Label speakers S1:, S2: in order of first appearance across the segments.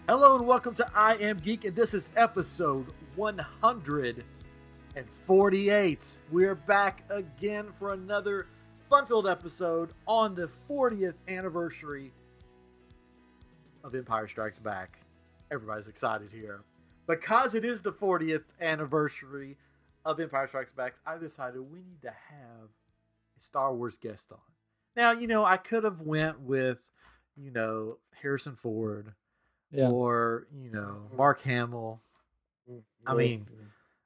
S1: Hello and welcome to I Am Geek, and this is episode 148. We're back again for another fun-filled episode on the 40th anniversary of Empire Strikes Back. Everybody's excited here. Because it is the 40th anniversary of Empire Strikes Back, I decided we need to have a Star Wars guest on. Now, I could have went with, Harrison Ford. Yeah. Or, Mark Hamill. I mean,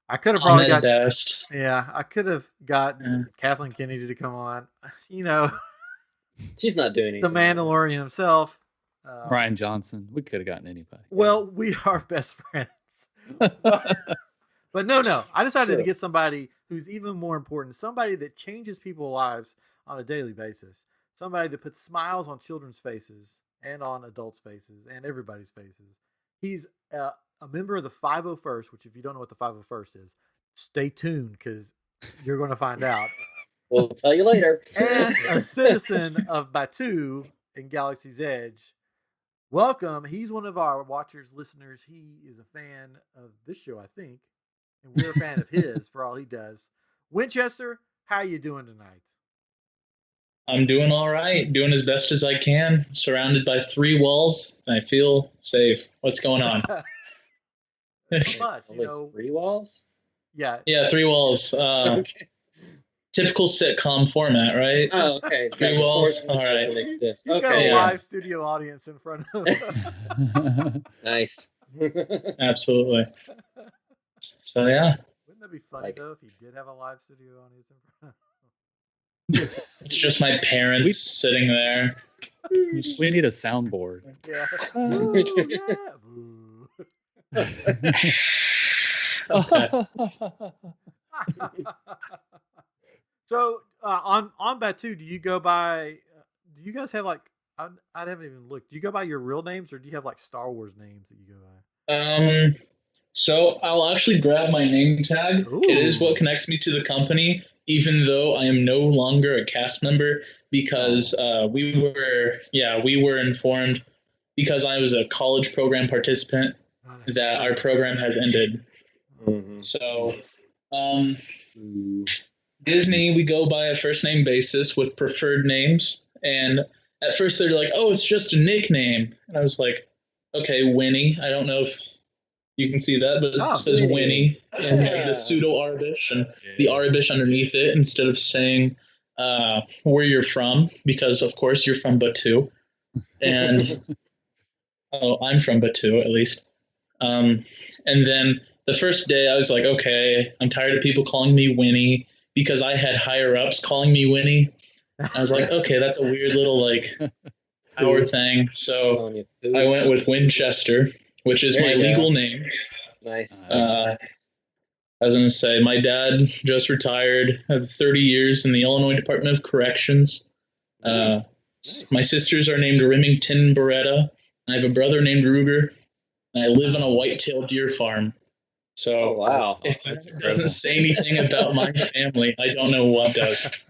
S1: I could have probably got
S2: best.
S1: Yeah, I could have got Kathleen Kennedy to come on.
S3: She's not doing anything.
S1: The Mandalorian himself.
S2: Ryan Johnson. We could have gotten anybody.
S1: Well, we are best friends. But no. I decided to get somebody who's even more important. Somebody that changes people's lives on a daily basis. Somebody that puts smiles on children's faces. And on adults' faces and everybody's faces. He's a member of the 501st, which if you don't know what the 501st is, stay tuned because you're going to find out.
S3: We'll tell you later.
S1: And a citizen of Batuu in Galaxy's Edge. Welcome. He's one of our watchers, listeners. He is a fan of this show, I think. And we're a fan of his for all he does. Winchester, how are you doing tonight?
S2: I'm doing all right, doing as best as I can, surrounded by 3 walls, and I feel safe. What's going on?
S1: Not much,
S3: 3 walls?
S1: Yeah.
S2: Yeah, 3 walls. Okay. Typical sitcom format, right?
S3: Oh, okay.
S2: 3 walls. All right.
S1: He's got a live studio audience in front of him.
S3: Nice.
S2: Absolutely. So, yeah.
S1: Wouldn't that be funny, though, if he did have a live studio audience in front of him?
S2: It's just my parents sitting there.
S4: We need a soundboard.
S1: Yeah. Ooh, yeah.
S2: Okay.
S1: So on Batuu, do you go by? Do you guys have I haven't even looked. Do you go by your real names, or do you have Star Wars names that you go
S2: by? So I'll actually grab my name tag. Ooh. It is what connects me to the company, even though I am no longer a cast member, because we were informed because I was a college program participant that our program has ended. Mm-hmm. So Disney, we go by a first name basis with preferred names. And at first they're like, oh, it's just a nickname. And I was like, okay, Winnie. I don't know if you can see that, but it says Winnie and the pseudo-Arabish and the Arabish underneath it instead of saying where you're from, because, of course, you're from Batuu. And I'm from Batuu, at least. And then the first day I was like, okay, I'm tired of people calling me Winnie because I had higher-ups calling me Winnie. I was like, okay, that's a weird little, power thing. So I went with Winchester, which is my legal name.
S3: Nice.
S2: I was going to say, my dad just retired, have 30 years in the Illinois Department of Corrections. My sisters are named Remington Beretta. I have a brother named Ruger. And I live on a white-tailed deer farm. So
S3: wow.
S2: If that doesn't say anything about my family, I don't know what does.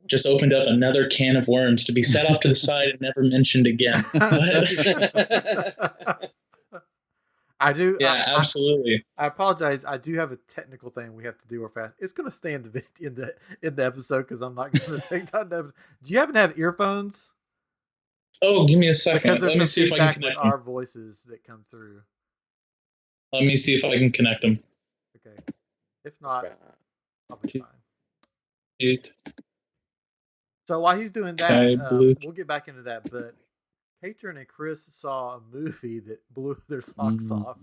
S2: Just opened up another can of worms to be set off to the side and never mentioned again.
S1: I do.
S2: Yeah, absolutely.
S1: I apologize. I do have a technical thing we have to do real fast. It's going to stay in the episode because I'm not going to take time. Do you happen to have earphones?
S2: Oh, give me a second.
S1: Let me see if I can connect our voices that come through.
S2: Let me see if I can connect them.
S1: Okay. If not, I'll be fine.
S2: 8.
S1: So while he's doing that, we'll get back into that. But Patron and Chris saw a movie that blew their socks off.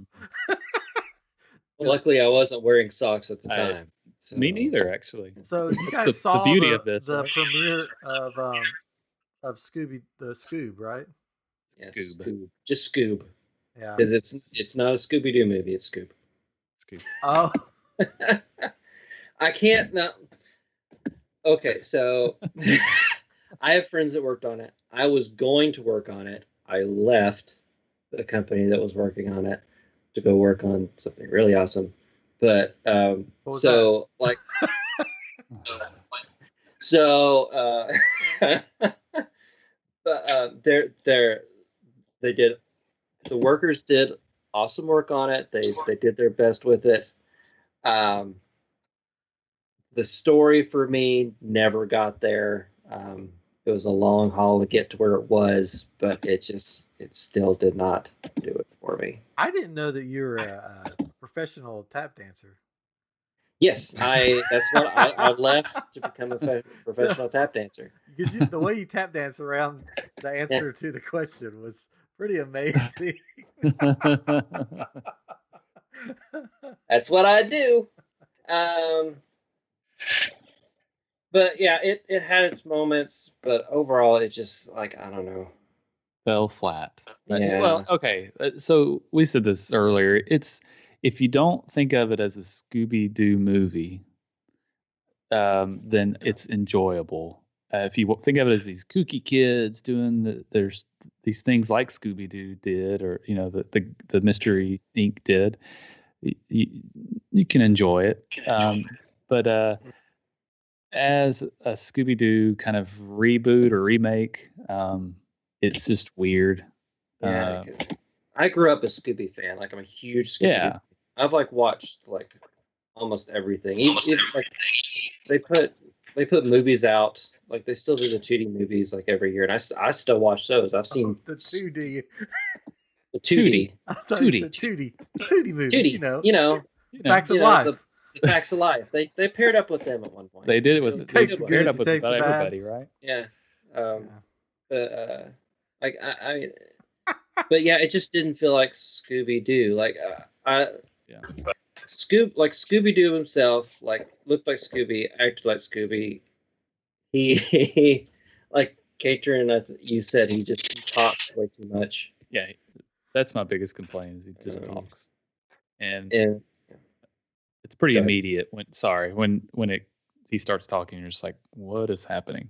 S3: Well, luckily, I wasn't wearing socks at the time.
S4: So. Me neither, actually.
S1: So you guys saw the beauty of this, the premiere of Scooby, the Scoob, right?
S3: Yeah, Scoob. Just Scoob.
S1: Yeah,
S3: because it's not a Scooby-Doo movie. It's Scoob.
S4: Scoob.
S1: Oh,
S3: I can't now. Okay, so I have friends that worked on it. I was going to work on it. I left the company that was working on it to go work on something really awesome. But so that? Like, so but they did the workers did awesome work on it. They did their best with it. The story for me never got there. It was a long haul to get to where it was, but it still did not do it for me.
S1: I didn't know that you were a professional tap dancer.
S3: Yes, that's what I left to become a professional tap dancer.
S1: Because the way you tap dance around the answer to the question was pretty amazing.
S3: That's what I do. But yeah, it had its moments, but overall, it just like I don't know.
S4: Fell flat.
S3: Yeah.
S4: Well, okay. So we said this earlier. It's if you don't think of it as a Scooby-Doo movie, then it's enjoyable. If you think of it as these kooky kids doing there's these things like Scooby-Doo did, or the Mystery Inc. did, you can enjoy it. But as a Scooby-Doo kind of reboot or remake, it's just weird.
S3: Yeah, I grew up a Scooby fan. Like I'm a huge Scooby.
S4: Yeah.
S3: I've like watched like almost everything. Like they put movies out. Like they still do the 2D movies like every year, and I still watch those. I've seen
S1: the 2D.
S3: The 2D.
S1: I thought you said 2D. The 2D movies,
S3: 2D,
S1: Facts of Life.
S3: The Facts of Life. They paired up with them at one point.
S4: They did it with
S1: Take
S4: they
S1: the
S4: paired
S1: good,
S4: up with
S1: take the
S4: about
S1: bad.
S4: everybody, right?
S3: Yeah. Like I but yeah, it just didn't feel like Scooby Doo. Like Scooby Doo himself, like looked like Scooby, acted like Scooby. He like Katrin, you said he talks way too much.
S4: Yeah, that's my biggest complaint is he just talks, and
S3: And
S4: it's pretty
S3: Go ahead.
S4: immediate. When he starts talking, you're just like, what is happening?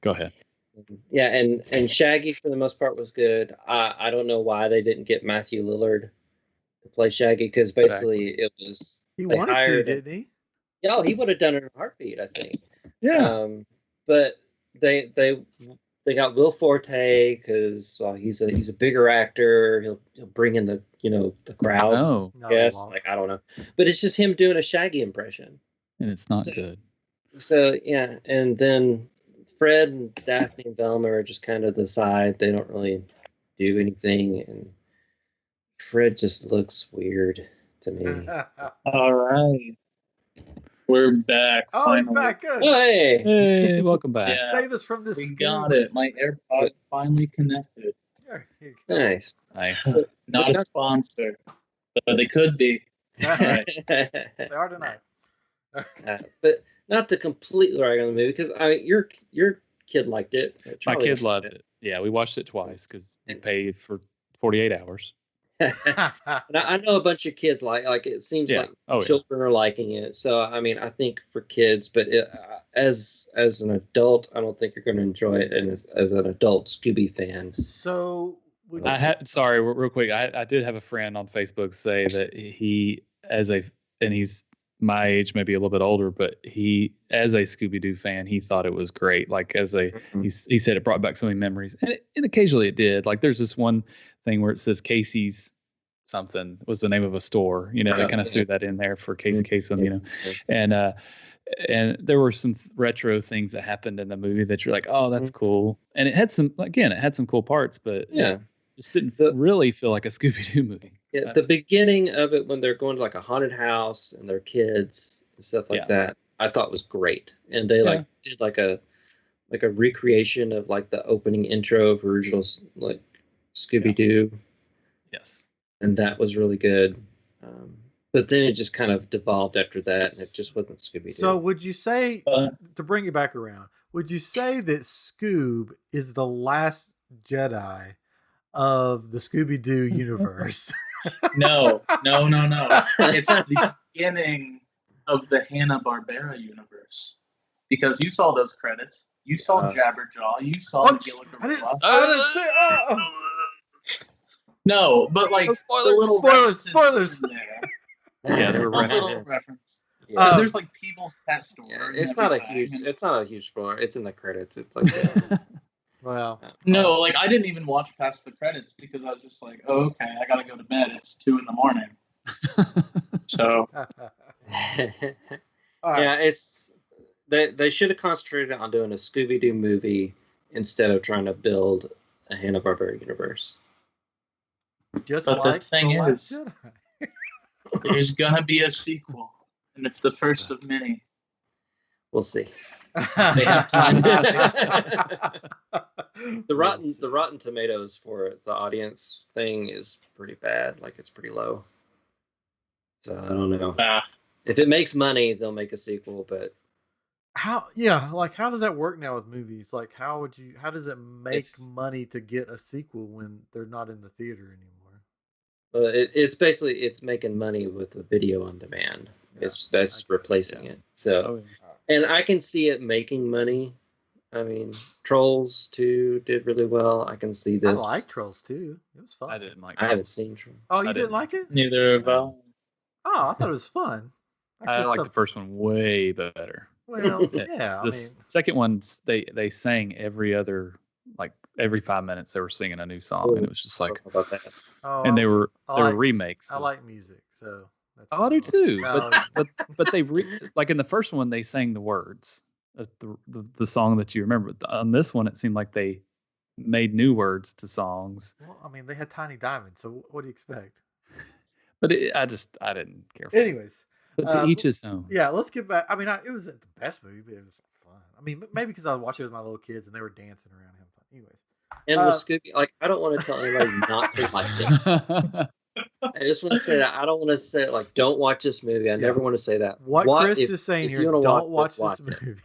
S4: Go ahead.
S3: yeah, and Shaggy for the most part was good. I don't know why they didn't get Matthew Lillard to play Shaggy, because basically it was
S1: He
S3: they
S1: wanted to,
S3: hired
S1: didn't he?
S3: Yeah, he would have done it in a heartbeat, I think.
S4: Yeah.
S3: But they got Will Forte because he's a bigger actor. He'll bring in the crowds.
S4: No,
S1: No, he
S3: Yes,
S1: won't.
S3: like I don't know, but it's just him doing a Shaggy impression.
S4: and it's not good.
S3: So yeah, and then Fred and Daphne and Velma are just kind of the side. They don't really do anything, and Fred just looks weird to me.
S2: All right. We're back.
S1: Oh,
S2: finally.
S1: he's back. Good.
S3: Hey,
S4: Hey, welcome back.
S2: Yeah.
S1: Save us from this.
S2: We
S1: Scoob.
S2: got it. My AirPod finally connected.
S1: There you go.
S3: nice.
S4: Nice.
S2: Not a sponsor, but they could be. All right.
S1: They are tonight.
S3: But not to completely rag on the movie, because your kid liked it.
S4: My
S3: Charlie
S4: kid loved it. Yeah, we watched it twice because we paid for 48 hours.
S3: And I know a bunch of kids like it. Seems
S4: Yeah.
S3: like
S4: Oh, yeah.
S3: children are liking it. So I mean, I think for kids, but as an adult, I don't think you're going to enjoy it. And as an adult Scooby fan,
S1: So, would
S4: I had sorry, real quick. I did have a friend on Facebook say that he's my age, maybe a little bit older, but he, as a Scooby-Doo fan, he thought it was great. Like he said, it brought back so many memories, and occasionally it did. Like there's this one thing where it says Casey's something was the name of a store. They kind of threw that in there for Casey Kasem, and there were some retro things that happened in the movie that you're like, oh, that's cool. And it had some cool parts, but
S3: yeah.
S4: just didn't really feel like a Scooby-Doo movie.
S3: Yeah, the beginning of it when they're going to like a haunted house and their kids and stuff like that, I thought was great. And they did like a recreation of like the opening intro of originals like Scooby-Doo.
S4: Yes.
S3: And that was really good. But then it just kind of devolved after that, and it just wasn't Scooby-Doo.
S1: So would you say, to bring it back around, would you say that Scoob is the last Jedi of the Scooby-Doo universe?
S2: No. It's the beginning of the Hanna-Barbera universe. Because you saw those credits. You saw Jabberjaw. You saw the Gila
S1: I didn't
S2: Gorilla.
S1: say.
S2: No, but like the little
S1: Spoilers.
S2: in there.
S4: Yeah, they were
S2: A little reference.
S3: Yeah.
S2: Because there's like People's Pet Store.
S3: Yeah,
S2: and
S3: it's not a
S2: everything.
S3: huge spoiler. It's in the credits. It's like
S1: Well,
S2: No, like I didn't even watch past the credits because I was just like, oh, okay, I gotta go to bed. It's 2 a.m. So
S1: all
S3: Yeah,
S1: right.
S3: it's they should have concentrated on doing a Scooby Doo movie instead of trying to build a Hanna-Barbera universe.
S1: Just
S2: But the
S1: like
S2: thing
S1: the Last
S2: is-
S1: Jedi.
S2: there's gonna be a sequel, and it's the first of many.
S3: We'll see.
S2: They have time.
S3: The Rotten Tomatoes for the audience thing is pretty bad. Like it's pretty low. So I don't know. If it makes money, they'll make a sequel. But
S1: How does that work now with movies? Like how does it make money to get a sequel when they're not in the theater anymore?
S3: it's basically it's making money with the video on demand.
S1: Yeah,
S3: That's replacing it. So, and I can see it making money. I mean, Trolls 2 did really well. I can see this.
S1: I like Trolls 2. It was fun.
S4: I didn't like.
S3: I haven't seen Trolls.
S1: Oh, you
S4: I
S1: didn't
S4: didn't.
S1: like it?
S2: Neither have I.
S1: Oh, I thought it was fun.
S4: I like the first one way better.
S1: Well, yeah. I
S4: The
S1: mean,
S4: second one, they sang every 5 minutes they were singing a new song, and it was just like,
S3: How about that?
S4: and they were
S1: like
S4: remakes.
S1: I like music, so. That's
S4: I do too,
S1: No.
S4: but they like in the first one they sang the words, the song that you remember. On this one, it seemed like they made new words to songs.
S1: Well, I mean, they had Tiny Diamond, so what do you expect?
S4: But I didn't care for it.
S1: Anyways,
S4: But to each his own.
S1: yeah, let's get back. I mean, it wasn't the best movie, but it was fun. I mean, maybe because I watched it with my little kids and they were dancing around having fun. Anyways,
S3: And with Scooby, like I don't want to tell anybody not to watch it. I just want to say that I don't want to say like don't watch this movie. I never want to say that.
S1: What Chris is saying here, don't watch this movie.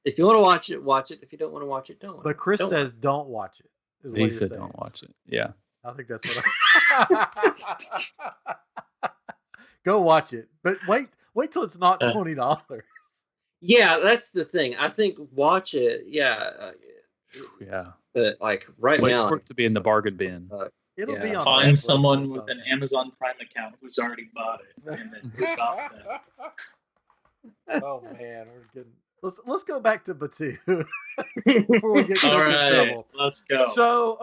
S3: If you want to watch it, watch it. If you don't want to watch it, don't.
S1: But Chris says don't watch it. Is what
S4: He
S1: you're
S4: said
S1: saying.
S4: don't watch it. Yeah.
S1: I think that's what Go watch it. But wait till it's not $20.
S3: Yeah, that's the thing. I think watch it. Yeah.
S4: Yeah.
S3: But like right
S4: Wait
S3: now,
S4: for it to be in the bargain bin.
S1: It'll be on
S2: Find
S1: Netflix
S2: someone
S1: or
S2: with
S1: something.
S2: an Amazon Prime account who's already bought it, and then pick off them.
S1: Oh man, we're getting. Let's go back to Batuu before we get Chris
S2: All
S1: in
S2: right,
S1: trouble.
S2: let's go.
S1: So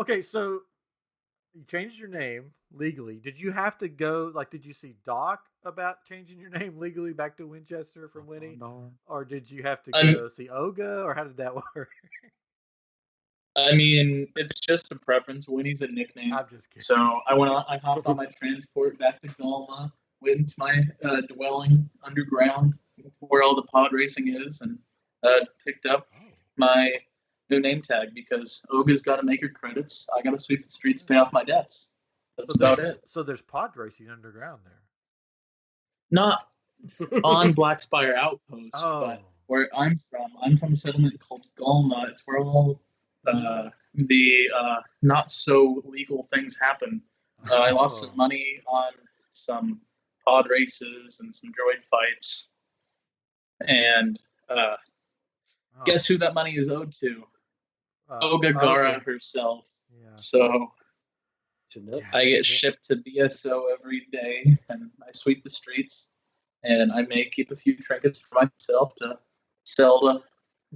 S1: you changed your name legally. Did you have to go? Like, did you see Doc about changing your name legally back to Winchester from Winnie, or did you have to go see Olga, or how did that work?
S2: I mean, it's just a preference. Winnie's a nickname.
S1: I'm just kidding.
S2: So I hopped on my transport back to Galma, went into my dwelling underground where all the pod racing is, and picked up my new name tag because Olga's got to make her credits. I got to sweep the streets, pay off my debts. That's about it.
S1: So there's pod racing underground there.
S2: Not on Blackspire Outpost, but where I'm from a settlement called Galma. It's where all the not so legal things happen. I lost some money on some pod races and some droid fights, and guess who that money is owed to? Olga Gara herself. Yeah. So I get shipped to BSO every day, and I sweep the streets, and I may keep a few trinkets for myself to sell to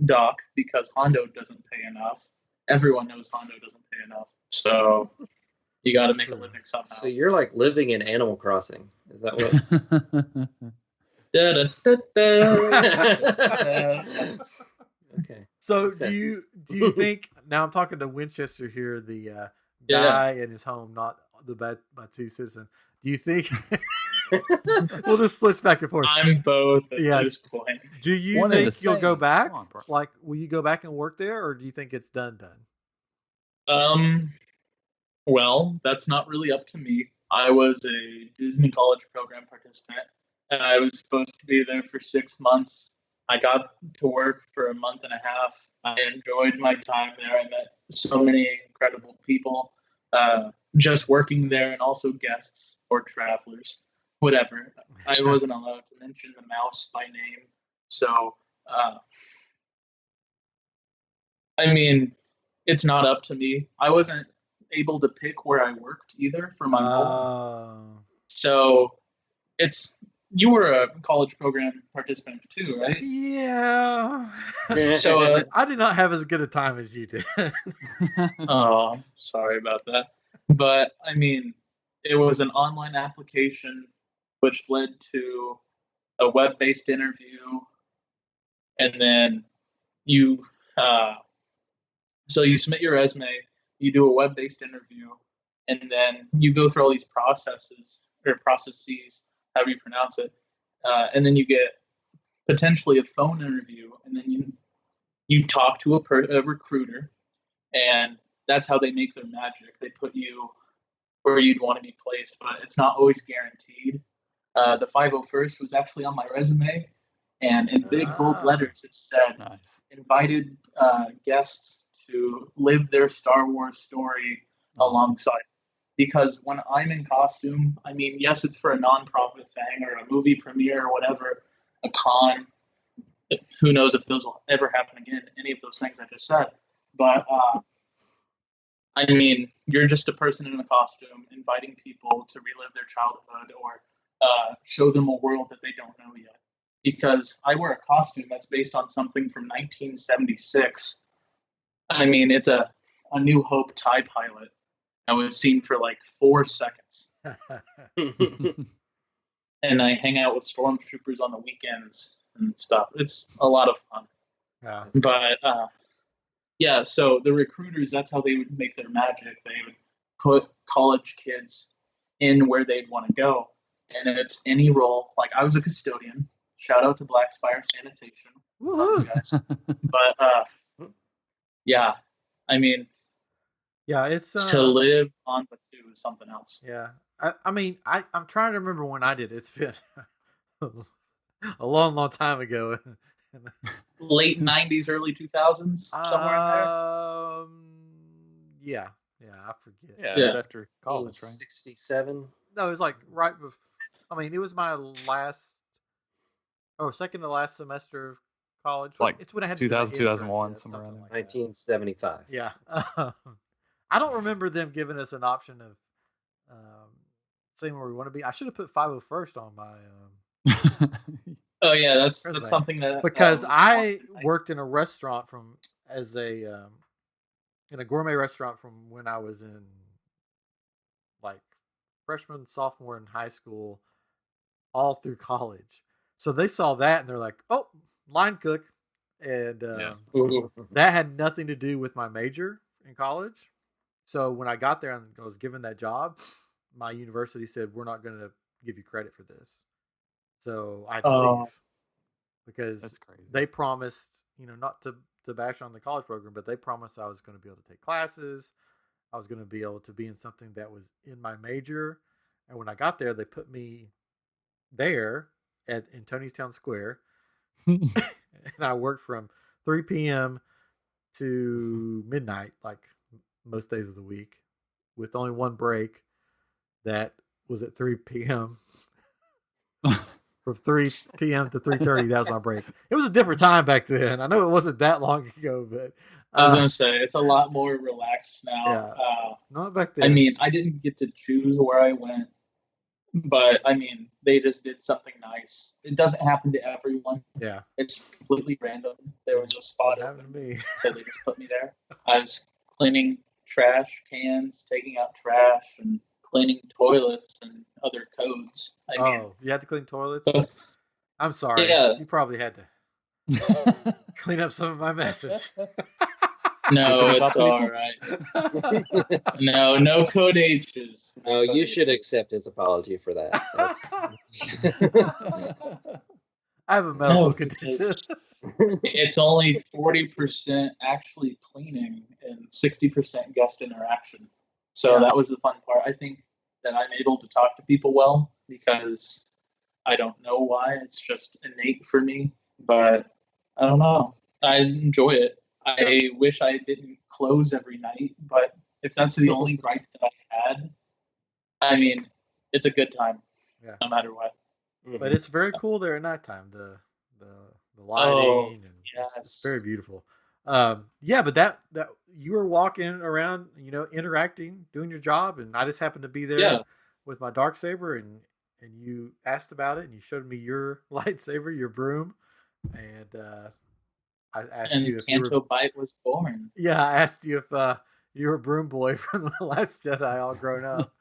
S2: Doc because Hondo doesn't pay enough. Everyone knows Hondo doesn't pay enough, so you got to make a living somehow.
S3: So you're like living in Animal Crossing. Is that what? Okay.
S1: So do you think now I'm talking to Winchester here, the guy in his home, not the Batuu citizen. Do you think we'll just switch back and forth?
S2: I'm both at this point.
S1: Do you think you'll go back? Like, will you go back and work there, or do you think it's done?
S2: Well, that's not really up to me. I was a Disney College program participant, and I was supposed to be there for 6 months. I got to work for a month and a half. I enjoyed my time there. I met so many incredible people just working there, and also guests or travelers, whatever. I wasn't allowed to mention the mouse by name. So, I mean, it's not up to me. I wasn't able to pick where I worked either for my home. So it's you were a college program participant too, right?
S1: Yeah.
S2: So,
S1: I did not have as good a time as you did.
S2: oh, sorry about that. But I mean, it was an online application which led to a web-based interview, and then you, uh, so you submit your resume, you do a web-based interview, and then you go through all these processes, however you pronounce it, and then you get potentially a phone interview, and then you talk to a recruiter, and that's how they make their magic. They put you where you'd want to be placed, but it's not always guaranteed. The 501st was actually on my resume, and in big bold letters it said
S4: Nice.
S2: invited guests to live their Star Wars story alongside. Because when I'm in costume, I mean, yes, it's for a nonprofit thing or a movie premiere or whatever, a con. Who knows if those will ever happen again, any of those things I just said. But I mean, you're just a person in a costume inviting people to relive their childhood or show them a world that they don't know yet. Because I wear a costume that's based on something from 1976. I mean, it's a New Hope TIE pilot. I was seen for like 4 seconds. And I hang out with stormtroopers on the weekends and stuff. It's a lot of fun.
S1: Yeah.
S2: But yeah, so the recruiters, that's how they would make their magic. They would put college kids in where they'd want to go. And it's any role. Like I was a custodian. Shout out to Black Spire Sanitation.
S1: Woohoo.
S2: Guys. But yeah, I mean,
S1: Yeah, it's
S2: to live on Batuu is something else.
S1: Yeah, I mean, I'm trying to remember when I did it. It's been a long, long time ago.
S2: Late 90s, early 2000s, somewhere in there.
S1: Yeah, I forget.
S4: Yeah,
S2: Yeah.
S4: it was after college, right?
S3: 67.
S1: No, it was like right before. I mean, it was my second to last semester of college.
S4: Like
S1: it's when I had to do my
S4: 2000, 2001,
S1: internship,
S4: somewhere around
S1: something
S4: there.
S1: like that.
S3: 1975.
S1: Yeah. I don't remember them giving us an option of seeing where we want to be. I should have put 501st on my
S2: Oh yeah, that's
S1: resume.
S2: something that
S1: Because
S2: was
S1: I
S2: fun.
S1: worked in a restaurant in a gourmet restaurant from when I was in like freshman, sophomore in high school, all through college. So they saw that and they're like, "Oh, line cook," and
S2: Ooh.
S1: that had nothing to do with my major in college. So when I got there and I was given that job, my university said, "We're not going to give you credit for this." So I had to leave because
S4: That's crazy.
S1: they promised, not to bash on the college program, but they promised I was going to be able to take classes. I was going to be able to be in something that was in my major. And when I got there, they put me there in Tony's Town Square. And I worked from 3 p.m. to midnight, like most days of the week, with only one break that was at 3 p.m. From 3 p.m. to 3:30, that was my break. It was a different time back then. I know it wasn't that long ago, but
S2: I was gonna say it's a lot more relaxed now.
S1: Yeah. Not back then.
S2: I mean, I didn't get to choose where I went, but I mean, they just did something nice. It doesn't happen to everyone.
S1: Yeah.
S2: It's completely random. There was a spot
S1: What happened
S2: open,
S1: to me?
S2: so they just put me there. I was cleaning trash cans, taking out trash, and cleaning toilets and other codes. I mean,
S1: You had to clean toilets? I'm sorry.
S2: Yeah.
S1: You probably had to clean up some of my messes.
S2: no, it's all right. No code H's.
S3: No, you should accept his apology for that.
S1: I have a medical
S2: No,
S1: condition.
S2: It's only 40% actually cleaning and 60% guest interaction. So
S1: Yeah.
S2: that was the fun part. I think that I'm able to talk to people well because I don't know why. It's just innate for me. But I don't know. I enjoy it. I wish I didn't close every night, but if that's the only gripe that I had, I mean, it's a good time,
S1: Yeah.
S2: no matter what.
S1: But it's very cool there at nighttime. The lighting and it's
S2: yes.
S1: very beautiful. Yeah, but that you were walking around, interacting, doing your job, and I just happened to be there
S2: Yeah.
S1: with my Darksaber, and and you asked about it, and you showed me your lightsaber, your broom, and I asked
S2: And
S1: you if
S2: Canto Bite was born.
S1: Yeah, I asked you if you were a broom boy from the Last Jedi, all grown up.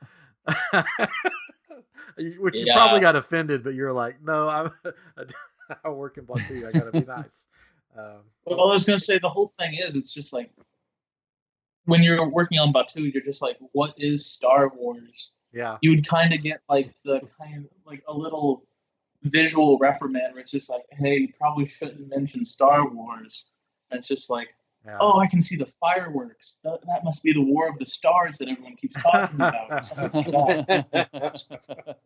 S1: Which you probably got offended, but you're like, no, I work in Batuu. I gotta be nice.
S2: Well, I was gonna say the whole thing is it's just like when you're working on Batuu, you're just like, what is Star Wars?
S1: Yeah,
S2: You would kind of get like a little visual reprimand where it's just like, hey, you probably shouldn't mention Star Wars. And it's just like, oh, I can see the fireworks. That must be the War of the Stars that everyone keeps talking about, or something like that.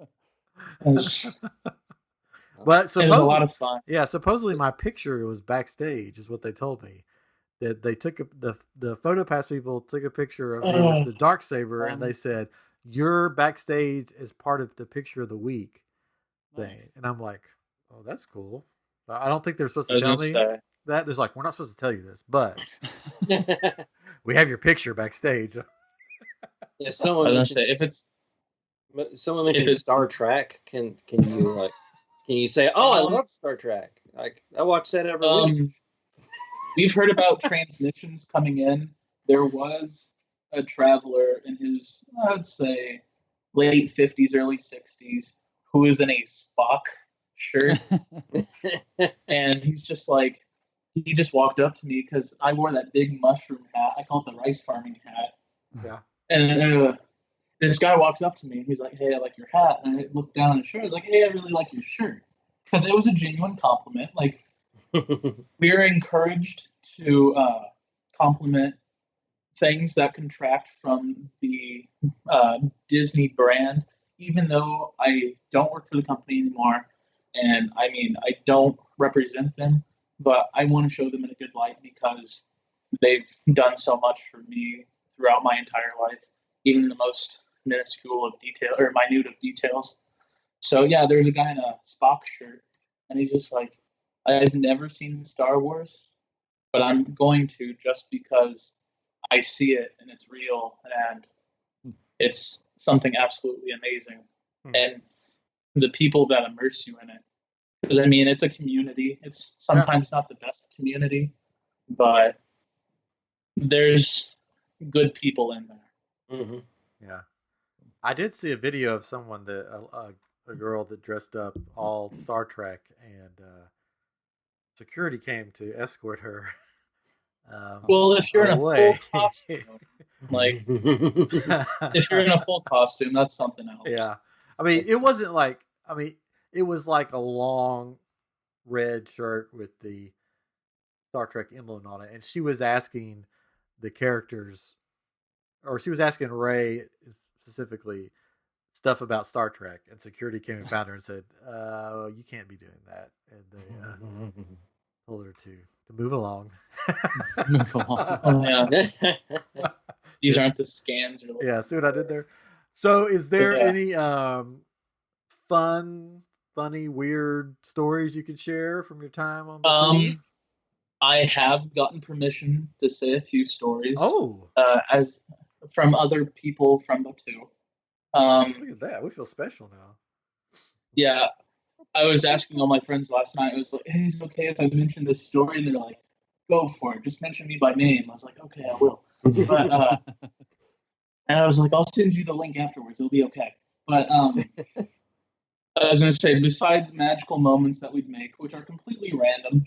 S1: But
S2: it was a lot of fun.
S1: Yeah, supposedly my picture was backstage, is what they told me. That they took the PhotoPass people took a picture of me with the Darksaber, and they said, "You're backstage as part of the picture of the week thing." Nice. And I'm like, "Oh, that's cool." I don't think they're supposed to tell me that. There's like, we're not supposed to tell you this, but we have your picture backstage.
S3: If someone mentions Star Trek, can you say, "Oh, I love Star Trek. I watch that every week."
S2: We've heard about transmissions coming in. There was a traveler in his, I'd say, late 50s, early 60s, who was in a Spock shirt. And he's just like, he just walked up to me because I wore that big mushroom hat. I call it the rice farming hat.
S1: Yeah.
S2: And this guy walks up to me and he's like, hey, I like your hat. And I looked down at his shirt. I was like, hey, I really like your shirt. Because it was a genuine compliment. Like, we are encouraged to compliment things that contract from the Disney brand, even though I don't work for the company anymore. And I mean, I don't represent them, but I want to show them in a good light because they've done so much for me throughout my entire life, even in the most minuscule of detail or minute of details. So yeah, there's a guy in a Spock shirt, and he's just like, I've never seen Star Wars, but I'm going to just because I see it and it's real and it's something absolutely amazing. And the people that immerse you in it. Because, I mean, it's a community. It's sometimes not the best community, but there's good people in there.
S3: Mm-hmm.
S1: Yeah. I did see a video of someone that a girl that dressed up all Star Trek, and security came to escort her.
S2: Well, if you're in a full costume, like if you're in a full costume, that's something else.
S1: Yeah, I mean, it wasn't like it was like a long red shirt with the Star Trek emblem on it, and she was asking the characters, or she was asking Ray specifically stuff about Star Trek, and security came and found her and said, "You can't be doing that," and they told her to move along.
S4: Move along.
S2: Oh, yeah. These aren't the scams.
S1: Yeah, see what I did there? So is there any funny, weird stories you could share from your time on Batuu?
S2: I have gotten permission to say a few stories.
S1: Oh.
S2: As from other people from Batuu.
S1: Look at that. We feel special now.
S2: Yeah. I was asking all my friends last night. I was like, hey, is it okay if I mention this story? And they're like, go for it. Just mention me by name. I was like, okay, I will. But and I was like, I'll send you the link afterwards. It'll be okay. But I was going to say, besides magical moments that we'd make, which are completely random,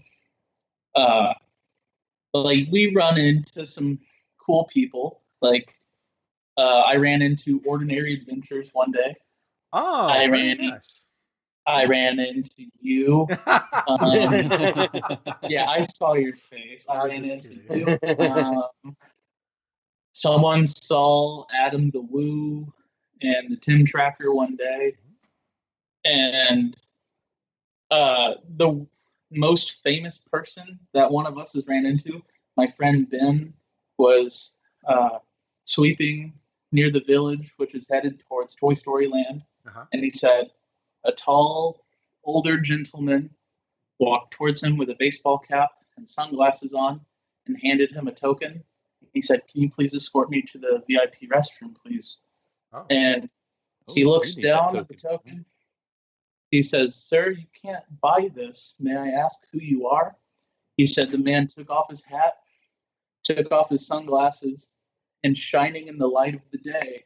S2: like we run into some cool people. Like I ran into Ordinary Adventures one day.
S1: Oh,
S2: I ran into you. Yeah, I saw your face. I ran into you. Someone saw Adam the Woo and the Tim Tracker one day. And the most famous person that one of us has ran into, my friend Ben, was sweeping near the village, which is headed towards Toy Story Land. And he said, a tall, older gentleman walked towards him with a baseball cap and sunglasses on and handed him a token. He said, can you please escort me to the VIP restroom, please? Oh. And he looks down at the token He says, "Sir, you can't buy this. May I ask who you are?" He said the man took off his hat, took off his sunglasses, and shining in the light of the day,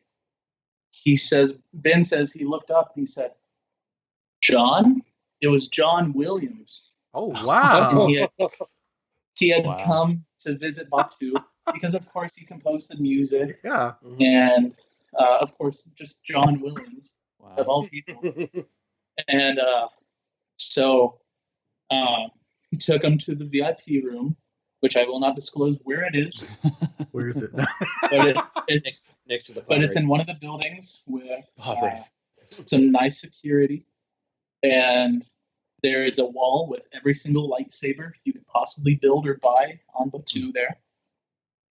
S2: Ben says he looked up and he said, "John?" It was John Williams.
S1: Oh
S2: And
S1: wow!
S2: he had
S4: Wow.
S2: come to visit Batuu because, of course, he composed the music.
S1: Yeah.
S2: And, of course, just John Williams, of
S4: Wow.
S2: all people. And so he took him to the VIP room, which I will not disclose where it is,
S1: Where is it?
S2: but
S3: next to the.
S2: but it's in one of the buildings with
S4: Padres.
S2: some nice security, and there is a wall with every single lightsaber you could possibly build or buy on Batuu there,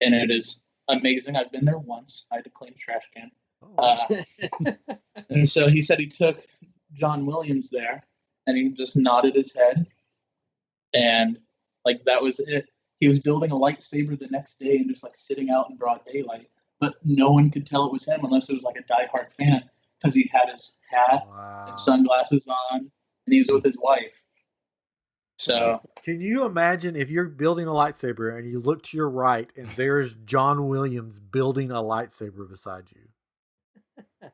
S2: and it is amazing. I've been there once. I had to clean a trash can.
S1: Oh.
S2: And so he said he took John Williams there, and he just nodded his head, and like that was it. He was building a lightsaber the next day and just like sitting out in broad daylight, but no one could tell it was him unless it was like a diehard fan because he had his hat
S1: Wow.
S2: and sunglasses on, and he was with his wife. So
S1: Can you imagine if you're building a lightsaber and you look to your right and there's John Williams building a lightsaber beside you?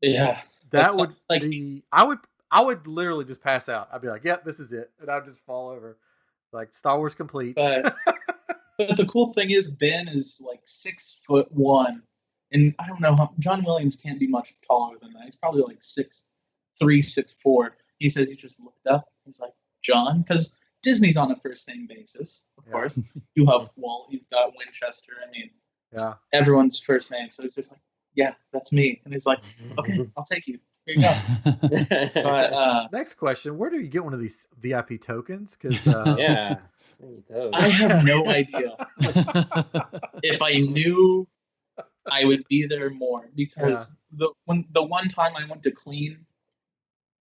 S2: yeah,
S1: That
S2: That's
S1: would
S2: like-
S1: be. I would literally just pass out. I'd be like, "Yep, this is it," and I'd just fall over, like Star Wars complete.
S2: but the cool thing is Ben is like 6'1", and I don't know how John Williams can't be much taller than that. He's probably like 6'3", 6'4". He says he just looked up. He's like, "John," because Disney's on a first name basis, of
S1: Yeah.
S2: course. You have Walt, you've got Winchester. I mean,
S1: Yeah.
S2: everyone's first name. So it's just like, "Yeah, that's me." And he's like, "Okay, I'll take you. Here you go." But
S1: Next question: where do you get one of these VIP tokens? Because
S3: Yeah. I need those.
S2: I have no idea. If I knew, I would be there more because the one time I went to clean,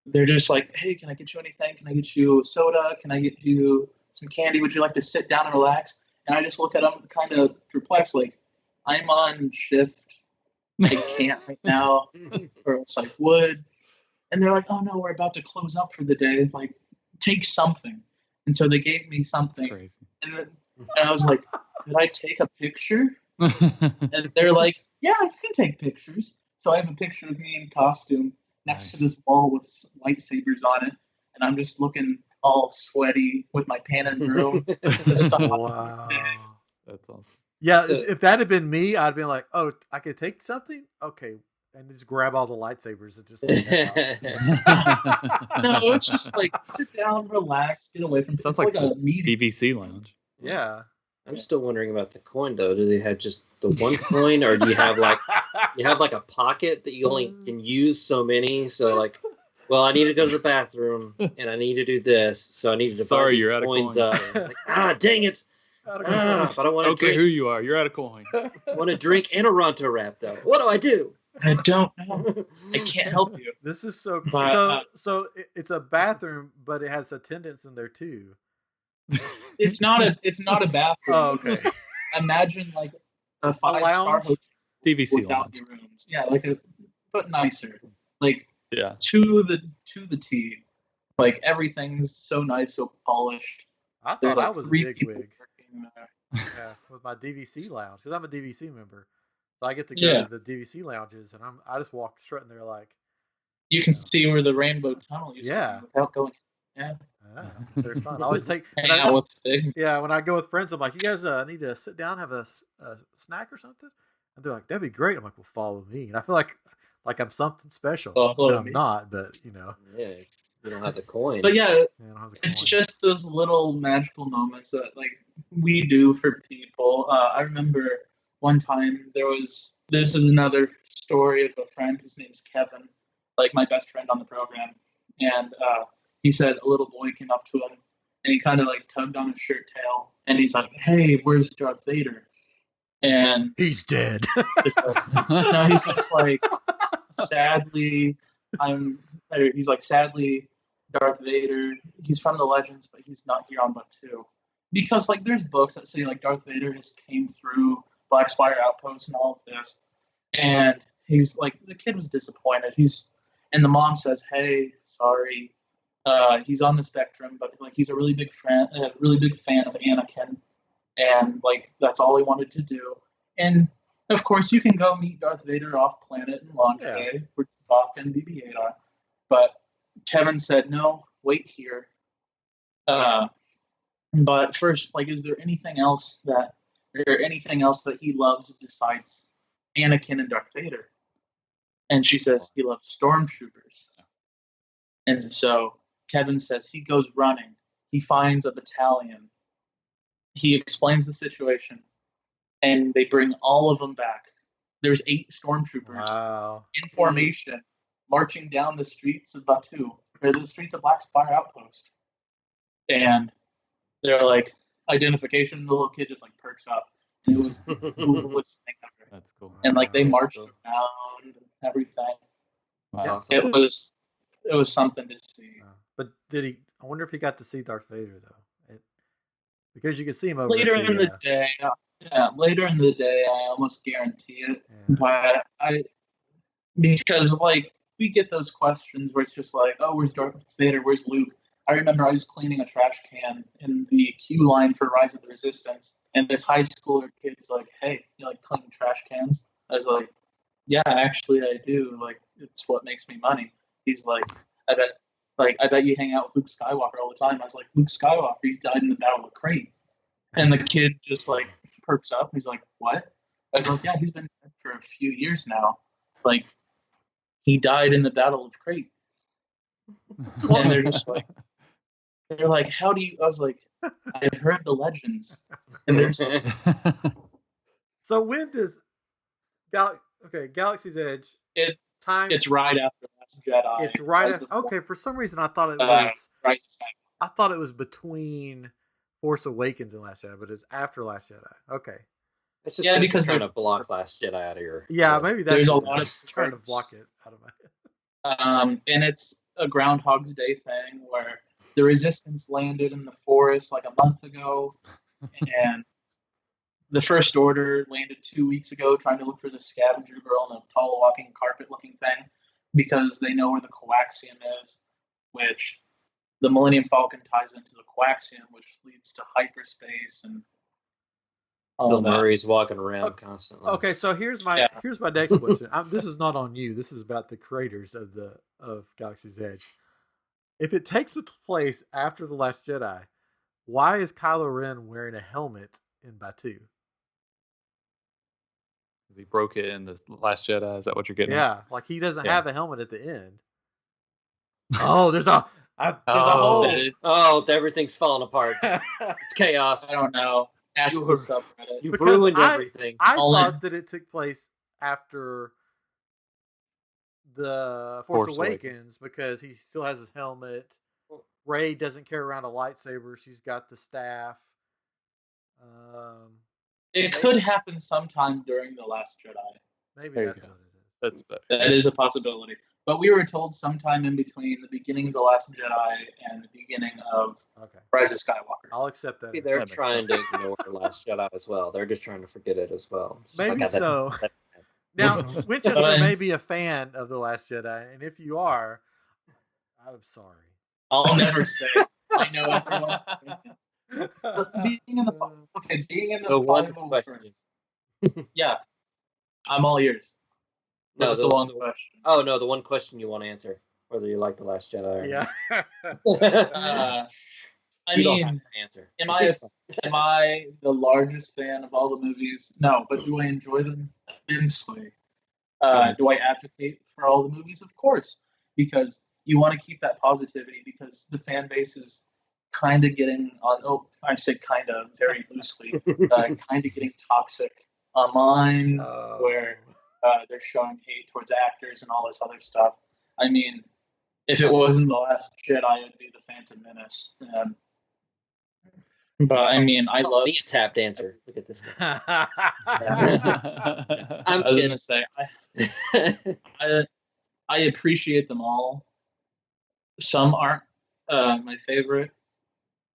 S2: they're just like, "Hey, can I get you anything? Can I get you a soda? Can I get you some candy? Would you like to sit down and relax?" And I just look at them kind of perplexed, like, "I'm on shift. I can't right now," or else I would. And they're like, "Oh no, we're about to close up for the day. Like, take something." And so they gave me something,
S4: Crazy.
S2: and I was like, "Could I take a picture?" And they're like, "Yeah, you can take pictures." So I have a picture of me in costume next to this wall with lightsabers on it, and I'm just looking all sweaty with my pan and broom because it's a hot
S1: wow.
S2: day.
S4: That's awesome.
S1: Yeah,
S3: So-
S1: if that had been me, I'd been like, "Oh, I could take something, okay," and just grab all the lightsabers and just. Like, head out.
S2: No, it's just like sit down, relax, get away from.
S4: Sounds
S2: It's like
S4: like
S2: a meeting.
S4: DVC lounge.
S1: Yeah.
S3: I'm still wondering about the coin though. Do they have just the one coin, or do you have like a pocket that you only can use so many? So like, well, I need to go to the bathroom and I need to do this, so I need to
S4: Sorry,
S3: divide these
S4: you're out of
S3: coins
S4: coins.
S3: up. Like, dang it!
S1: Out of
S3: But I
S1: course.
S3: don't want to
S4: Okay,
S3: drink.
S4: who you are? You're out of coin.
S3: Want to drink and a Ronto wrap though. What do I do?
S2: I don't know. I can't help you.
S1: This is so cool.
S2: But,
S1: So it's a bathroom, but it has attendants in there too.
S2: It's not a bathroom.
S1: Oh, okay.
S2: It's- Imagine like a 5-star
S1: lounge?
S2: hotel
S4: DVC
S2: without
S4: lounge.
S2: your rooms. Yeah, but nicer. Like
S4: Yeah.
S2: to the T. Like everything's so nice, so polished.
S1: I
S2: There's
S1: thought I
S2: like
S1: was a
S2: 3
S1: big
S2: people
S1: wig.
S2: working there.
S1: Yeah, with my DVC lounge because I'm a DVC member, so I get to go
S2: Yeah.
S1: to the DVC lounges, and I just walk straight in there like,
S2: You can see where the rainbow tunnel used
S1: Yeah.
S2: to be without going. Yeah.
S1: yeah, they're fun. I always take.
S2: Hang
S1: when I-
S2: out with the
S1: Yeah, when I go with friends, I'm like, "You guys need to sit down, have a snack or something?" And they're like, "That'd be great." I'm like, "Well, follow me." And I feel like I'm something special.
S2: Follow
S1: but I'm
S2: me.
S1: not, but you know,
S3: Yeah, you don't have the coin.
S2: But yeah,
S1: I don't have the
S2: it's
S1: coin.
S2: just those little magical moments that like we do for people. I remember one time this is another story of a friend. His name's Kevin, like my best friend on the program, and he said a little boy came up to him and he kind of like tugged on his shirt tail and he's like, "Hey, where's Darth Vader?" And
S1: He's dead.
S2: just like, no, he's just like, sadly, sadly, Darth Vader, he's from the Legends, but he's not here on Batuu. Because, like, there's books that say, like, Darth Vader has came through Black Spire Outpost and all of this. And he's, like, the kid was disappointed. And the mom says, "Hey, sorry, he's on the spectrum, but like he's a really big fan of Anakin, and like that's all he wanted to do." And of course, you can go meet Darth Vader off planet in launch bay, where Spock and BB-8 are. But Kevin said, "No, wait here." But first, like, is there anything else that he loves besides Anakin and Darth Vader? And she says he loves stormtroopers. And so Kevin says he goes running. He finds a battalion. He explains the situation, and they bring all of them back. There's 8 stormtroopers in formation, marching down the streets of Batuu, or the streets of Black Spire Outpost. And they're like, identification. The little kid just like perks up. And it was the coolest thing ever.
S4: That's cool.
S2: And like they marched around and everything.
S4: Wow.
S2: It was something to see.
S1: But did he? I wonder if he got to see Darth Vader though, because you could see him over
S2: later in the day. Yeah, later in the day, I almost guarantee it. Yeah. But because like we get those questions where it's just like, oh, where's Darth Vader? Where's Luke? I remember I was cleaning a trash can in the queue line for Rise of the Resistance, and this high schooler kid's like, "Hey, you like cleaning trash cans?" I was like, "Yeah, actually, I do. Like, it's what makes me money." He's like, "I bet you hang out with Luke Skywalker all the time." I was like, "Luke Skywalker, he died in the Battle of Crate," and the kid just like perks up. He's like, "What?" I was like, "Yeah, he's been dead for a few years now. Like, he died in the Battle of Crate," and they're just like. They're like, "How do you?" I was like, "I've heard the legends." And there's
S1: so when does Galaxy's Edge?
S2: It's right after Last Jedi.
S1: It's right after. Okay, for some reason I thought it was. I thought it was between Force Awakens and Last Jedi, but it's after Last Jedi. Okay.
S3: It's just because trying to block Last Jedi out of your.
S1: Yeah, maybe that's.
S2: There's a lot of
S1: trying to block it out of my
S2: head. And it's a Groundhog's Day thing where. The Resistance landed in the forest like a month ago, and the First Order landed 2 weeks ago trying to look for the scavenger girl in a tall walking carpet-looking thing because they know where the coaxium is, which the Millennium Falcon ties into the coaxium, which leads to hyperspace and all
S3: Bill Murray's walking around constantly.
S1: Okay, so here's my next question. This is not on you. This is about the creators of Galaxy's Edge. If it takes place after The Last Jedi, why is Kylo Ren wearing a helmet in Batuu?
S4: He broke it in The Last Jedi. Is that what you're getting at?
S1: Like he doesn't have a helmet at the end. Oh, there's a hole.
S3: Oh, everything's falling apart. It's chaos.
S2: I don't know. Ask the subreddit.
S3: You've ruined everything.
S1: I thought that it took place after the Force Awakens because he still has his helmet. Rey doesn't carry around a lightsaber. She's got the staff.
S2: It could happen sometime during The Last Jedi.
S1: Maybe that's what it is.
S2: That is a possibility. But we were told sometime in between the beginning of The Last Jedi and the beginning of Rise of Skywalker.
S1: I'll accept that.
S3: See, they're trying to ignore The Last Jedi as well. They're just trying to forget it as well.
S1: Maybe so. Now, Winchester may be a fan of The Last Jedi, and if you are, I'm sorry.
S2: I'll never say. I know everyone's being in the
S3: one question.
S2: Yeah, I'm all ears. That's the one question.
S3: Oh no, the one question you want to answer, whether you like The Last Jedi or
S2: not. I mean, don't have to answer. Am I the largest fan of all the movies? No, but do I enjoy them immensely? Do I advocate for all the movies? Of course, because you want to keep that positivity because the fan base is kind of getting on. Oh, I say kind of very loosely, kind of getting toxic online, where they're showing hate towards actors and all this other stuff. I mean, if it wasn't The Last Jedi, it'd be The Phantom Menace. But I mean, I love
S3: me a tap dancer. Look at this guy.
S2: I was gonna say, I appreciate them all. Some aren't my favorite.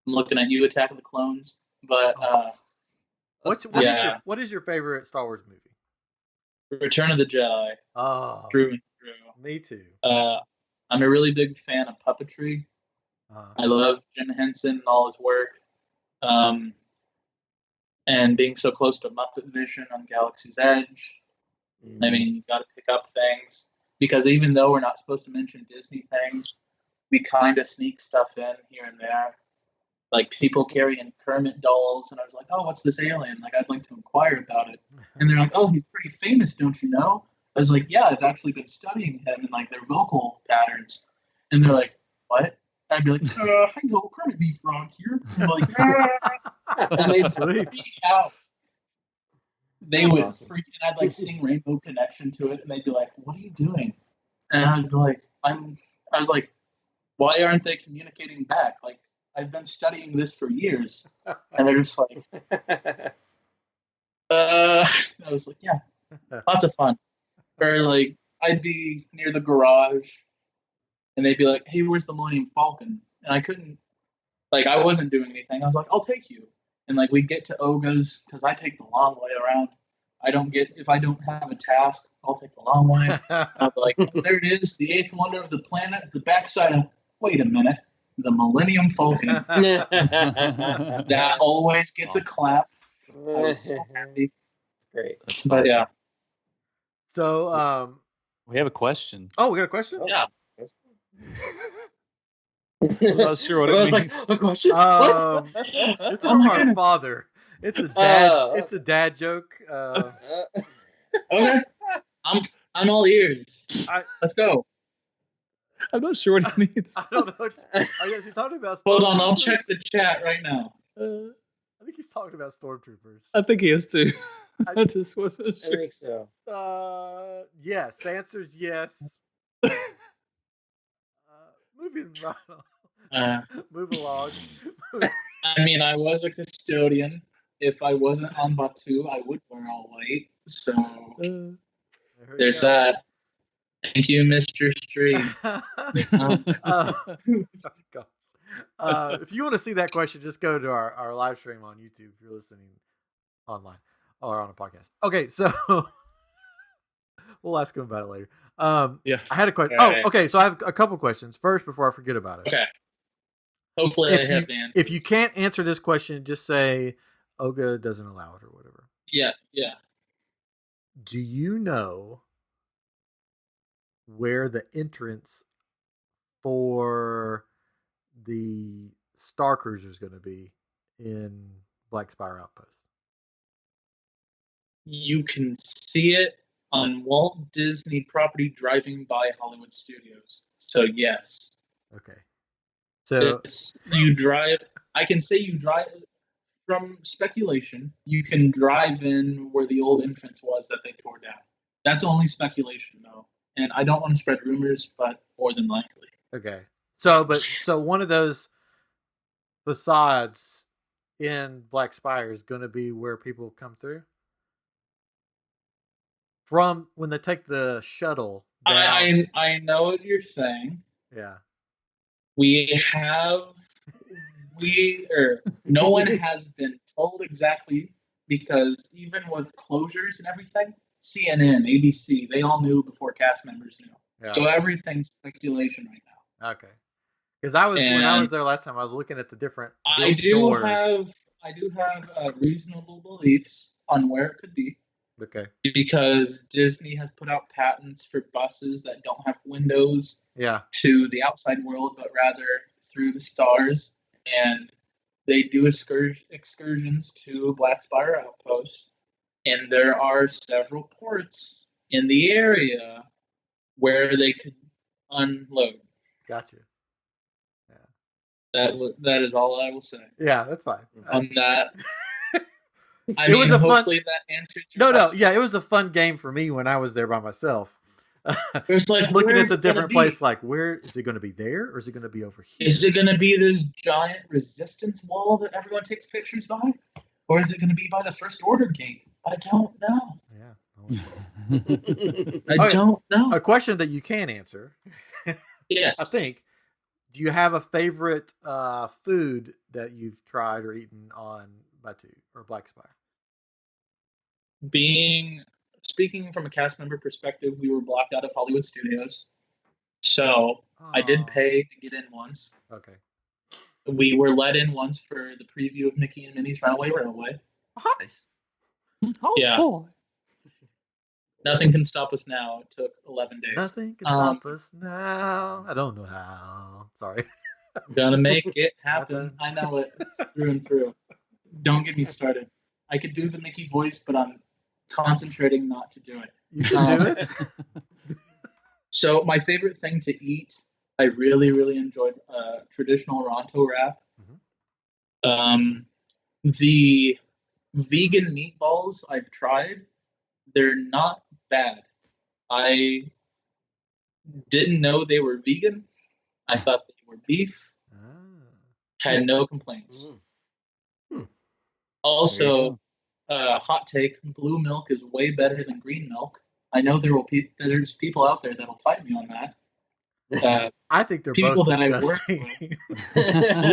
S2: I'm looking at you, Attack of the Clones. But
S1: what is your favorite Star Wars movie?
S2: Return of the Jedi.
S1: Oh,
S2: Through and true.
S1: Me too.
S2: I'm a really big fan of puppetry. I love Jim Henson and all his work. And being so close to Muppet Vision on Galaxy's Edge. I mean, you got to pick up things because even though we're not supposed to mention Disney things, we kind of sneak stuff in here and there. Like people carrying Kermit dolls, and I was like, "Oh, what's this alien?" Like, I'd like to inquire about it. And they're like, "Oh, he's pretty famous, don't you know?" I was like, "Yeah, I've actually been studying him and like their vocal patterns." And they're like, "What?" I'd be like, "Hello, Kermit the Frog here." And they're like, and they'd freak out. They would freak, and I'd like sing Rainbow Connection to it, and they'd be like, "What are you doing?" And I'd be like, I was like, "Why aren't they communicating back? Like, I've been studying this for years." And they're just like, I was like, "Yeah, lots of fun." Or like, I'd be near the garage, and they'd be like, "Hey, where's the Millennium Falcon?" And I couldn't, like, I wasn't doing anything. I was like, "I'll take you." And like, we get to Oga's because I take the long way around. If I don't have a task, I'll take the long way. I'll be like, "Oh, there it is, the eighth wonder of the planet, the backside of, wait a minute, the Millennium Falcon." That always gets a clap. I was so happy.
S3: Great.
S2: But yeah.
S1: So,
S4: We have a question.
S1: oh, we got a question?
S2: Yeah.
S4: I'm not sure what it means.
S3: Like, a question?
S1: It's from our
S2: goodness.
S1: father. It's a dad.
S3: Oh.
S1: It's a dad joke.
S2: Okay. I'm all ears. Let's go.
S4: I'm not sure what it means.
S1: I don't know. I guess he's talking about.
S2: Hold on, I'll
S1: stormtroopers.
S2: check the chat right now.
S1: I think he's talking about stormtroopers.
S4: I think he is too. I just wasn't
S3: I
S4: sure.
S3: think so.
S1: Yes. The answer is yes. Moving right on. Move along.
S2: I mean, I was a custodian. If I wasn't on Batuu, I would wear all white. So there's that. Thank you, Mr. Street.
S1: If you want to see that question, just go to our live stream on YouTube if you're listening online or on a podcast. Okay, so we'll ask him about it later.
S4: Yeah.
S1: I had a question.
S2: Okay.
S1: Oh, okay. So I have a couple questions. First, before I forget about it.
S2: Okay. Hopefully I have the answers.
S1: If you can't answer this question, just say Oga doesn't allow it or whatever.
S2: Yeah.
S1: Do you know where the entrance for the Star Cruiser is going to be in Black Spire Outpost?
S2: You can see it on Walt Disney property driving by Hollywood Studios. So yes.
S1: Okay. So
S2: you drive. I can say you drive from speculation. You can drive in where the old entrance was that they tore down. That's only speculation, though, and I don't want to spread rumors, but more than likely.
S1: okay. So one of those facades in Black Spire is going to be where people come through from when they take the shuttle down.
S2: I know what you're saying.
S1: Yeah.
S2: No one has been told exactly, because even with closures and everything, CNN, ABC, they all knew before cast members knew.
S1: Yeah.
S2: So everything's speculation right now.
S1: Okay. Because when I was there last time, I was looking at the different
S2: I do
S1: doors.
S2: have reasonable beliefs on where it could be.
S1: Okay.
S2: Because Disney has put out patents for buses that don't have windows to the outside world, but rather through the stars. And they do excursions to Black Spire Outpost. And there are several ports in the area where they could unload.
S1: Gotcha.
S2: That is all I will say.
S1: Yeah, that's fine.
S2: On that.
S1: Hopefully
S2: that answers your question.
S1: Yeah, it was a fun game for me when I was there by myself.
S2: It was like
S1: looking at the different place, like, where is it going to be there, or is it going to be over here?
S2: Is it going to be this giant resistance wall that everyone takes pictures by, or is it going to be by the First Order gate? I don't know.
S1: Yeah,
S2: I don't know.
S1: A question that you can answer.
S2: Yes,
S1: I think. Do you have a favorite food that you've tried or eaten on Batuu or Black Spire?
S2: Being speaking from a cast member perspective, we were blocked out of Hollywood Studios. So I did pay to get in once.
S1: Okay.
S2: We were let in once for the preview of Mickey and Minnie's Runaway Railway.
S3: Nice.
S4: Oh,
S2: Yeah.
S4: boy.
S2: Nothing can stop us now. It took 11 days.
S1: Nothing can stop us now. I don't know how. Sorry.
S2: Gonna make it happen.
S1: Nothing.
S2: I know it through and through. Don't get me started. I could do the Mickey voice, but I'm concentrating not to do it.
S1: You can do it.
S2: So my favorite thing to eat, I really, really enjoyed traditional Ronto wrap. The vegan meatballs I've tried, they're not bad. I didn't know they were vegan. I thought they were beef. Had no complaints. Also, hot take: blue milk is way better than green milk. I know there's people out there that'll fight me on that.
S1: I think they're
S2: people
S1: both
S2: that I work
S1: disgusting.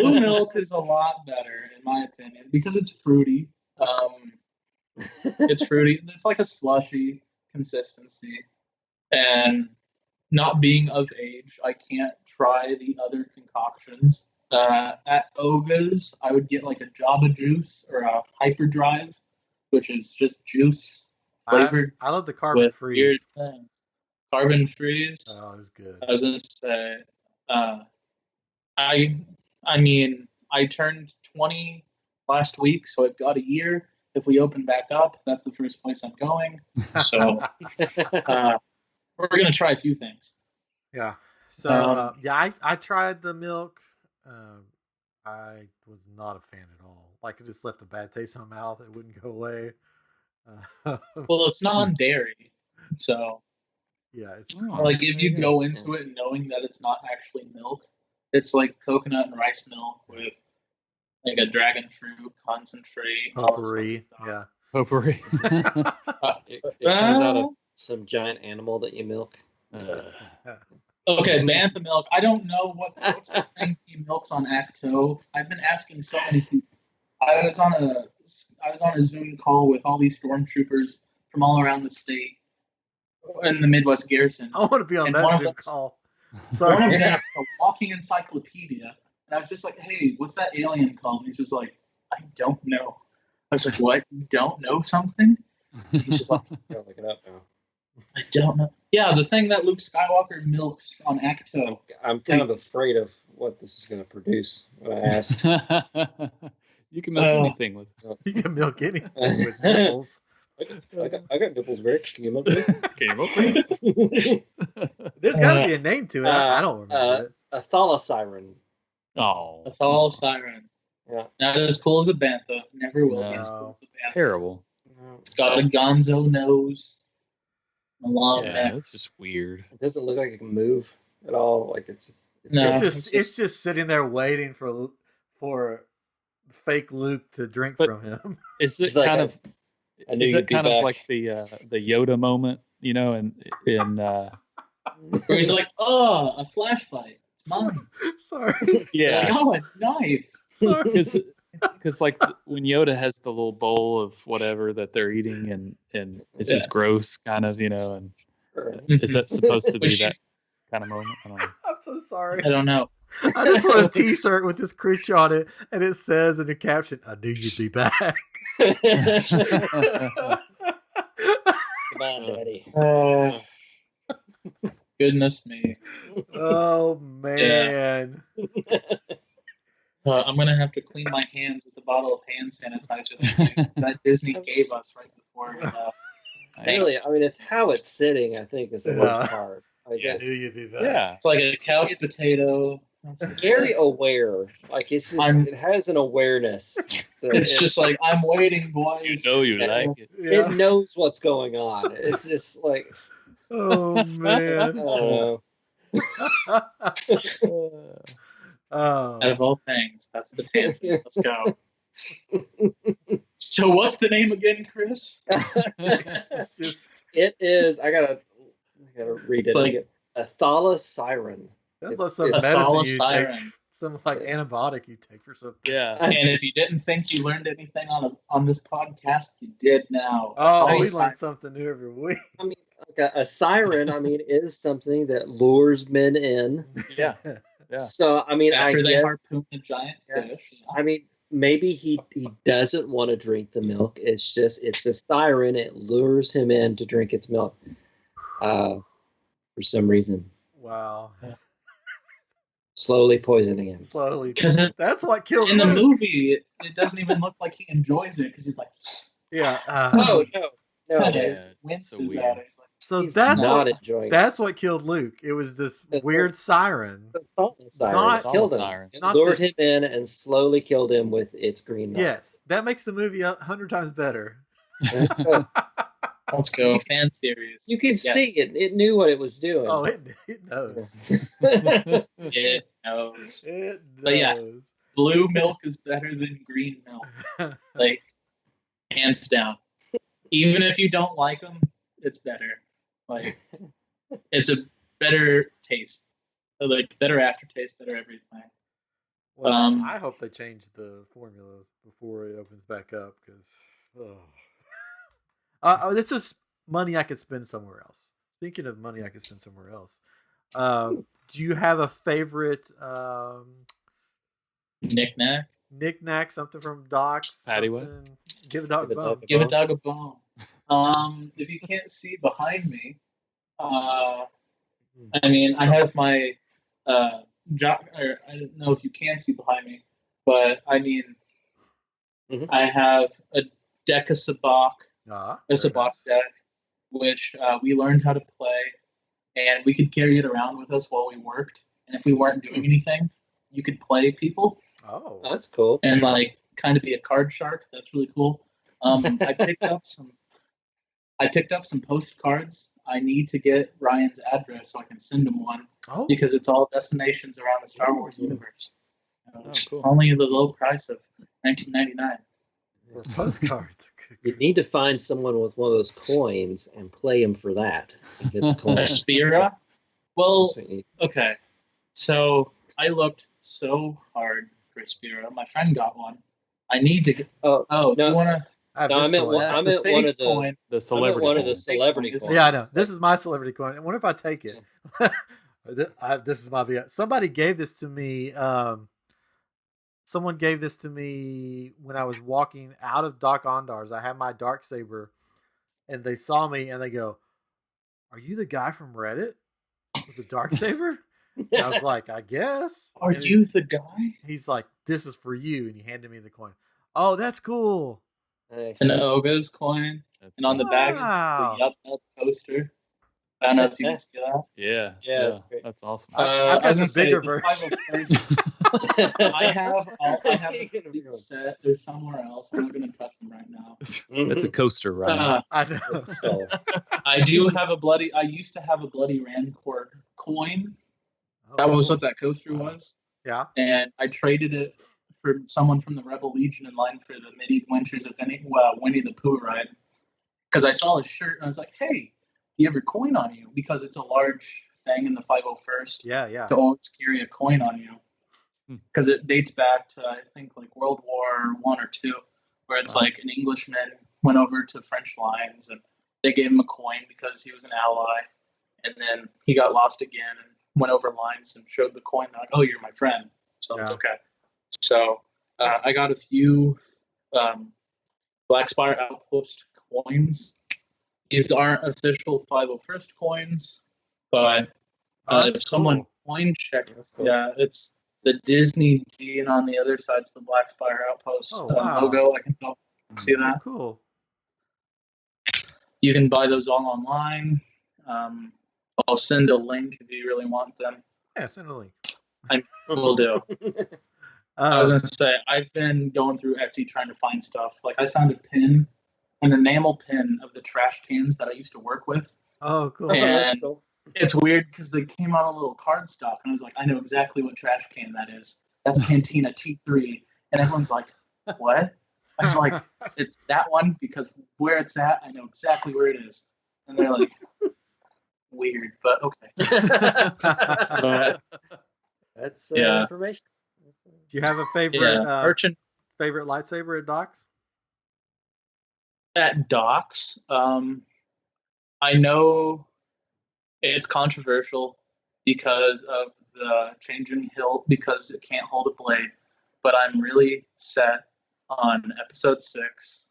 S2: Blue milk is a lot better, in my opinion, because it's fruity. It's fruity. It's like a slushy consistency. And not being of age, I can't try the other concoctions. At Oga's, I would get like a Java Juice or a Hyperdrive, which is just juice flavored.
S1: I love the carbon
S2: with weird
S1: freeze.
S2: things. Carbon freeze.
S1: Oh, it was good.
S2: I was gonna say, I mean, I turned 20 last week, so I've got a year. If we open back up, that's the first place I'm going. So we're gonna try a few things.
S1: Yeah. So I tried the milk. I was not a fan at all. Like, it just left a bad taste in my mouth. It wouldn't go away.
S2: Well, it's non-dairy, so
S1: yeah, it's
S2: like if you go into it knowing that it's not actually milk, it's like coconut and rice milk with like a dragon fruit concentrate.
S1: potpourri. Yeah.
S4: Potpourri.
S3: It comes out of some giant animal that you milk.
S2: Okay, bantha milk. I don't know what's the thing he milks on Acto. I've been asking so many people. I was on a Zoom call with all these stormtroopers from all around the state in the Midwest Garrison.
S1: I want to be on
S2: And
S1: that
S2: one of
S1: Zoom
S2: them's-
S1: call.
S2: One of
S1: Sorry.
S2: them is a walking encyclopedia, and I was just like, "Hey, what's that alien called?" And he's just like, "I don't know." I was like, "What? You don't know something?" He's just like,
S3: Gotta look it up now.
S2: "I don't know." Yeah, the thing that Luke Skywalker milks on Acto.
S3: I'm kind of afraid of what this is going to produce when I ask.
S4: You can milk anything with.
S1: You can milk anything with nipples.
S3: I got nipples, Rick. Can you milk me?
S1: There's got to be a name to it. I don't remember it.
S3: A thalasiren.
S4: Oh,
S2: A Thal Siren.
S3: Yeah.
S2: Not as cool as a bantha. Never will be
S4: No.
S2: as cool as a bantha.
S4: terrible.
S2: It's got a gonzo nose. A long
S4: Yeah,
S2: neck.
S4: that's just weird.
S3: It doesn't look like it can move at all. Like it's just.
S2: No.
S1: It's just sitting there waiting for fake Luke to drink
S4: But-
S1: from him.
S4: Is
S3: It's
S4: it
S3: like
S4: kind
S3: a-
S4: of?
S3: I knew
S4: Is
S3: you'd
S4: it
S3: be
S4: kind
S3: back.
S4: of like the Yoda moment, you know, in
S2: Where he's like, "Oh, a flashlight. It's mine."
S1: Sorry.
S4: yeah,
S2: Like, "Oh, a knife."
S1: Sorry.
S4: because like when Yoda has the little bowl of whatever that they're eating and it's just gross, kind of, you know, and is that supposed to be
S2: Which-
S4: that kind of moment? I don't know.
S1: I'm so sorry.
S2: I don't know.
S1: I just want a T-shirt with this creature on it, and it says in the caption, "I knew you'd be back."
S3: Come on, Daddy.
S2: Goodness me.
S1: Oh man.
S2: I'm gonna have to clean my hands with a bottle of hand sanitizer that Disney gave us right before we left.
S3: Really, I mean, it's how it's sitting. I think is the
S1: Yeah.
S3: worst part. Like,
S2: Yeah.
S1: I knew you'd be back.
S4: Yeah,
S2: It's like a couch potato.
S3: it's very aware. Like it's just, it has an awareness. that
S2: It's just like, I'm waiting, boys.
S4: you know you
S3: Yeah.
S4: like it.
S1: Yeah.
S3: it knows what's going on. It's just like
S1: Oh
S3: I
S1: man.
S3: don't know.
S1: Oh.
S2: Out of all things, that's the pin. Let's go. So what's the name again, Chris?
S1: It's just
S3: It is. I gotta read
S2: It's
S3: it.
S2: like-
S3: A thalasiren.
S1: that's
S3: It's-
S1: like some
S3: it's
S1: medicine
S2: Follow
S1: you
S2: Siren.
S1: take some like antibiotic you take or something.
S4: Yeah.
S2: And if you didn't think you learned anything on this podcast, you did now.
S1: Oh, we
S2: Nice.
S1: learn something new every week.
S3: I mean, like a siren, is something that lures men in.
S4: Yeah. Yeah.
S3: So, I mean,
S2: After
S3: I
S2: they
S3: guess,
S2: harpoon the giant fish.
S3: I mean, maybe he doesn't want to drink the milk. It's a siren. It lures him in to drink its milk for some reason.
S1: Wow.
S3: Slowly poisoning him.
S1: Slowly.
S2: 'Cause
S1: That's what killed
S2: in the
S1: Luke.
S2: movie, it doesn't even look like he enjoys it because he's like,
S1: Yeah.
S3: Oh, no.
S2: kind
S4: Yeah,
S2: of
S4: it's
S2: winces
S4: so weird.
S2: at it. He's like,
S1: So
S3: He's
S1: that's
S3: not
S1: what
S3: enjoying it.
S1: that's what killed Luke. It was this weird siren.
S3: The salt siren
S1: Not-
S3: that killed him.
S4: siren.
S3: It
S1: Not
S3: lured
S1: this-
S3: him in and slowly killed him with its green milk.
S1: Yes, that makes the movie 100 times better.
S3: That's what-
S2: let's go. Fan theories.
S3: you can
S2: Yes.
S3: see it. It knew what it was doing.
S1: Oh, it knows.
S2: It knows.
S1: It knows.
S2: But yeah. Blue milk is better than green milk. Like, hands down. Even if you don't like them, it's better. Like, it's a better taste. Like, better aftertaste, better everything.
S1: Well,
S2: Um,
S1: I hope they change the formula before it opens back up because it's just money I could spend somewhere else. Speaking of money I could spend somewhere else, do you have a favorite
S2: Knick-knack.
S1: knick-knack, something from Doc's?
S4: Paddywhack?
S1: Something- Give a dog a
S3: Give a
S1: bone.
S3: dog a
S2: Give a
S3: bone.
S2: dog a bone. If you can't see behind me, I mean, I have my or I don't know if you can see behind me, but I mean,
S3: Mhm.
S2: I have a deck of sabak,
S1: Ah,
S2: a
S1: very
S2: sabak
S1: nice.
S2: deck, which we learned how to play, and we could carry it around with us while we worked. And if we weren't doing anything, you could play people
S1: Oh,
S3: That's cool.
S2: and like kind of be a card shark. That's really cool. I picked up some postcards. I need to get Ryan's address so I can send him one
S1: oh,
S2: because it's all destinations around the Star Wars universe. It's
S4: cool.
S2: only the low price of $19.99.
S1: postcards.
S3: You need to find someone with one of those coins and play him for that. And get the coin.
S2: A Spira? Well,
S3: That's what you-
S2: okay. So I looked so hard for a Spira. My friend got one. I need to get.
S3: Oh,
S2: Oh,
S3: no.
S2: you want to?
S1: I have
S3: No, I
S1: this
S3: meant
S1: coin.
S3: one-
S2: That's
S3: I
S2: the
S3: meant
S2: fake
S3: one of the-
S2: coin.
S4: The celebrity.
S3: one of the
S4: coin.
S3: celebrity
S2: Isn't
S3: coins.
S1: Yeah, I know. This is my celebrity coin. I wonder if I take it. This is my VI. Somebody gave this to me. Someone gave this to me when I was walking out of Doc Ondar's. I had my dark saber, and they saw me and they go, "Are you the guy from Reddit with the dark saber?" And I was like, "I guess."
S2: Are
S1: And
S2: you the guy?
S1: He's like, "This is for you," and he handed me the coin. Oh, that's cool.
S3: Nice.
S2: It's an Oga's coin, and on the back
S1: Wow.
S2: it's the Yup Yup poster. I don't know if you can see that.
S4: Yeah.
S3: Yeah, that's great.
S4: That's awesome.
S1: I've got
S2: I was
S1: the
S2: gonna say,
S1: bigger
S2: the
S1: version.
S2: 501st I have a complete set. They're somewhere else. I'm not going to touch them right now.
S4: That's a coaster, right?
S1: I know.
S3: So,
S2: I do have I used to have a bloody Rancourt coin. That
S1: Oh,
S2: was
S1: cool.
S2: what that coaster was.
S1: Yeah.
S2: And I traded it for someone from the Rebel Legion in line for the Midi Adventures of Winnie the Pooh ride. Because I saw his shirt and I was like, hey, you have your coin on you? Because it's a large thing in the 501st
S1: Yeah.
S2: to always carry a coin on you.
S4: Hmm.
S2: Because it dates back to, I think, like World War I or II, where it's like an Englishman went over to French lines and they gave him a coin because he was an ally. And then he got lost again and went over lines and showed the coin. Like, oh, you're my friend. So it's
S1: Yeah.
S2: okay. So I got a few Black Spire Outpost coins. These aren't official 501st coins, but
S1: Oh,
S2: if
S1: that's
S2: someone
S1: cool.
S2: coin check,
S3: That's cool.
S2: yeah, it's the Disney D, and on the other side's the Black Spire Outpost
S1: Oh, wow.
S2: logo. I can see
S1: Oh,
S2: that.
S1: cool.
S2: You can buy those all online. I'll send a link if you really want them.
S1: Yeah, send a link.
S2: Will do. I was
S1: Um,
S2: gonna say I've been going through Etsy trying to find stuff. Like I found a pin, an enamel pin of the trash cans that I used to work with.
S1: oh, cool.
S2: And-
S3: That's cool.
S2: It's weird because they came out on a little cardstock, and I was like, I know exactly what trash can that is. That's Cantina T3, and everyone's like, what? I was like, it's that one because where it's at, I know exactly where it is. And they're like, weird, but okay. But
S3: That's
S2: Yeah.
S3: information.
S1: Do you have a favorite
S2: Yeah, merchant
S1: favorite lightsaber at Doc's?
S2: at docks. I know it's controversial because of the changing hilt because it can't hold a blade, but I'm really set on episode 6,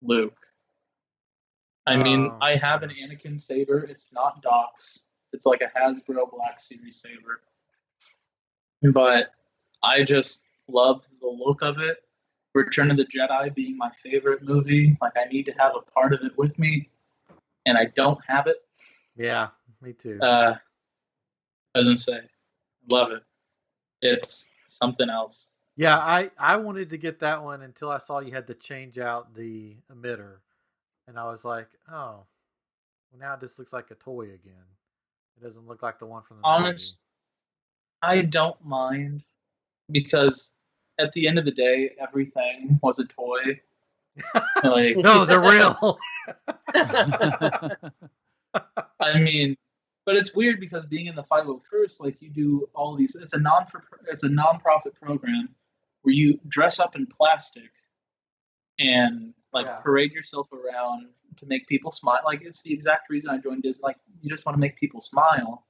S2: Luke. I mean, I have an Anakin saber. It's not Doc's. It's like a Hasbro Black Series saber. But I just love the look of it. Return of the Jedi being my favorite movie. Like, I need to have a part of it with me, and I don't have it.
S1: Yeah, me too.
S2: Doesn't say. Love it. It's something else.
S1: Yeah, I wanted to get that one until I saw you had to change out the emitter. And I was like, oh, well, now this looks like a toy again. It doesn't look like the one from the
S2: Honest, I don't mind because at the end of the day, everything was a toy. Like,
S1: no, they're real.
S2: I mean, but it's weird because being in the 501st, like you do all these. It's a non-profit program where you dress up in plastic and parade yourself around to make people smile. Like, it's the exact reason I joined Disney. Like, you just want to make people smile,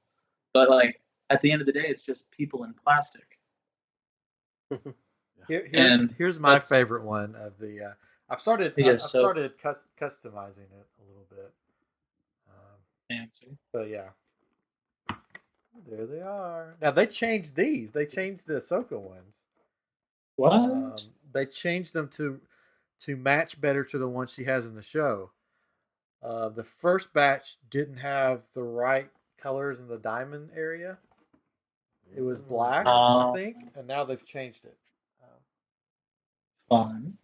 S2: but like at the end of the day, it's just people in plastic.
S1: Here's my favorite one of the. I've started customizing it a little bit.
S2: Fancy,
S1: but yeah, there they are. Now they changed these. They changed the Ahsoka ones.
S2: What?
S1: They changed them to match better to the ones she has in the show. The first batch didn't have the right colors in the diamond area. It was black, I think, and now they've changed it.
S2: Fun.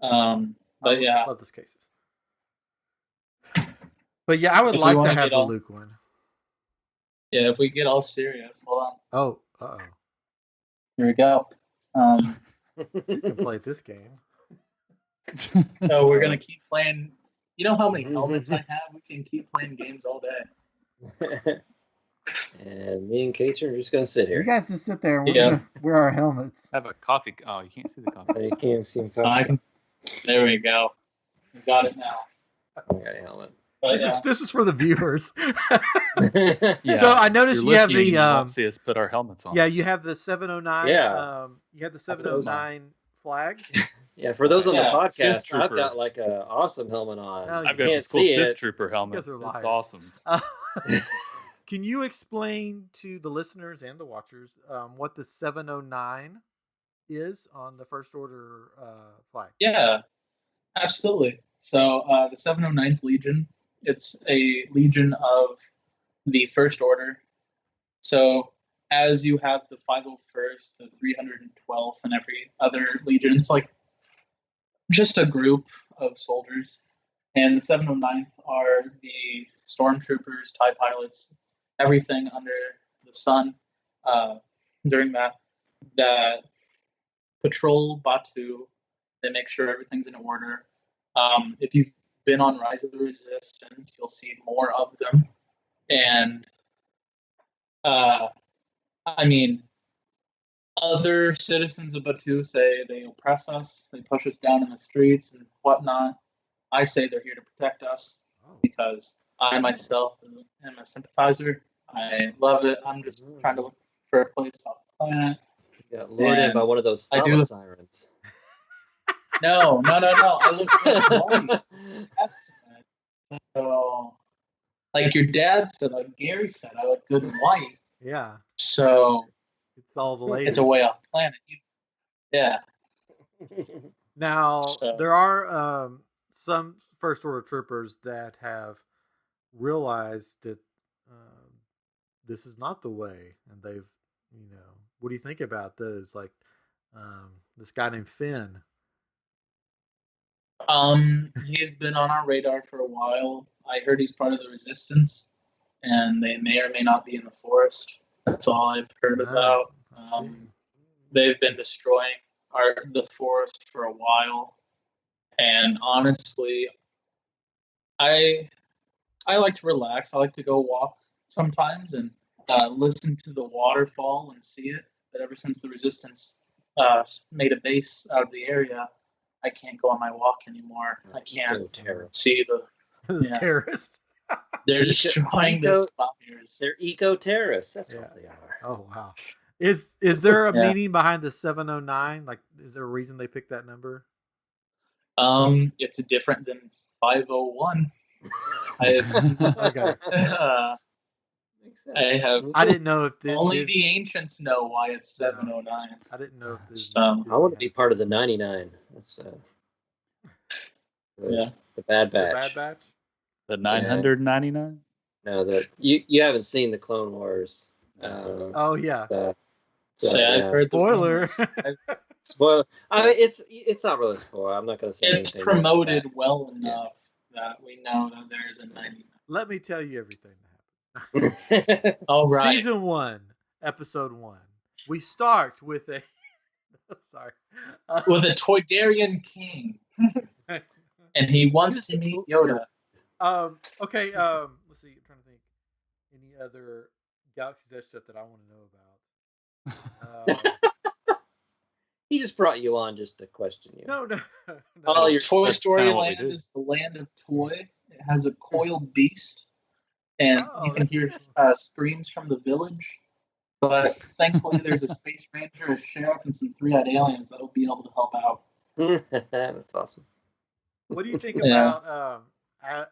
S2: But yeah,
S1: love those cases. But yeah, I would like to have the Luke one.
S2: Yeah, if we get all serious, hold on.
S1: Oh, uh-oh.
S2: Here we go.
S1: You can play this game.
S2: So we're gonna keep playing. You know how many helmets I have? We can keep playing games all day.
S3: And me and Kate are just gonna sit here.
S1: You guys just sit there. We're gonna wear our helmets.
S4: Have a coffee. Oh, you can't see the coffee.
S3: You can't see the
S2: There we go. We got it now.
S3: I got a helmet.
S1: This is for the viewers.
S4: Yeah.
S1: So I noticed you have the
S4: you won't see us put our helmets on.
S1: Yeah, you have the 709.
S3: Yeah.
S1: You have the 709 flag.
S3: Yeah, for those on the podcast, I've got like an awesome helmet on.
S1: No,
S4: I've got this cool Sith Trooper helmet. It's awesome.
S1: Can you explain to the listeners and the watchers what the 709 is on the First Order flag?
S2: Yeah, absolutely. So the 709th Legion, it's a legion of the First Order. So as you have the 501st, the 312th, and every other legion, it's like just a group of soldiers. And the 709th are the stormtroopers, TIE pilots, everything under the sun during that patrol Batuu. They make sure everything's in order. If you've been on Rise of the Resistance, you'll see more of them. And I mean, other citizens of Batuu say they oppress us, they push us down in the streets and whatnot. I say they're here to protect us because I myself am a sympathizer. I love it. I'm just trying to look for a place off the planet.
S3: You got lured in by one of those sirens.
S2: No. I look for so, like your dad said, like Gary said, I look good and white.
S1: Yeah.
S2: So
S1: it's all the ladies.
S2: It's a way off planet. Yeah.
S1: Now there are some First Order troopers that have realized that this is not the way, and they've, what do you think about this? Like this guy named Finn.
S2: He's been on our radar for a while. I heard he's part of the Resistance, and they may or may not be in the forest. That's all I've heard about. They've been destroying the forest for a while, and honestly, I like to relax. I like to go walk sometimes and listen to the waterfall and see it. But ever since the Resistance made a base out of the area, I can't go on my walk anymore. I can't
S3: Eco-terrorists.
S2: see the.
S1: This
S2: Yeah.
S1: terrorist.
S2: They're destroying the spires.
S3: They're eco-terrorists. That's
S1: Yeah.
S3: what they are.
S1: Oh wow. Is there a
S2: Yeah.
S1: meaning behind the 709? Like, is there a reason they picked that number?
S2: It's different than 501. I
S1: Okay.
S2: I have
S1: I didn't know if
S2: only the ancients know why it's 709.
S1: I didn't know if this.
S3: I want to be part of the 99. That's the Bad Batch.
S1: The Bad Batch.
S4: The 999.
S3: No, you haven't seen the Clone Wars.
S1: Oh yeah.
S2: I've heard
S1: Spoiler.
S3: Spoiler. I mean, it's not really a spoiler. I'm not going to say
S2: It's
S3: anything.
S2: promoted well enough that we know that there's a 99.
S1: Let me tell you everything that happened.
S2: All right.
S1: Season 1, Episode 1. We start with a. Sorry.
S2: With a Toydarian king, and he wants to meet Yoda.
S1: Okay. Let's see. I'm trying to think. Any other Galaxy's Edge stuff that I want to know about?
S3: He just brought you on just to question you.
S1: No.
S2: Oh, your Toy Story
S4: kinda what we
S2: land
S4: do.
S2: is the land of toy. It has a coiled beast, and you can
S1: that's
S2: hear
S1: cool.
S2: screams from the village. But thankfully, there's a space ranger, a sheriff, and some three-eyed aliens that will be able to help out.
S3: That's awesome.
S1: What do you think
S2: Yeah.
S1: about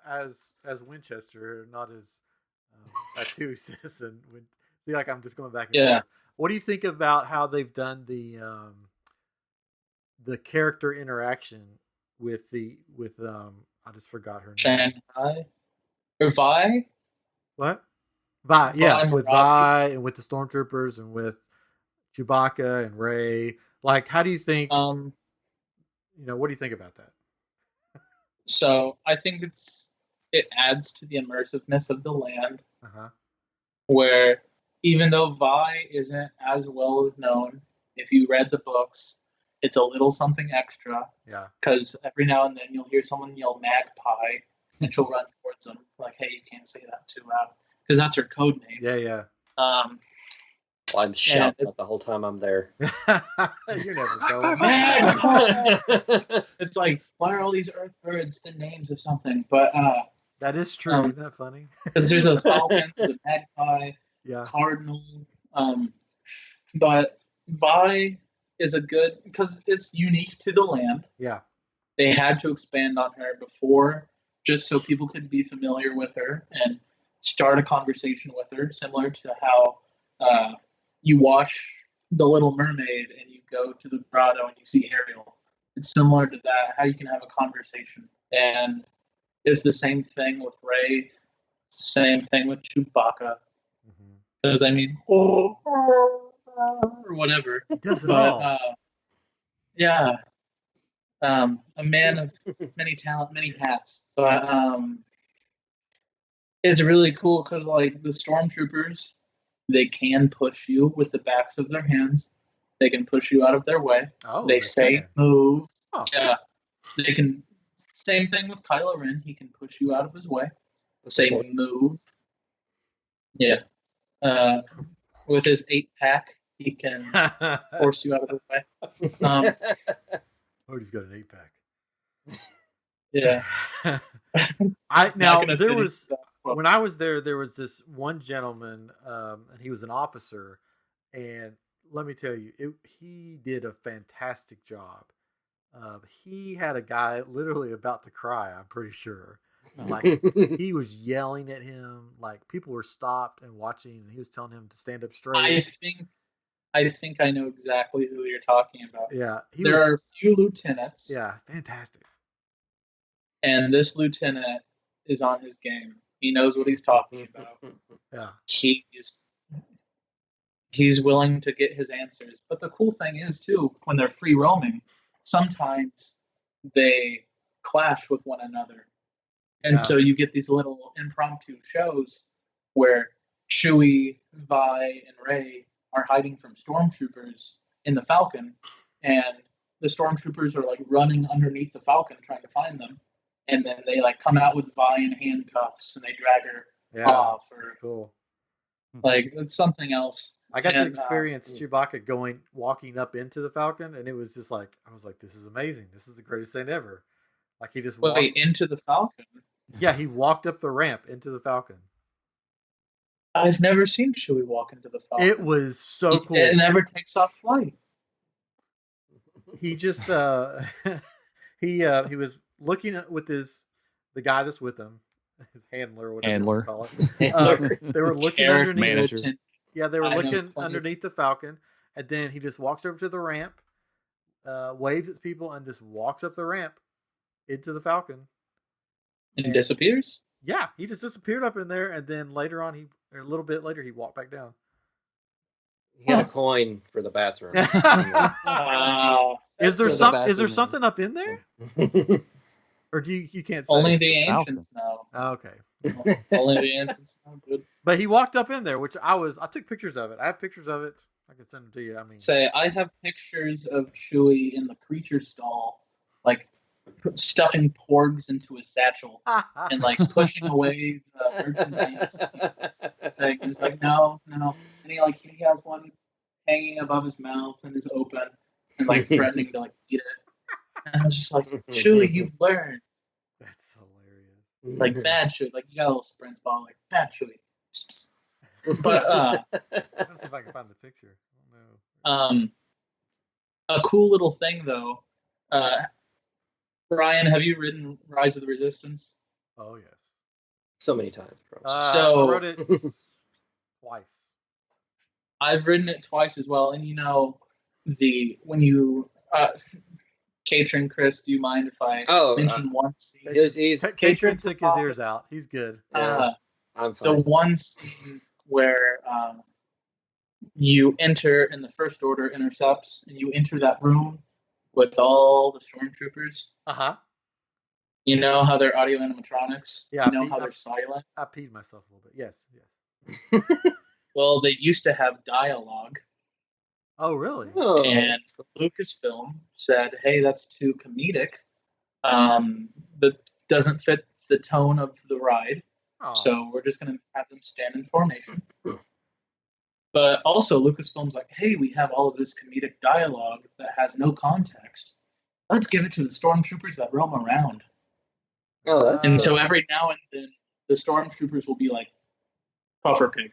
S1: as Winchester, not as Batuu citizen? Feel like I'm just going back and
S2: Yeah.
S1: forth. What do you think about how they've done the character interaction with I just forgot her name.
S2: Shanghai or Vi?
S1: What? Vi, yeah,
S2: Vi
S1: with
S2: Marathi.
S1: Vi and with the stormtroopers and with Chewbacca and Rey. Like, how do you think? What do you think about that?
S2: So I think it adds to the immersiveness of the land, where even though Vi isn't as well known, if you read the books, it's a little something extra.
S1: Yeah.
S2: Because every now and then you'll hear someone yell magpie, and she'll run towards them like, "Hey, you can't say that too loud," because that's her code name.
S1: Yeah.
S3: Well, I'm shouting the whole time I'm there.
S1: You're never going.
S2: It's like, why are all these Earth birds the names of something? But
S1: that is true. Isn't that funny?
S2: because there's a falcon, there's a magpie,
S1: Yeah.
S2: cardinal. But Vi is a good because it's unique to the land.
S1: Yeah.
S2: They had to expand on her before, just so people could be familiar with her and start a conversation with her, similar to how you watch The Little Mermaid and you go to the grotto and you see Ariel. It's similar to that, how you can have a conversation. And it's the same thing with Rey. It's the same thing with Chewbacca. Because, I mean, or whatever.
S1: He does it all.
S2: Yeah. A man of many talent, many hats. But it's really cool because, like, the stormtroopers, they can push you with the backs of their hands. They can push you out of their way.
S1: Oh,
S2: they say
S1: can.
S2: move.
S1: Oh.
S2: Yeah. They can. Same thing with Kylo Ren. He can push you out of his way. Say move. Yeah. With his 8-pack, he can force you out of his way.
S1: He's got an 8-pack.
S2: Yeah.
S1: When I was there was this one gentleman, and he was an officer, and let me tell you, he did a fantastic job. He had a guy literally about to cry, I'm pretty sure. Like, he was yelling at him, like people were stopped and watching, and he was telling him to stand up straight.
S2: I think I know exactly who you're talking about.
S1: Yeah.
S2: There are a few lieutenants.
S1: Yeah, fantastic.
S2: And this lieutenant is on his game. He knows what he's talking about.
S1: Yeah.
S2: He's willing to get his answers. But the cool thing is, too, when they're free roaming, sometimes they clash with one another. And so you get these little impromptu shows where Chewie, Vi, and Rey are hiding from stormtroopers in the Falcon, and the stormtroopers are like running underneath the Falcon trying to find them, and then they like come out with Vi in handcuffs and they drag her off. Or
S1: that's cool.
S2: like it's something else.
S1: I got to
S2: And,
S1: experience Chewbacca walking up into the Falcon, and it was just like, I was like, this is amazing. This is the greatest thing ever. Like he just
S2: wait, into the Falcon?
S1: Yeah, he walked up the ramp into the Falcon.
S2: I've never seen Chewie walk into the Falcon.
S1: It was so cool.
S2: It never takes off flight.
S1: He just he was looking at with the guy that's with him, his handler or whatever you call it. They were looking underneath.
S4: Manager.
S1: Yeah, they were looking underneath the Falcon, and then he just walks over to the ramp, waves at people, and just walks up the ramp into the Falcon.
S2: And disappears?
S1: Yeah, he just disappeared up in there, and then later on, a little bit later, he walked back down.
S3: He had a coin for the bathroom.
S1: Is there something up in there? Or do you can't say?
S2: Only the ancients know.
S1: Oh, okay.
S2: Only the ancients know. Good.
S1: But he walked up in there, which I took pictures of it. I have pictures of it. I can send them to you. I mean,
S2: I have pictures of Chewie in the creature stall, like stuffing porgs into his satchel and like pushing away the merchandise. He's like, no, and he has one hanging above his mouth and is open and like threatening to like eat it. And I was just like, Chewie, you've learned.
S1: That's hilarious.
S2: Like bad Chewie, like you got a little sprint ball, like bad Chewie. But
S1: let's see if I can find the picture.
S2: Oh, no. A cool little thing though. Brian, have you ridden Rise of the Resistance?
S1: Oh yes,
S3: so many times.
S1: I rode it twice.
S2: I've ridden it twice as well, and when you Catron, Chris, do you mind if I mention one scene?
S1: Catron took his ears out. He's good.
S3: I'm fine.
S2: The one scene where you enter in the First Order intercepts, and you enter that room with all the stormtroopers. You know how they're audio animatronics?
S1: Yeah.
S2: You know how they're silent?
S1: I peed myself a little bit. Yes.
S2: Well, they used to have dialogue.
S1: Oh, really?
S3: Oh.
S2: And Lucasfilm said, hey, that's too comedic. That doesn't fit the tone of the ride.
S1: Oh.
S2: So we're just going to have them stand in formation. But also, Lucasfilm's like, hey, we have all of this comedic dialogue that has no context. Let's give it to the stormtroopers that roam around.
S3: Oh,
S2: and so every now and then, the stormtroopers will be like, Puffer Pig.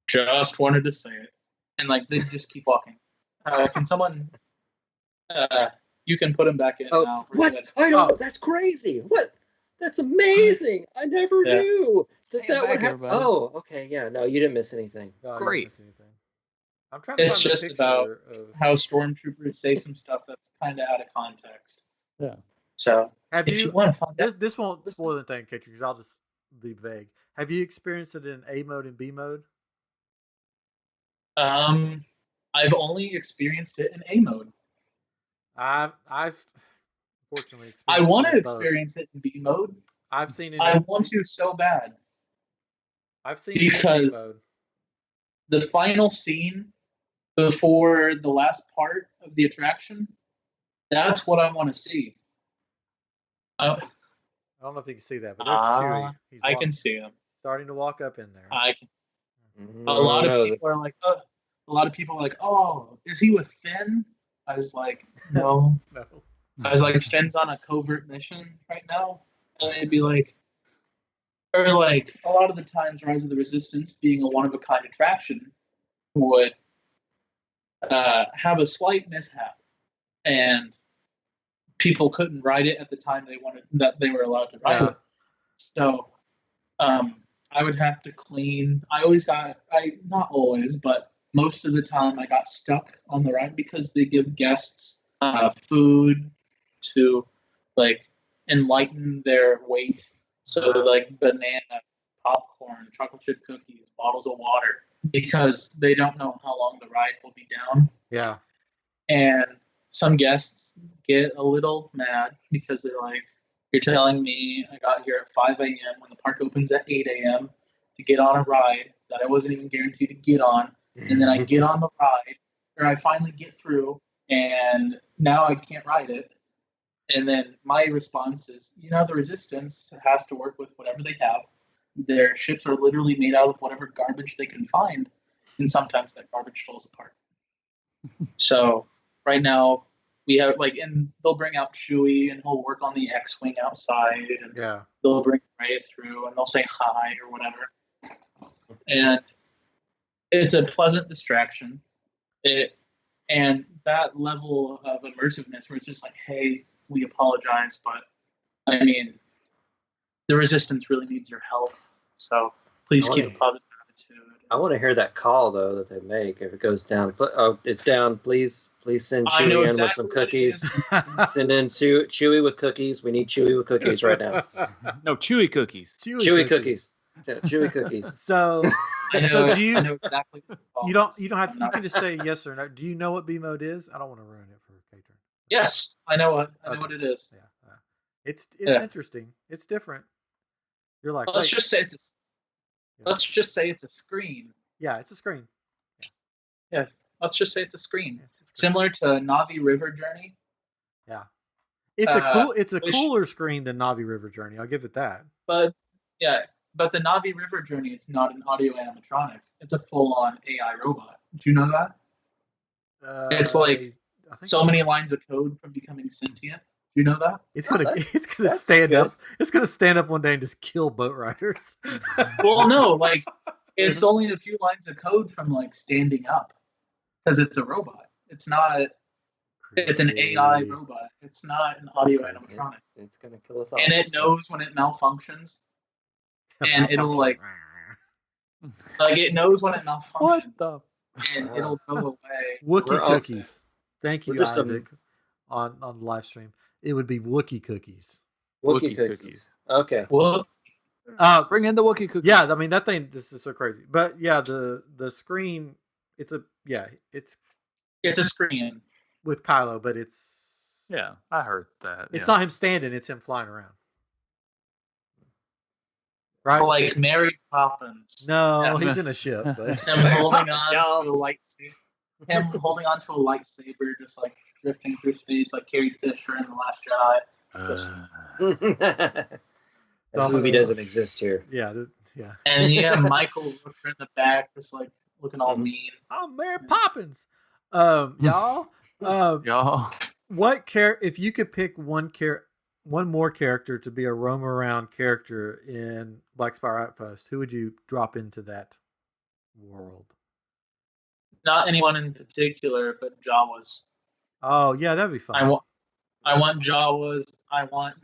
S2: Just wanted to say it. And like, they just keep walking. Can someone... you can put him back in now.
S3: What?
S2: Good.
S3: I don't know. That's crazy. What? That's amazing. I never knew that would happen. Oh, okay. Yeah, no, you didn't miss anything.
S1: No,
S4: Great.
S1: Didn't miss anything. I'm trying to
S2: It's
S1: find
S2: just
S1: a
S2: about
S1: picture of...
S2: how stormtroopers say some stuff that's kind of out of context.
S4: Yeah.
S2: So,
S1: if
S2: you want to find out...
S1: This won't spoil the thing, Catcher, because I'll just be vague. Have you experienced it in A mode and B mode?
S2: I've only experienced it in A mode.
S1: I've fortunately experienced
S2: I want to
S1: both.
S2: experience it in B mode.
S1: I've seen it.
S2: I want to so bad.
S1: I've seen it in B mode.
S2: The final scene before the last part of the attraction, that's what I want to see.
S1: I don't know if you can see that, but there's Chewie.
S2: I can see him
S1: starting to walk up in there.
S2: I can. A lot of people are like, oh, is he with Finn? I was like, no.
S1: No.
S2: I was like, Finn's on a covert mission right now. And they'd be like, or like, a lot of the times Rise of the Resistance, being a one-of-a-kind attraction, would have a slight mishap. And people couldn't ride it at the time they were allowed to ride it. So I would have to clean. Not always, but most of the time I got stuck on the ride because they give guests food to like enlighten their weight. So like banana, popcorn, chocolate chip cookies, bottles of water, because they don't know how long the ride will be down.
S1: Yeah.
S2: And some guests get a little mad because they're like, you're telling me I got here at 5 a.m. when the park opens at 8 a.m. to get on a ride that I wasn't even guaranteed to get on. And then I get on the ride, or I finally get through, and now I can't ride it. And then my response is, the Resistance has to work with whatever they have. Their ships are literally made out of whatever garbage they can find. and sometimes that garbage falls apart. So right now we have and they'll bring out Chewie, and he'll work on the X-wing outside, and
S1: Yeah.
S2: they'll bring Rey through, and they'll say hi or whatever, and it's a pleasant distraction. And that level of immersiveness, where it's just like, hey, we apologize, but I mean, the Resistance really needs your help, so please keep a positive attitude.
S3: I want to hear that call though that they make if it goes down. Oh, it's down. Please send Chewie in with some cookies. Send in Chewie with cookies. We need Chewie with cookies right now.
S4: No, Chewy cookies.
S3: Chewie cookies. Yeah, Chewie cookies.
S1: So,
S2: I know exactly.
S1: You don't have to. You can just say yes or no. Do you know what B mode is? I don't want to ruin it for Katrin.
S2: Yes, I know what it is.
S1: Yeah, it's interesting. It's different. You're like,
S2: let's just say it's a screen.
S1: Yeah, it's a screen.
S2: Yeah, let's just say it's a screen. Similar to Navi River Journey.
S1: Yeah, it's a cooler screen than Navi River Journey. I'll give it that.
S2: But the Navi River Journey, it's not an audio animatronic. It's a full-on AI robot. Did you know that? It's like so many lines of code from becoming sentient. Do you know that?
S1: It's gonna stand up. It's gonna stand up one day and just kill boat riders.
S2: Well, no, it's only a few lines of code from standing up, because it's a robot. It's not. It's an AI robot. It's not an audio animatronic.
S3: It's gonna kill us all.
S2: And it knows when it malfunctions, and it'll it knows when it malfunctions, and it'll go away.
S1: Wookiee cookies. Thank you, Isaac, on the live stream. It would be Wookiee cookies.
S3: Wookiee cookies. Okay.
S2: Well,
S4: bring in the Wookiee cookies.
S1: Yeah, I mean that thing. This is so crazy. But yeah, the screen. It's
S2: a screen
S1: with Kylo, but it's
S4: I heard that.
S1: It's not him standing; it's him flying around. Right?
S2: Like Mary Poppins.
S1: No, he's in a ship. But
S2: it's him holding on to a lightsaber. Him holding on to a lightsaber, just drifting through space, like Carrie Fisher in The Last
S3: Jedi. The movie doesn't exist here.
S1: Yeah.
S2: And you have Michael Rooker in the back, just looking all mean.
S1: I'm Mary Poppins. Y'all. If you could pick one more character to be a roam around character in Black Spire Outpost, who would you drop into that world?
S2: Not anyone in particular, but Jawas.
S1: Oh yeah, that'd be fun.
S2: I want Jawas. I want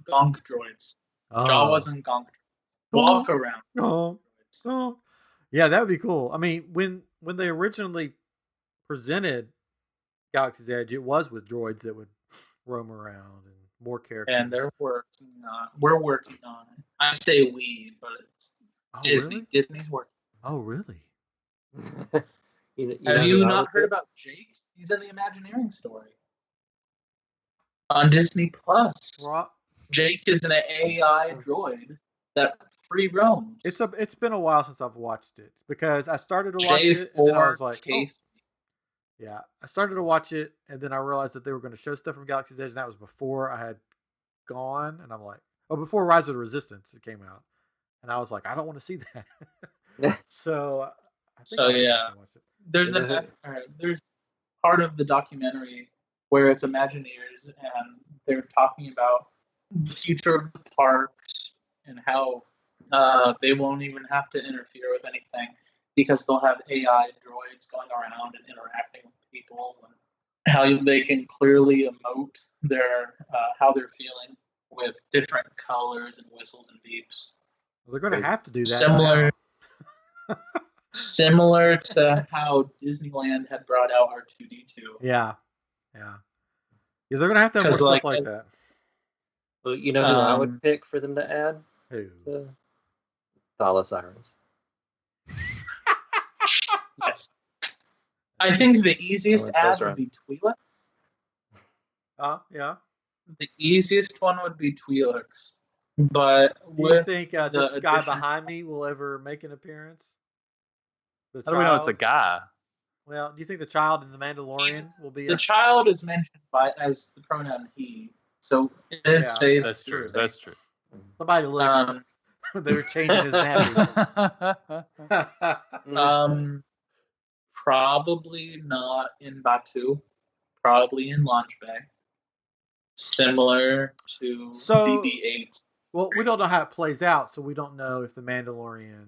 S2: gonk droids.
S1: Oh.
S2: Jawas and gonk droids. Walk around.
S1: Oh. Yeah, that would be cool. I mean, when they originally presented Galaxy's Edge, it was with droids that would roam around and more characters.
S2: And we're working on it. I say we, but it's Disney.
S1: Really?
S2: Disney's working.
S1: Oh, really?
S2: Have you not heard about Jake? He's in the Imagineering story on Disney Plus. Jake is an AI droid that free roams.
S1: It's been a while since I've watched it because I started to watch it and then I was like, yeah. I started to watch it and then I realized that they were going to show stuff from Galaxy's Edge, and that was before I had gone, and I'm like, before Rise of the Resistance it came out, and I was like, I don't want to see that. So
S2: yeah. There's part of the documentary where it's Imagineers and they're talking about the future of the parks and how they won't even have to interfere with anything because they'll have AI droids going around and interacting with people, and how they can clearly emote their how they're feeling with different colors and whistles and beeps.
S1: Well, they're going to have to do that.
S2: Similar to how Disneyland had brought out R2-D2.
S1: Yeah. They're going to have more stuff like that.
S3: Well, you know who I would pick for them to add?
S1: Who?
S3: The Thala Sirens.
S2: Yes. I think the easiest add would be Twi'leks.
S1: Yeah.
S2: The easiest one would be Twi'leks. But
S1: do you think this guy behind me will ever make an appearance?
S4: How do we know it's a guy?
S1: Well, do you think the child in The Mandalorian will be?
S2: The child is mentioned as the pronoun he, so it is safe.
S4: That's true. That's true.
S1: Somebody looked. They were changing his nappy.
S2: Probably not in Batuu. Probably in Launch Bay. Similar to
S1: So,
S2: BB-8.
S1: well, we don't know how it plays out, so we don't know if the Mandalorian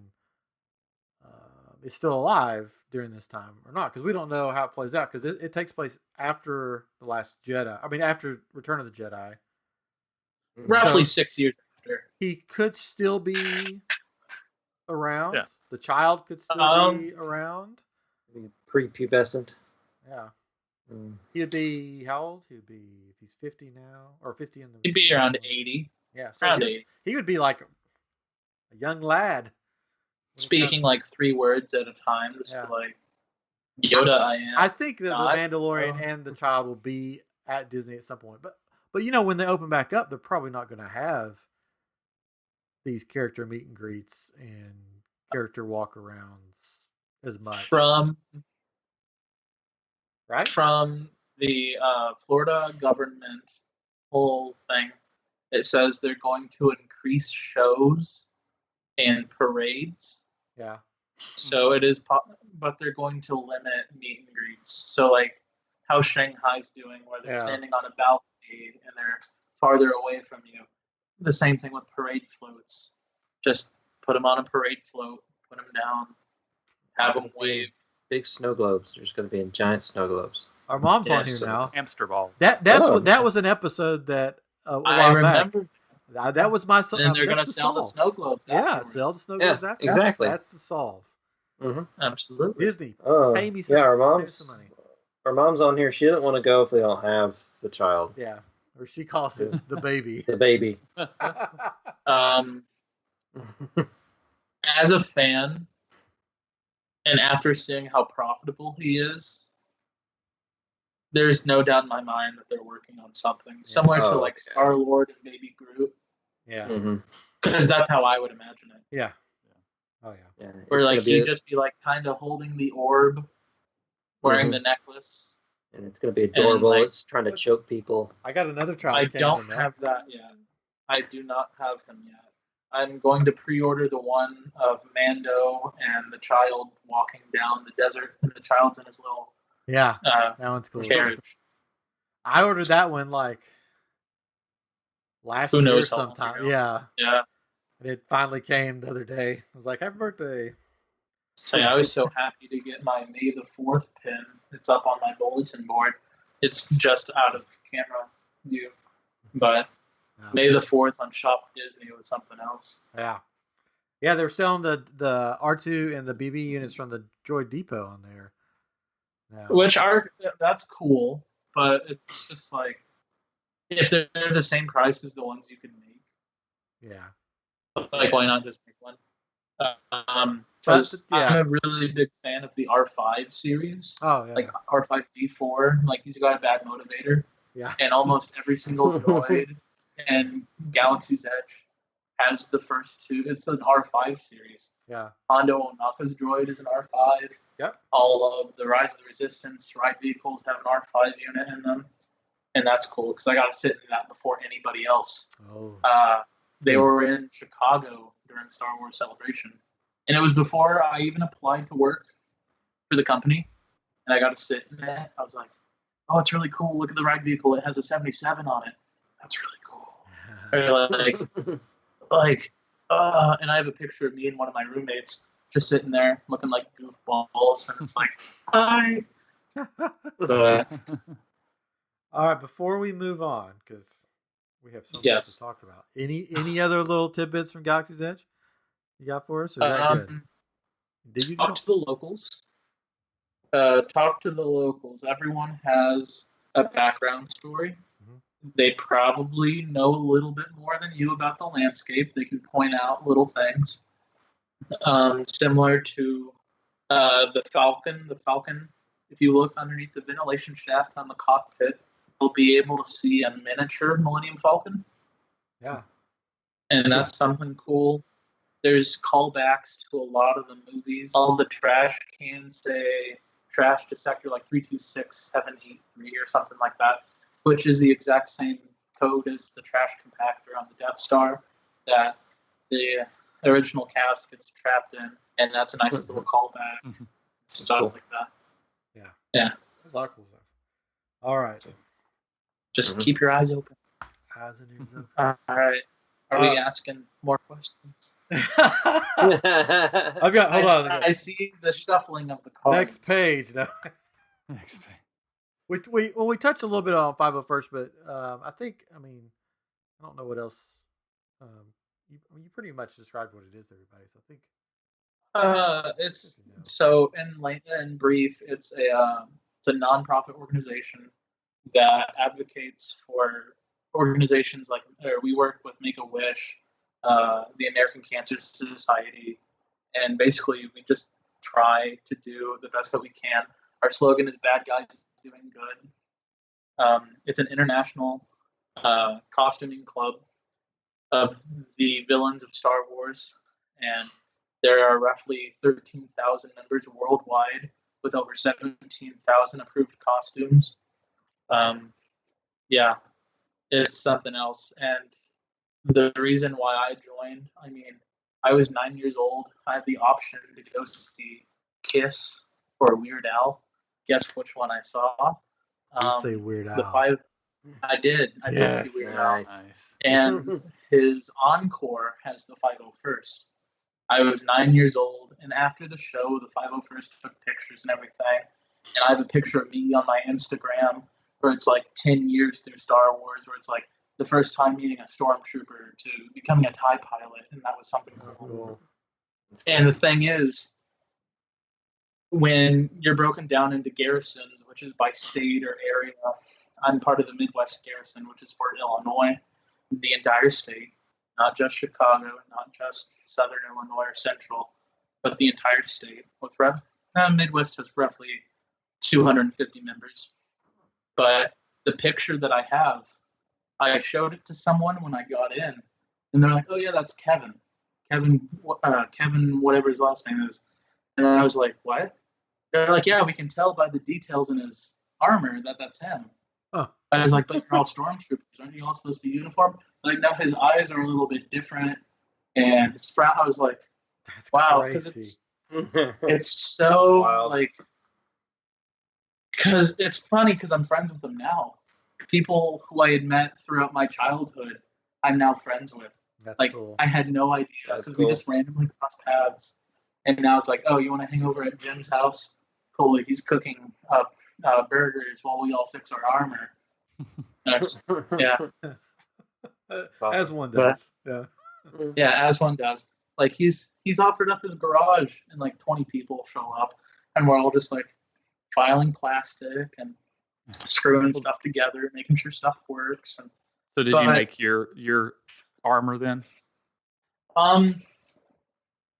S1: is still alive during this time or not, because we don't know how it plays out, because it takes place after The Last Jedi. I mean, after Return of the Jedi.
S2: Roughly
S1: So
S2: 6 years after.
S1: he could still be around.
S4: Yeah.
S1: The child could still be around.
S3: Prepubescent.
S1: Yeah.
S3: Mm.
S1: He'd be, how old? He'd be, if he's 50 now, or 50 in the...
S2: He'd be around 80.
S1: Yeah, so
S2: Around 80.
S1: he would be like a young lad.
S2: Speaking like 3 words at a time, just
S1: Yeah.
S2: like Yoda I am.
S1: I think that the
S2: God,
S1: Mandalorian and the child will be at Disney at some point. But you know, when they open back up, they're probably not going to have these character meet and greets and character walk arounds as much. Right?
S2: From the Florida government whole thing, it says they're going to increase shows and parades.
S1: Yeah.
S2: So it is, but they're going to limit meet and greets. So like how Shanghai's doing, where they're standing on a balcony and they're farther away from you. The same thing with parade floats. Just put them on a parade float, put them down, have them wave.
S3: Big snow globes. There's going to be in giant snow globes.
S1: Our mom's on here now.
S4: Hamster balls.
S1: That was an episode that
S2: I remember.
S1: Back. That was my.
S2: And they're going to sell the snow globes.
S1: Yeah, sell the snow globes after.
S3: Exactly.
S1: That's the solve.
S3: Mm-hmm.
S2: Absolutely.
S1: Disney, pay me some.
S3: Yeah, our
S1: pay me some money.
S3: Our mom's on here. She doesn't want to go if they don't have the child.
S1: Yeah, or she calls it the baby.
S3: The baby.
S2: As a fan, and after seeing how profitable he is, there's no doubt in my mind that they're working on something similar to like Star-Lord and Baby Groot.
S1: Yeah.
S2: Because that's how I would imagine it.
S1: Yeah. Oh yeah.
S2: Where like he'd just be like kind of holding the orb, wearing the necklace.
S3: And it's going to be adorable. Like, it's trying to choke people.
S1: I got another child.
S2: I don't have that yet. I do not have him yet. I'm going to pre-order the one of Mando and the child walking down the desert, and the child's in his little
S1: that one's cool.
S2: Carriage.
S1: I ordered that one like last year sometime. Yeah. And it finally came the other day. I was like, "Happy birthday!"
S2: So yeah, I was so happy to get my May the 4th pin. It's up on my bulletin board. It's just out of camera view, but May the 4th on Shop Disney was something else.
S1: Yeah, they're selling the R2 and the BB units from the Droid Depot on there.
S2: Which that's cool, but it's just like if they're the same price as the ones you can make.
S1: Yeah.
S2: Like why not just make one? Because I'm a really big fan of the R5 series.
S1: Oh yeah.
S2: Like R5D4, like he's got a bad motivator.
S1: Yeah.
S2: And almost every single droid and Galaxy's Edge has the first two. It's an R5 series.
S1: Yeah.
S2: Hondo Onaka's droid is an R5.
S1: Yep.
S2: All of the Rise of the Resistance ride vehicles have an R5 unit in them. And that's cool because I got to sit in that before anybody else.
S1: Oh.
S2: They were in Chicago during Star Wars Celebration. And it was before I even applied to work for the company. And I got to sit in it. I was like, oh, it's really cool. Look at the ride vehicle. It has a 77 on it. That's really cool. And I have a picture of me and one of my roommates just sitting there looking like goofballs. And it's like, hi.
S1: All right, before we move on, because we have so much to talk about. Any other little tidbits from Galaxy's Edge you got for us? Or is that good? Did you
S2: talk to the locals? Talk to the locals. Everyone has a background story. Mm-hmm. They probably know a little bit more than you about the landscape. They can point out little things. Similar to the Falcon. The Falcon, if you look underneath the ventilation shaft on the cockpit, you'll be able to see a miniature Millennium Falcon.
S1: Yeah.
S2: And that's something cool. There's callbacks to a lot of the movies. All the trash cans say trash to sector like 326783 or something like that, which is the exact same code as the trash compactor on the Death Star that the original cast gets trapped in. And that's a nice little callback. Stuff like that. Yeah.
S1: There's a lot of cool stuff. All right.
S2: Just keep your eyes open.
S1: Eyes and ears open.
S2: All right. Are we asking more questions?
S1: I've got. Hold on.
S2: I see the shuffling of the cards.
S1: Next page. No.
S4: Next page.
S1: We touched a little bit on 501st, but I think I don't know what else. You pretty much described what it is, to everybody. So I think
S2: It's so in brief, it's a nonprofit organization that advocates for organizations like we work with Make a Wish, the American Cancer Society, and basically we just try to do the best that we can. Our slogan is "Bad Guys Doing Good." It's an international costuming club of the villains of Star Wars, and there are roughly 13,000 members worldwide with over 17,000 approved costumes. Yeah, it's something else. And the reason why I joined, I was 9 years old. I had the option to go see Kiss or Weird Al. Guess which one I saw?
S1: you say Weird Al.
S2: The five. I did. I did see Weird Al.
S4: Nice.
S2: And his encore has the 501st. I was 9 years old, and after the show, the 501st took pictures and everything. And I have a picture of me on my Instagram where it's like 10 years through Star Wars, where it's like the first time meeting a stormtrooper to becoming a TIE pilot, and that was something cool. And the thing is, when you're broken down into garrisons, which is by state or area, I'm part of the Midwest Garrison, which is for Illinois, the entire state, not just Chicago, not just Southern Illinois or Central, but the entire state. With Midwest has roughly 250 members. But the picture that I have, I showed it to someone when I got in, and they're like, "Oh yeah, that's Kevin. Kevin, whatever his last name is." And I was like, "What?" They're like, "Yeah, we can tell by the details in his armor that that's him."
S1: Huh.
S2: I was like, "But you're all stormtroopers, aren't you all supposed to be uniform?" Like, no, his eyes are a little bit different, and his frown. I was like,
S1: That's
S2: "Wow," because it's so
S3: Wild.
S2: like, because it's funny because I'm friends with them now. People who I had met throughout my childhood, I'm now friends with.
S1: That's
S2: Like,
S1: cool.
S2: I had no idea
S3: That's
S2: because
S3: cool.
S2: we just randomly crossed paths, and now it's like, "Oh, you want to hang over at Jim's house? Cool, he's cooking up burgers while we all fix our armor." That's yeah.
S1: As one does. Yeah.
S2: Yeah, as one does. Like he's offered up his garage, and like 20 people show up, and we're all just like filing plastic and screwing stuff together, making sure stuff works. And
S4: So did you make your armor then?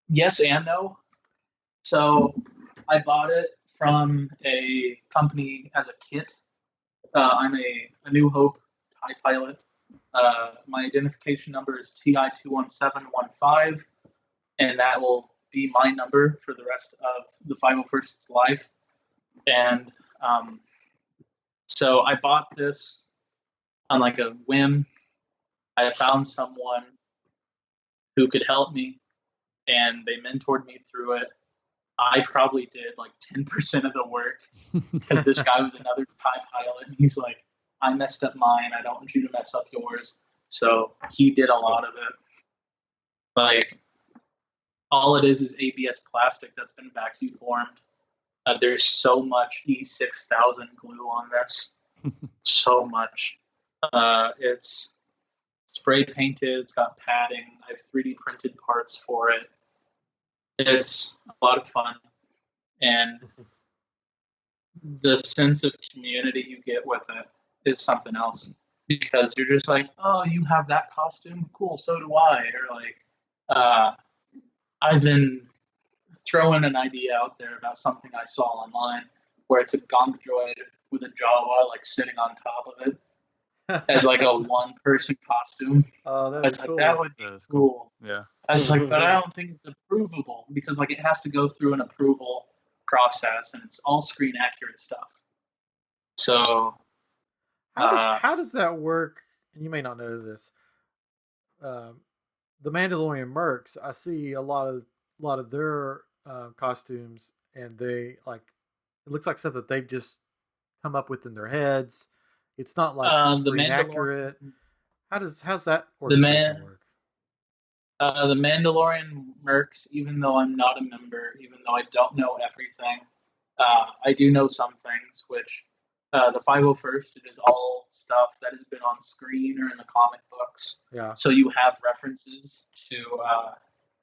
S2: Yes and no. So I bought it from a company as a kit. I'm a New Hope TIE pilot. My identification number is TI21715, and that will be my number for the rest of the 501st's life. And so I bought this on like a whim. I found someone who could help me, and they mentored me through it. I probably did like 10% of the work because this guy was another TIE pilot, and he's like, "I messed up mine. I don't want you to mess up yours." So he did a lot of it. Like, all it is ABS plastic that's been vacuum formed. There's so much E6000 glue on this. So much. It's spray painted. It's got padding. I have 3D printed parts for it. It's a lot of fun. And the sense of community you get with it is something else. Because you're just like, "Oh, you have that costume? Cool, so do I." Or like, I've been throwing an idea out there about something I saw online where it's a gonk droid with a Jawa like sitting on top of it as like a one-person costume.
S1: Oh,
S2: I
S1: that's
S2: was
S1: cool.
S2: like, that would be
S4: That is
S2: cool.
S4: Yeah.
S2: I was like, but I don't think it's approvable because like it has to go through an approval process, and it's all screen accurate stuff. So
S1: How does that work? And you may not know this. The Mandalorian mercs, I see a lot of their costumes, and they like It looks like stuff that they've just come up with in their heads. It's not like
S2: The
S1: screen
S2: Mandalorian,
S1: accurate. How's that
S2: the
S1: organization
S2: man,
S1: work?
S2: the Mandalorian Mercs. Even though I'm not a member, even though I don't know everything, I do know some things. Which the 501st, it is all stuff that has been on screen or in the comic books.
S1: Yeah.
S2: So you have references to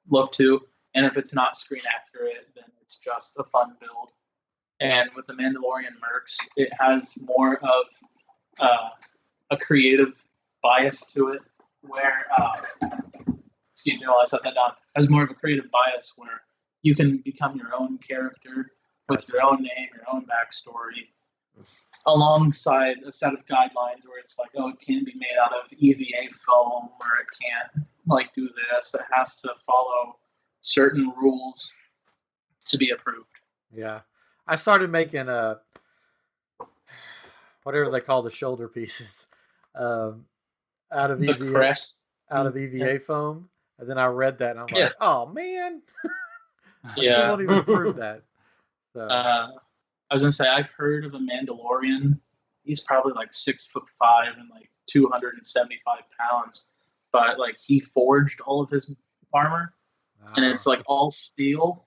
S2: look to, and if it's not screen accurate, then it's just a fun build. And with the Mandalorian Mercs, it has more of a creative bias to it, where excuse me while I set that down. It has more of a creative bias where you can become your own character with your own name, your own backstory, alongside a set of guidelines where it's like, oh, it can't be made out of EVA foam, or it can't like do this. It has to follow certain rules to be approved.
S1: Yeah. I started making whatever they call the shoulder pieces out of
S2: The
S1: EVA
S2: crest.
S1: foam, and then I read that and I'm like, oh man,
S2: Yeah.
S1: I won't even prove that. So.
S2: I was gonna say, I've heard of a Mandalorian. He's probably like 6'5" and like 275 pounds, but like he forged all of his armor, and it's like all steel.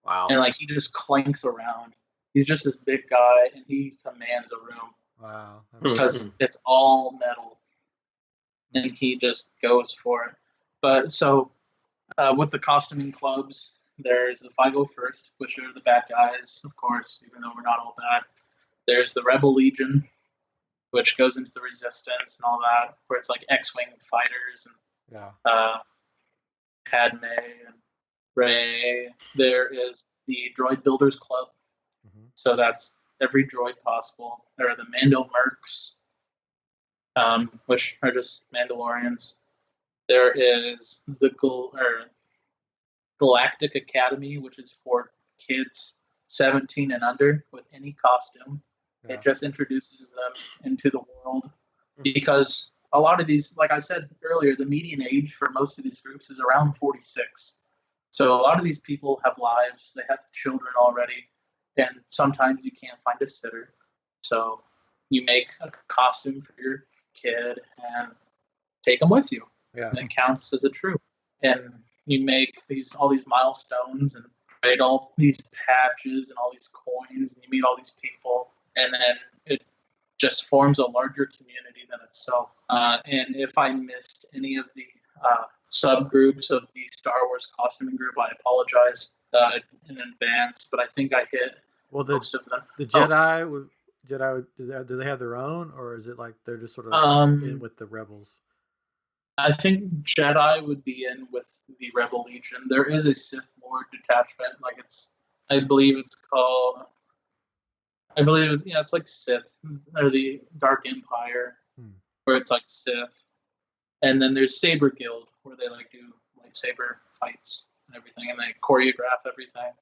S3: Wow.
S2: And like he just clanks around. He's just this big guy, and he commands a room.
S1: Wow.
S2: Because it's all metal, and he just goes for it. But so with the costuming clubs, there's the 501st, which are the bad guys, of course, even though we're not all bad. There's the Rebel Legion, which goes into the Resistance and all that, where it's like X-Wing fighters and Padme and Rey. There is the Droid Builders Club, so that's every droid possible. There are the Mando Mercs, which are just Mandalorians. There is the Galactic Academy, which is for kids 17 and under with any costume. Yeah. It just introduces them into the world, because a lot of these, like I said earlier, the median age for most of these groups is around 46. So a lot of these people have lives, they have children already, and sometimes you can't find a sitter. So you make a costume for your kid and take them with you. Yeah. And it counts as a troop. And you make all these milestones and create all these patches and all these coins, and you meet all these people, and then it just forms a larger community than itself. And if I missed any of the subgroups of the Star Wars costuming group, I apologize in advance, but I think I hit most of them.
S1: The Jedi, do they have their own, or is it like they're just sort of in with the Rebels?
S2: I think Jedi would be in with the Rebel Legion. There is a Sith Lord detachment, I believe it's like Sith, or the Dark Empire, where it's like Sith. And then there's Saber Guild, where they do lightsaber fights and everything, and they choreograph everything.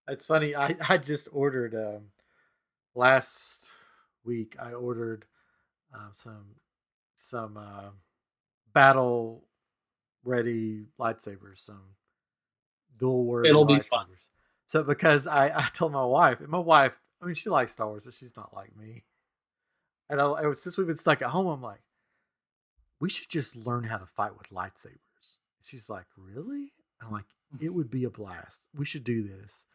S1: It's funny. I just ordered last week. I ordered some battle ready lightsabers, some dual word lightsabers. Be fun. So because I told my wife, and my wife, I mean, she likes Star Wars, but she's not like me. And since we've been stuck at home, I'm like, we should just learn how to fight with lightsabers. She's like, really? I'm like, it would be a blast. We should do this.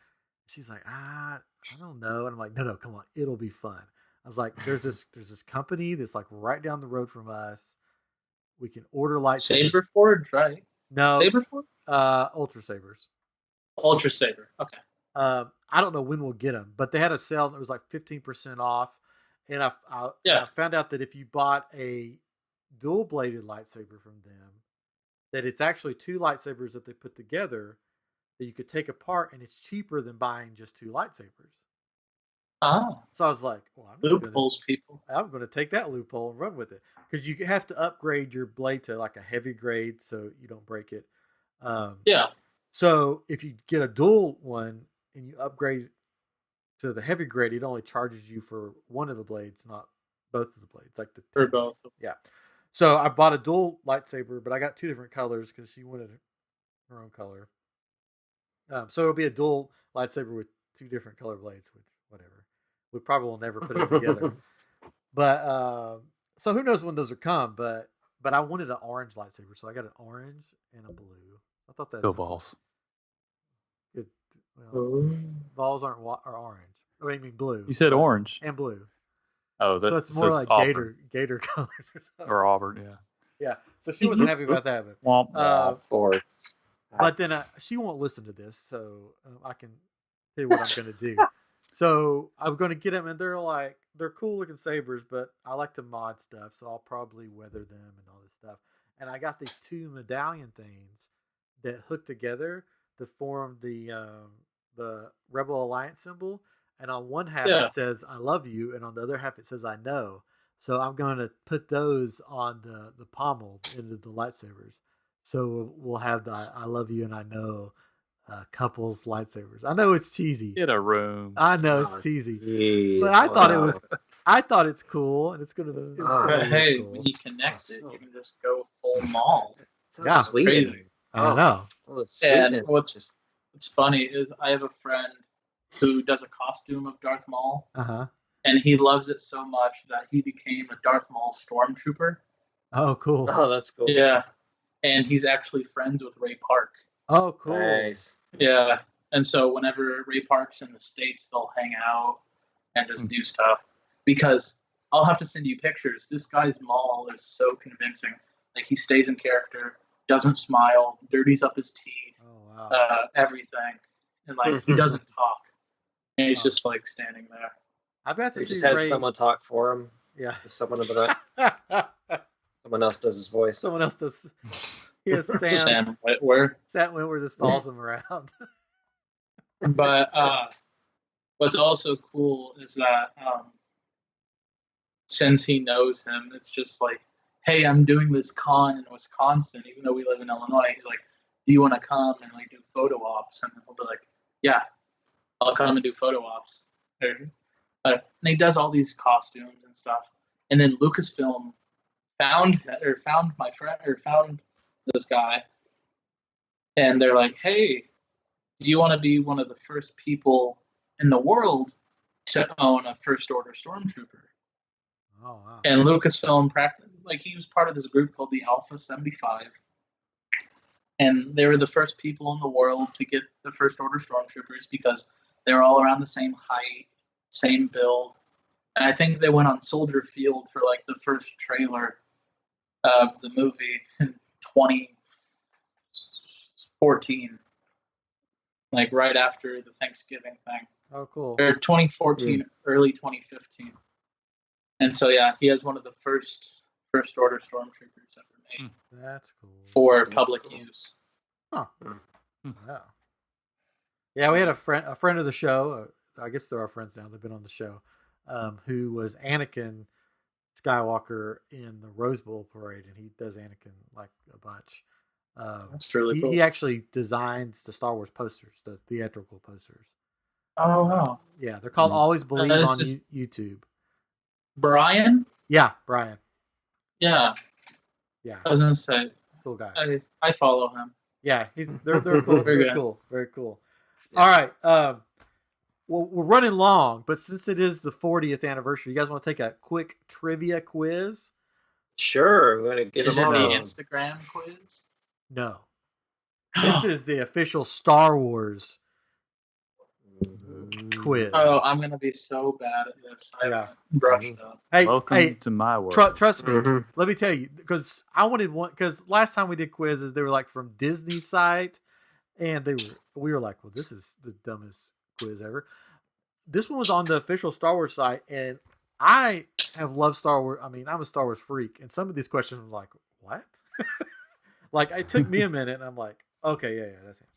S1: She's like, I don't know. And I'm like, no, come on, it'll be fun. I was like, there's this company that's right down the road from us. We can order lightsabers.
S2: Saberforge, right?
S1: No.
S2: Saberforge?
S1: Ultra Sabers.
S2: Ultra Saber, okay.
S1: I don't know when we'll get them, but they had a sale that was 15% off. And I found out that if you bought a dual-bladed lightsaber from them, that it's actually two lightsabers that they put together that you could take apart, and it's cheaper than buying just two lightsabers.
S2: Oh.
S1: So I was like, well, I'm going to take that loophole and run with it, because you have to upgrade your blade to a heavy grade so you don't break it.
S2: Yeah.
S1: So if you get a dual one and you upgrade to the heavy grade, it only charges you for one of the blades, not both of the blades.
S2: For both.
S1: Yeah. So I bought a dual lightsaber, but I got two different colors because she wanted her own color. So it'll be a dual lightsaber with two different color blades, which whatever. We probably will never put it together. But so who knows when those will come? But I wanted an orange lightsaber, so I got an orange and a blue. I thought that
S4: Go
S1: was
S4: balls.
S1: good. Well, balls are orange. I mean blue.
S4: You said orange.
S1: and blue.
S4: Oh,
S1: So it's more like
S4: Auburn.
S1: gator colors or something.
S4: Or Auburn, yeah.
S1: Yeah. So she wasn't happy about that, but
S4: Womp womp.
S3: Sports.
S1: but then she won't listen to this, so I can tell you what I'm going to do. So I'm going to get them, and they're cool looking sabers, but I like to mod stuff, so I'll probably weather them and all this stuff. And I got these 2 medallion things that hook together to form the Rebel Alliance symbol. And on one half it says "I love you," and on the other half it says "I know." So I'm going to put those on the pommel into the lightsabers. So we'll have the "I love you" and "I know" couples lightsabers. I know it's cheesy.
S4: Get a room.
S1: I know it's cheesy,
S3: Geez.
S1: but I thought it was. I thought it's cool, and it's gonna.
S2: But hey,
S1: cool.
S2: when you connect it, you can just go full mall.
S1: Yeah.
S3: Sweet.
S2: Crazy.
S1: I know.
S3: Oh,
S2: And what's funny is I have a friend who does a costume of Darth Maul, and he loves it so much that he became a Darth Maul stormtrooper.
S1: Oh, cool.
S3: Oh, that's cool.
S2: Yeah, and he's actually friends with Ray Park.
S1: Oh, cool.
S3: Nice.
S2: Yeah, and so whenever Ray Park's in the States, they'll hang out and just do stuff. Because I'll have to send you pictures. This guy's Maul is so convincing. Like, he stays in character, doesn't smile, dirties up his teeth, everything. And, like, he doesn't talk. And he's just, like, standing there.
S1: I've got to
S3: He
S1: see
S3: just has
S1: Ray.
S3: Someone talk for him.
S1: Yeah.
S3: Someone in the back. Someone else does his voice.
S1: Someone else does. He has
S2: Sam Witwer.
S1: Sam Witwer just follows him around.
S2: But what's also cool is that since he knows him, it's just like, hey, I'm doing this con in Wisconsin, even though we live in Illinois. He's like, do you want to come and like do photo ops? And he'll be like, yeah, I'll come and do photo ops. And he does all these costumes and stuff. And then Lucasfilm found this guy, and they're like, hey, do you want to be one of the first people in the world to own a First Order Stormtrooper?
S1: Oh, wow.
S2: And Lucasfilm, he was part of this group called the Alpha 75. And they were the first people in the world to get the First Order Stormtroopers because they were all around the same height, same build. And I think they went on Soldier Field for like the first trailer of the movie in 2014. Like right after the Thanksgiving thing.
S1: Oh, cool.
S2: Or 2014, early 2015. And so, yeah, he has one of the first Order Stormtroopers ever made.
S1: That's cool.
S2: For public use.
S1: Huh. Yeah. Yeah, we had a friend of the show. I guess they're our friends now. They've been on the show. Who was Anakin Skywalker in the Rose Bowl parade, and he does Anakin like a bunch.
S2: That's really cool.
S1: He actually designs the Star Wars posters, the theatrical posters.
S2: Oh, wow.
S1: Yeah, they're called Always Believe on YouTube.
S2: Brian?
S1: Yeah, Brian.
S2: Yeah.
S1: Yeah.
S2: I was going to say.
S1: Cool guy.
S2: I follow him.
S1: Yeah, they're cool. Very cool. Very cool. Yeah. All right. Well, we're running long, but since it is the 40th anniversary, you guys want to take a quick trivia quiz?
S3: Sure. We're going to get
S2: Is it
S3: them
S2: the
S3: on.
S2: Instagram quiz?
S1: No. This is the official Star Wars quiz.
S2: Oh, I'm going to be so bad at this. I haven't brushed up.
S1: Hey,
S4: Welcome to my world.
S1: Trust me. Let me tell you, because I wanted one. Because last time we did quizzes, they were like from Disney site, and we were like, well, this is the dumbest quiz ever. This one was on the official Star Wars site, and I have loved Star Wars. I mean, I'm a Star Wars freak, and some of these questions were like, what? Like, it took me a minute, and I'm like, okay, yeah, that's it.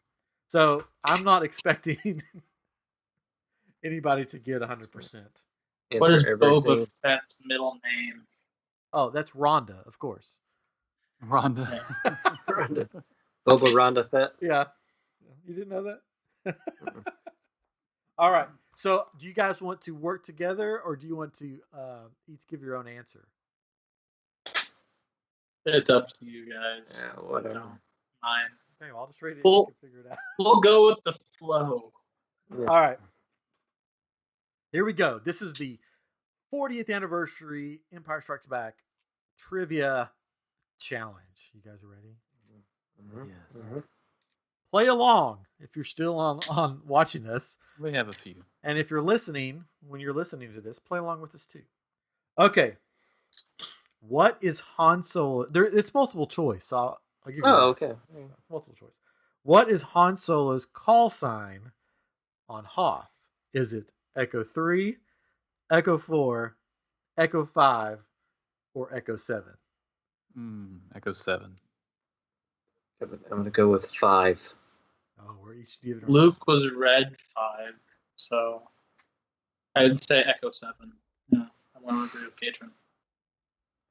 S1: So I'm not expecting anybody to get 100%.
S2: What is Boba Fett's middle name?
S1: Oh, that's Rhonda, of course.
S4: Rhonda.
S3: Boba Rhonda Fett.
S1: Yeah. You didn't know that? All right. So do you guys want to work together, or do you want to each give your own answer?
S2: It's up to you guys.
S3: Yeah, whatever.
S2: Mine.
S1: Okay, well, I'll just read it.
S2: Well,
S1: and you can figure it out.
S2: We'll go with the flow.
S3: Yeah.
S1: All right. Here we go. This is the 40th anniversary Empire Strikes Back trivia challenge. You guys are ready?
S4: Yes.
S3: Mhm.
S1: Play along if you're still on watching this.
S4: We have a few.
S1: And if you're listening, when you're listening to this, play along with us too. Okay. What is Han Solo? It's multiple choice. So I'll give you
S3: Oh, okay.
S1: multiple choice. What is Han Solo's call sign on Hoth? Is it Echo 3, Echo 4, Echo 5, or Echo 7?
S4: Echo 7.
S3: I'm going to go with 5.
S1: Oh, we're each giving
S2: Luke was red 5, so I'd say Echo 7. Yeah, I want to agree with Katrin.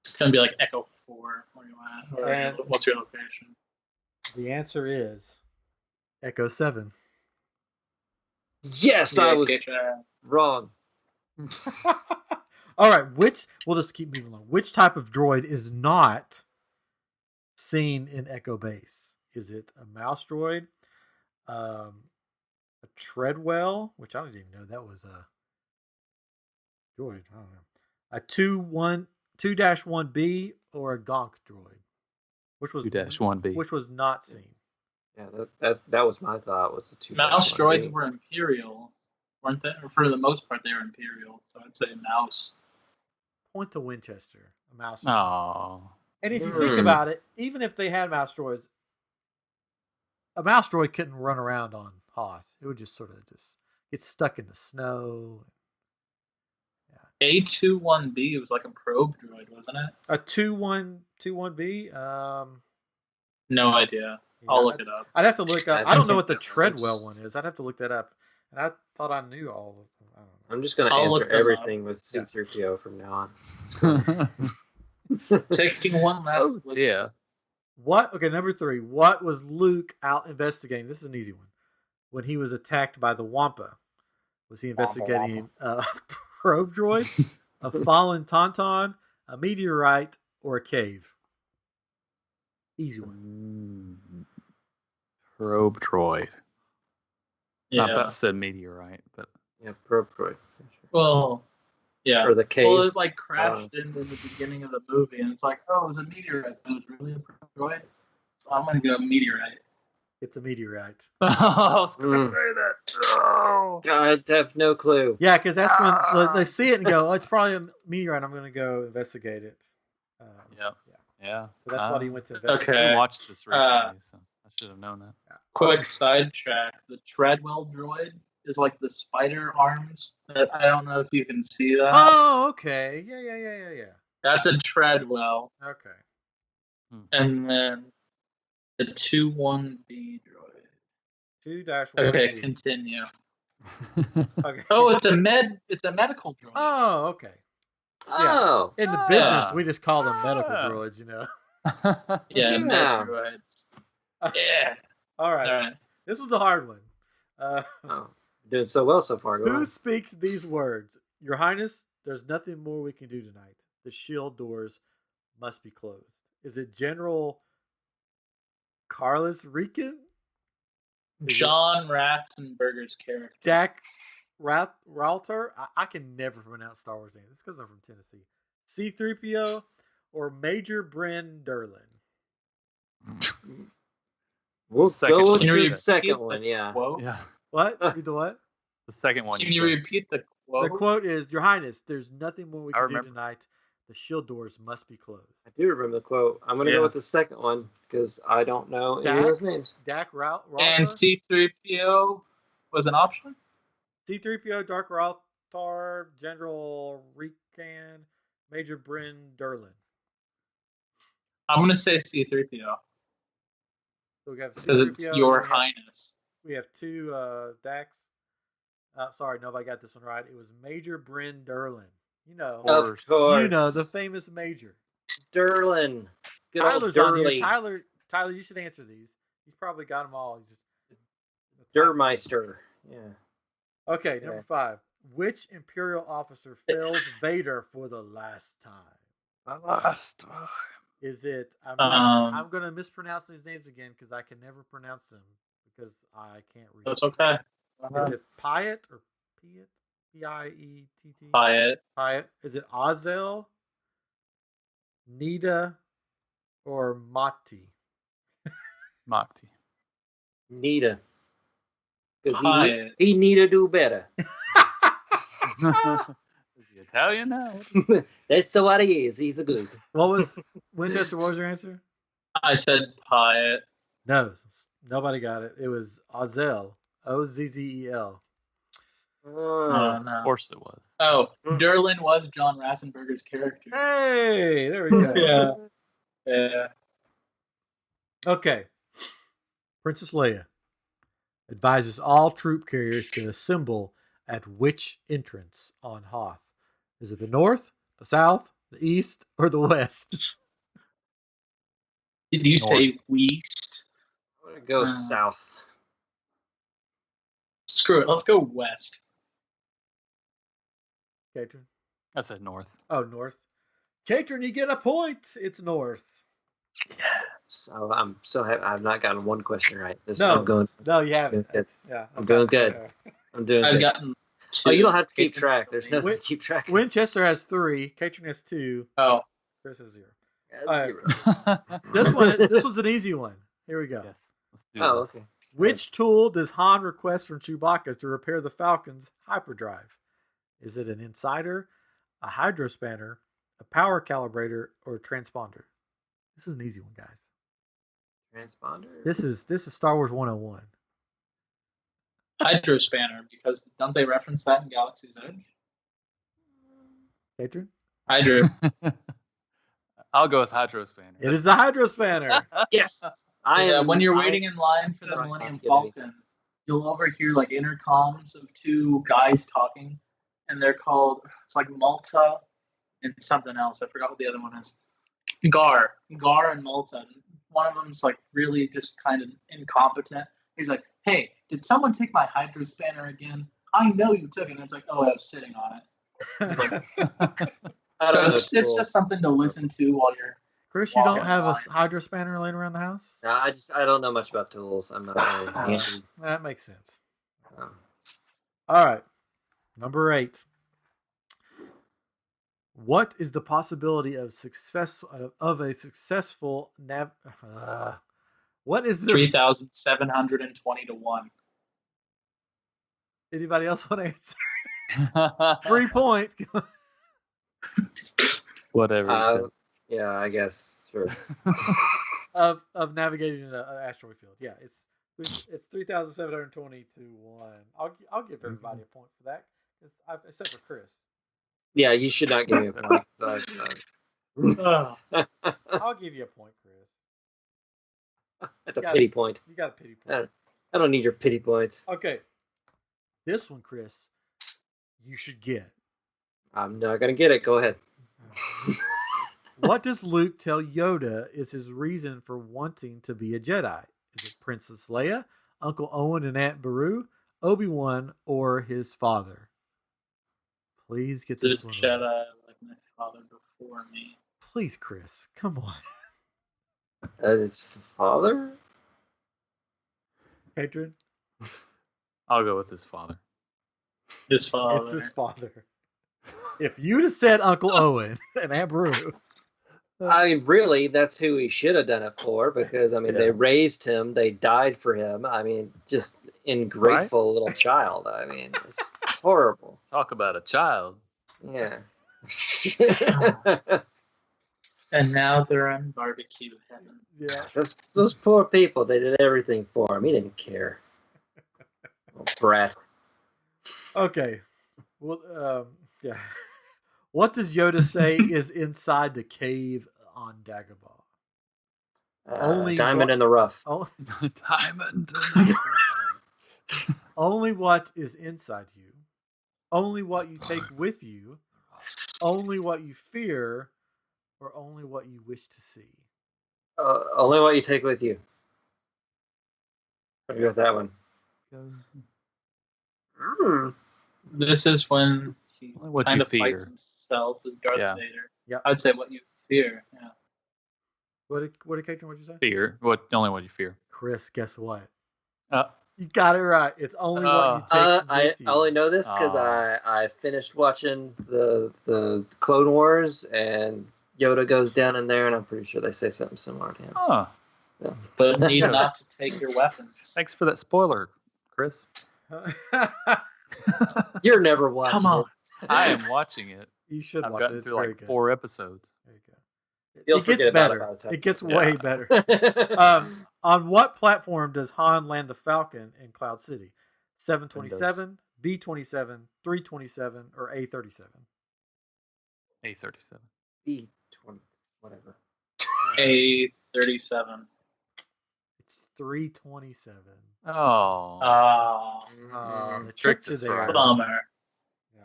S2: It's gonna be like Echo 4. Where you at? Or
S1: And-
S2: what's your location?
S1: The answer is Echo 7.
S3: Yes, I was wrong.
S1: All right, we'll just keep moving along. Which type of droid is not seen in Echo Base? Is it a mouse droid, a Treadwell, which I don't even know that was a droid. I don't know. A 2-1B or a Gonk droid, which was
S4: 2-1B.
S1: which was not seen.
S3: Yeah, that was my thought. Was the 2
S2: Mouse droids were Imperial, weren't they? Or for the most part, they were Imperial. So I'd say mouse.
S1: Point to Winchester, a mouse droid.
S4: Oh.
S1: And if you think about it, even if they had mouse droids, a mouse droid couldn't run around on Hoth. It would just sort of just get stuck in the snow.
S2: A21B was like a probe droid, wasn't it?
S1: A 2-1B.
S2: No idea. I'll look it up.
S1: I'd have to look up.
S3: I
S1: I don't know
S3: think
S1: what the
S3: that
S1: Treadwell
S3: was-
S1: one is. I'd have to look that up. And I thought I knew all of them. I don't know.
S3: I'm just going to
S2: I'll
S3: answer
S2: look them
S3: everything with C-3PO from now on.
S2: Taking one last.
S4: Oh, yeah.
S1: What? Okay, number 3. What was Luke out investigating? This is an easy one. When he was attacked by the Wampa, was he investigating a probe droid, a fallen tauntaun, a meteorite, or a cave? Easy one.
S4: Probe droid.
S2: Yeah.
S4: I about said meteorite, but
S3: Yeah, probe droid.
S2: Well, yeah.
S3: Or the cave.
S2: Well, it like crashed into the beginning of the movie, and it's like, oh, it was a meteorite, but it was really a probe droid. So I'm gonna go meteorite.
S1: It's a meteorite.
S4: I was gonna say that. Oh.
S3: I have no clue.
S1: Yeah, because that's when they see it and go, "Oh, it's probably a meteorite. I'm going to go investigate it."
S4: Yep. Yeah.
S1: So that's what he went to
S2: Okay.
S1: investigate.
S4: I watched this recently, so I should have known that.
S2: Quick sidetrack: the Treadwell droid is like the spider arms. I don't know if you can see that.
S1: Oh, okay. Yeah.
S2: That's a Treadwell,
S1: Okay.
S2: and then the 2-1B droid.
S1: 2-1.
S2: Okay, continue.
S1: Okay.
S2: Oh, it's a medical droid.
S1: Oh, okay.
S3: Oh.
S1: In the business,
S2: Ah.
S1: we just call them medical
S4: Ah.
S1: droids, you know.
S2: Yeah,
S3: Yeah.
S2: med droids. Yeah.
S1: All right.
S2: All right.
S1: This was a hard one.
S3: Oh. Doing so well so far. Go
S1: Who
S3: on.
S1: speaks these words? Your Highness, there's nothing more we can do tonight. The shield doors must be closed. Is it General Carlos Rican?
S2: John Ratzenberger's character.
S1: Dak Ralter? I can never pronounce Star Wars names. It's because I'm from Tennessee. C-3PO or Major Bren Derlin?
S3: We'll
S4: Second
S3: go with
S2: Can you
S3: the
S2: repeat
S3: second
S2: the
S3: one, yeah.
S2: quote?
S4: Yeah.
S1: What? You the what?
S4: The second one.
S2: Can you
S4: said.
S2: repeat the quote?
S1: The quote is, Your Highness, there's nothing more we
S4: I
S1: can do
S4: remember.
S1: tonight. The shield doors must be closed.
S3: I do remember the quote. I'm going to
S4: Yeah.
S3: go with the second one because I don't know any
S1: Dak?
S3: of those names.
S1: Dak Ralter?
S2: And C-3PO was an option?
S1: C-3PO, Dark Raltar, General Rican, Major Bren Derlin.
S2: I'm going to say C-3PO
S1: So we have
S2: because it's
S1: C-3PO,
S2: Your
S1: and we have-
S2: Highness.
S1: We have two Dax. Sorry, nobody got this one right. It was Major Bren Derlin. You know,
S4: Oh.
S3: Of course.
S1: you know the famous Major.
S3: Derlin. Good old
S1: Tyler's on
S3: Durley.
S1: here. Tyler, you should answer these. He's probably got them all. He's just
S3: Dermeister. Yeah.
S1: Okay, number 5. Which Imperial officer fails Vader for the last time?
S4: Last.
S1: Is it? I'm going to mispronounce these names again because I can never pronounce them because I can't read.
S2: That's okay.
S1: Is it Piet or Piet? Piett.
S2: Hyatt.
S1: Hyatt. Is it Azel, Nita, or Mati?
S4: Mokti.
S3: Nita. Because
S2: Hyatt.
S3: he need to do better.
S4: Is he Italian now?
S3: That's what he is. He's a good.
S1: What was Winchester? What was your answer?
S2: I said Hyatt.
S1: No, nobody got it. It was Ozel. Ozzel.
S2: Oh,
S4: Of
S2: no.
S4: course it was.
S2: Oh, Derlin was John Ratzenberger's character.
S1: Hey, there we go.
S2: Yeah.
S1: Okay. Princess Leia advises all troop carriers to assemble at which entrance on Hoth? Is it the north, the south, the east, or the west?
S2: Did you
S4: North.
S2: say west?
S3: I'm going to go south.
S2: Screw it. Let's go west.
S1: Katrin?
S4: I said north.
S1: Oh, north. Katrin, you get a point. It's north.
S3: So I'm so happy. I've not gotten one question right.
S1: No,
S3: I'm going.
S1: no, you haven't.
S3: Good.
S1: Yeah,
S3: I'm doing good. I'm doing
S2: I've
S3: good.
S2: gotten two.
S3: Oh, you don't have to keep
S2: Katrin's
S3: track. There's
S2: the lead.
S3: nothing to keep track of.
S1: Winchester has 3. Katrin has 2.
S2: Oh,
S1: Chris has 0.
S3: That's
S1: All right.
S3: zero.
S1: This was an easy one. Here we go.
S4: Yes. Let's do
S3: Oh,
S4: this.
S3: okay.
S1: Which tool does Han request from Chewbacca to repair the Falcon's hyperdrive? Is it an insider, a hydrospanner, a power calibrator, or a transponder? This is an easy one, guys.
S3: Transponder.
S1: This is Star Wars 101.
S2: Hydrospanner, because don't they reference that in Galaxy's Edge?
S1: Katrin?
S2: Hydro.
S4: I'll go with hydrospanner.
S1: It is the hydrospanner.
S3: Yes.
S2: When you're waiting in line for the
S3: Right.
S2: Millennium Falcon, you'll overhear like intercoms of two guys talking, and they're called, it's like Malta and something else. I forgot what the other one is. Gar and Malta. One of them's like really just kind of incompetent. He's like, "Hey, did someone take my hydrospanner again? I know you took it." And it's like, "Oh, I was sitting on it." Like, so it's just something to listen to while you're.
S1: Chris, you don't
S2: Walking
S1: have a
S2: line.
S1: hydrospanner laying around the house?
S3: No, I don't know much about tools. I'm not really handy.
S1: That makes sense.
S3: Um,
S1: All right. Number 8. What is the possibility of a successful what is the
S2: 3,720 to 1.
S1: Anybody else want to answer? 3 point.
S4: Whatever. he said.
S3: yeah, I guess. Sure.
S1: of navigating an asteroid field. Yeah, it's 3,720 to 1. I'll give everybody a point for that, except for Chris.
S3: Yeah, you should not give me a point.
S1: I'll give you a point, Chris.
S3: That's a pity point.
S1: You got a pity point.
S3: I don't need your pity points.
S1: Okay, this one, Chris, you should get.
S3: I'm not gonna get it. Go ahead.
S1: What does Luke tell Yoda is his reason for wanting to be a Jedi? Is it Princess Leia, Uncle Owen and Aunt Beru, Obi-Wan, or his father? Please get
S2: The
S1: this one
S2: Jedi
S1: right.
S2: like my father before me.
S1: Please, Chris, come on.
S3: It's father.
S1: Hatred?
S4: I'll go with his father.
S2: His father.
S1: It's his father. If you'd have said Uncle Owen and Aunt Beru,
S3: I mean, really, that's who he should have done it for, because I mean, they raised him, they died for him. I mean, just ungrateful little child. I mean, it's horrible.
S4: Talk about a child.
S3: Yeah.
S2: And now they're in barbecue heaven.
S1: yeah.
S3: Those poor people, they did everything for him. He didn't care. Oh, brat.
S1: Okay. Well, yeah. What does Yoda say is inside the cave on Dagobah? Only
S3: diamond
S1: what-
S3: in the rough.
S4: Diamond.
S1: Only what is inside you, only what you take with you, only what you fear, or only what you wish to see.
S3: Only what you take with you. I got that one.
S2: This is when he
S4: What
S2: kind
S4: you
S2: of fights
S4: fear.
S2: himself as Darth
S4: Yeah.
S2: Vader.
S1: Yeah.
S2: I'd say what you fear. Yeah.
S1: What did Katrin, what'd you say?
S4: Fear. Only what you fear.
S1: Chris, guess what? You got it right. It's only what you take
S3: I
S1: with you.
S3: only know this because I finished watching the Clone Wars, and Yoda goes down in there, and I'm pretty sure they say something similar to him.
S4: Huh.
S3: So.
S2: But need not to take your weapons.
S4: Thanks for that spoiler, Chris.
S3: You're never watching
S2: Come on.
S3: it.
S4: I am watching it.
S1: You should
S4: I've
S1: watch
S4: gotten
S1: it. It's
S4: through
S1: very
S4: like
S1: good.
S4: 4 episodes.
S1: There you go.
S3: You'll
S1: It gets
S3: forget about it
S1: better.
S3: by the time
S1: It gets
S3: you-
S1: way better. On what platform does Han land the Falcon in Cloud City? 727, B27, 327, or A37?
S4: A37.
S3: B20, whatever.
S2: A37.
S1: It's 327.
S4: Oh.
S1: They
S4: Tricked
S1: tricked you
S4: us,
S1: there.
S4: right?
S2: Bummer.
S1: Yeah.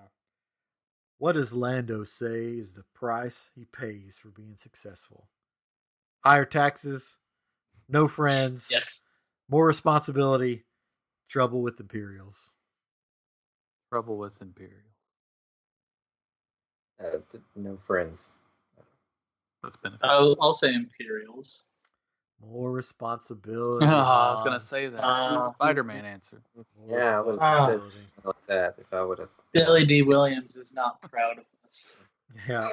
S1: What does Lando say is the price he pays for being successful? Higher taxes, no friends,
S2: Yes.
S1: more responsibility, trouble with Imperials.
S4: Trouble with Imperial.
S3: No friends.
S4: That's been.
S2: I'll say Imperials.
S1: More responsibility.
S4: I was gonna say that.
S2: Uh,
S4: Spider-Man answer.
S1: More
S3: Yeah, I would have
S1: responsibility.
S3: said something like that if I would have.
S2: Billy D. Williams is not proud of this.
S1: Yeah.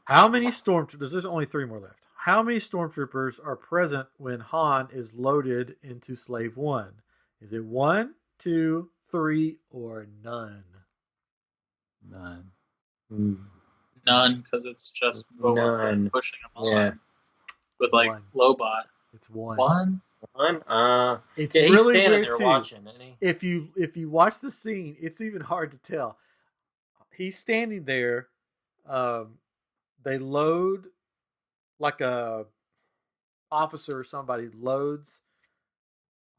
S1: How many stormtroopers? There's only 3 more left. How many stormtroopers are present when Han is loaded into Slave 1? Is it 1, 2, 3, or none?
S4: None.
S2: None, because it's just Boba Fett
S3: None.
S2: pushing him on
S3: Yeah.
S2: with like
S1: One.
S2: Lobot.
S1: It's 1.
S2: One?
S3: One?
S1: It's
S3: Yeah, he's
S1: really
S3: standing
S1: weird
S3: there
S1: too.
S3: watching, isn't he?
S1: If you watch the scene, it's even hard to tell. He's standing there. They load like a officer or somebody loads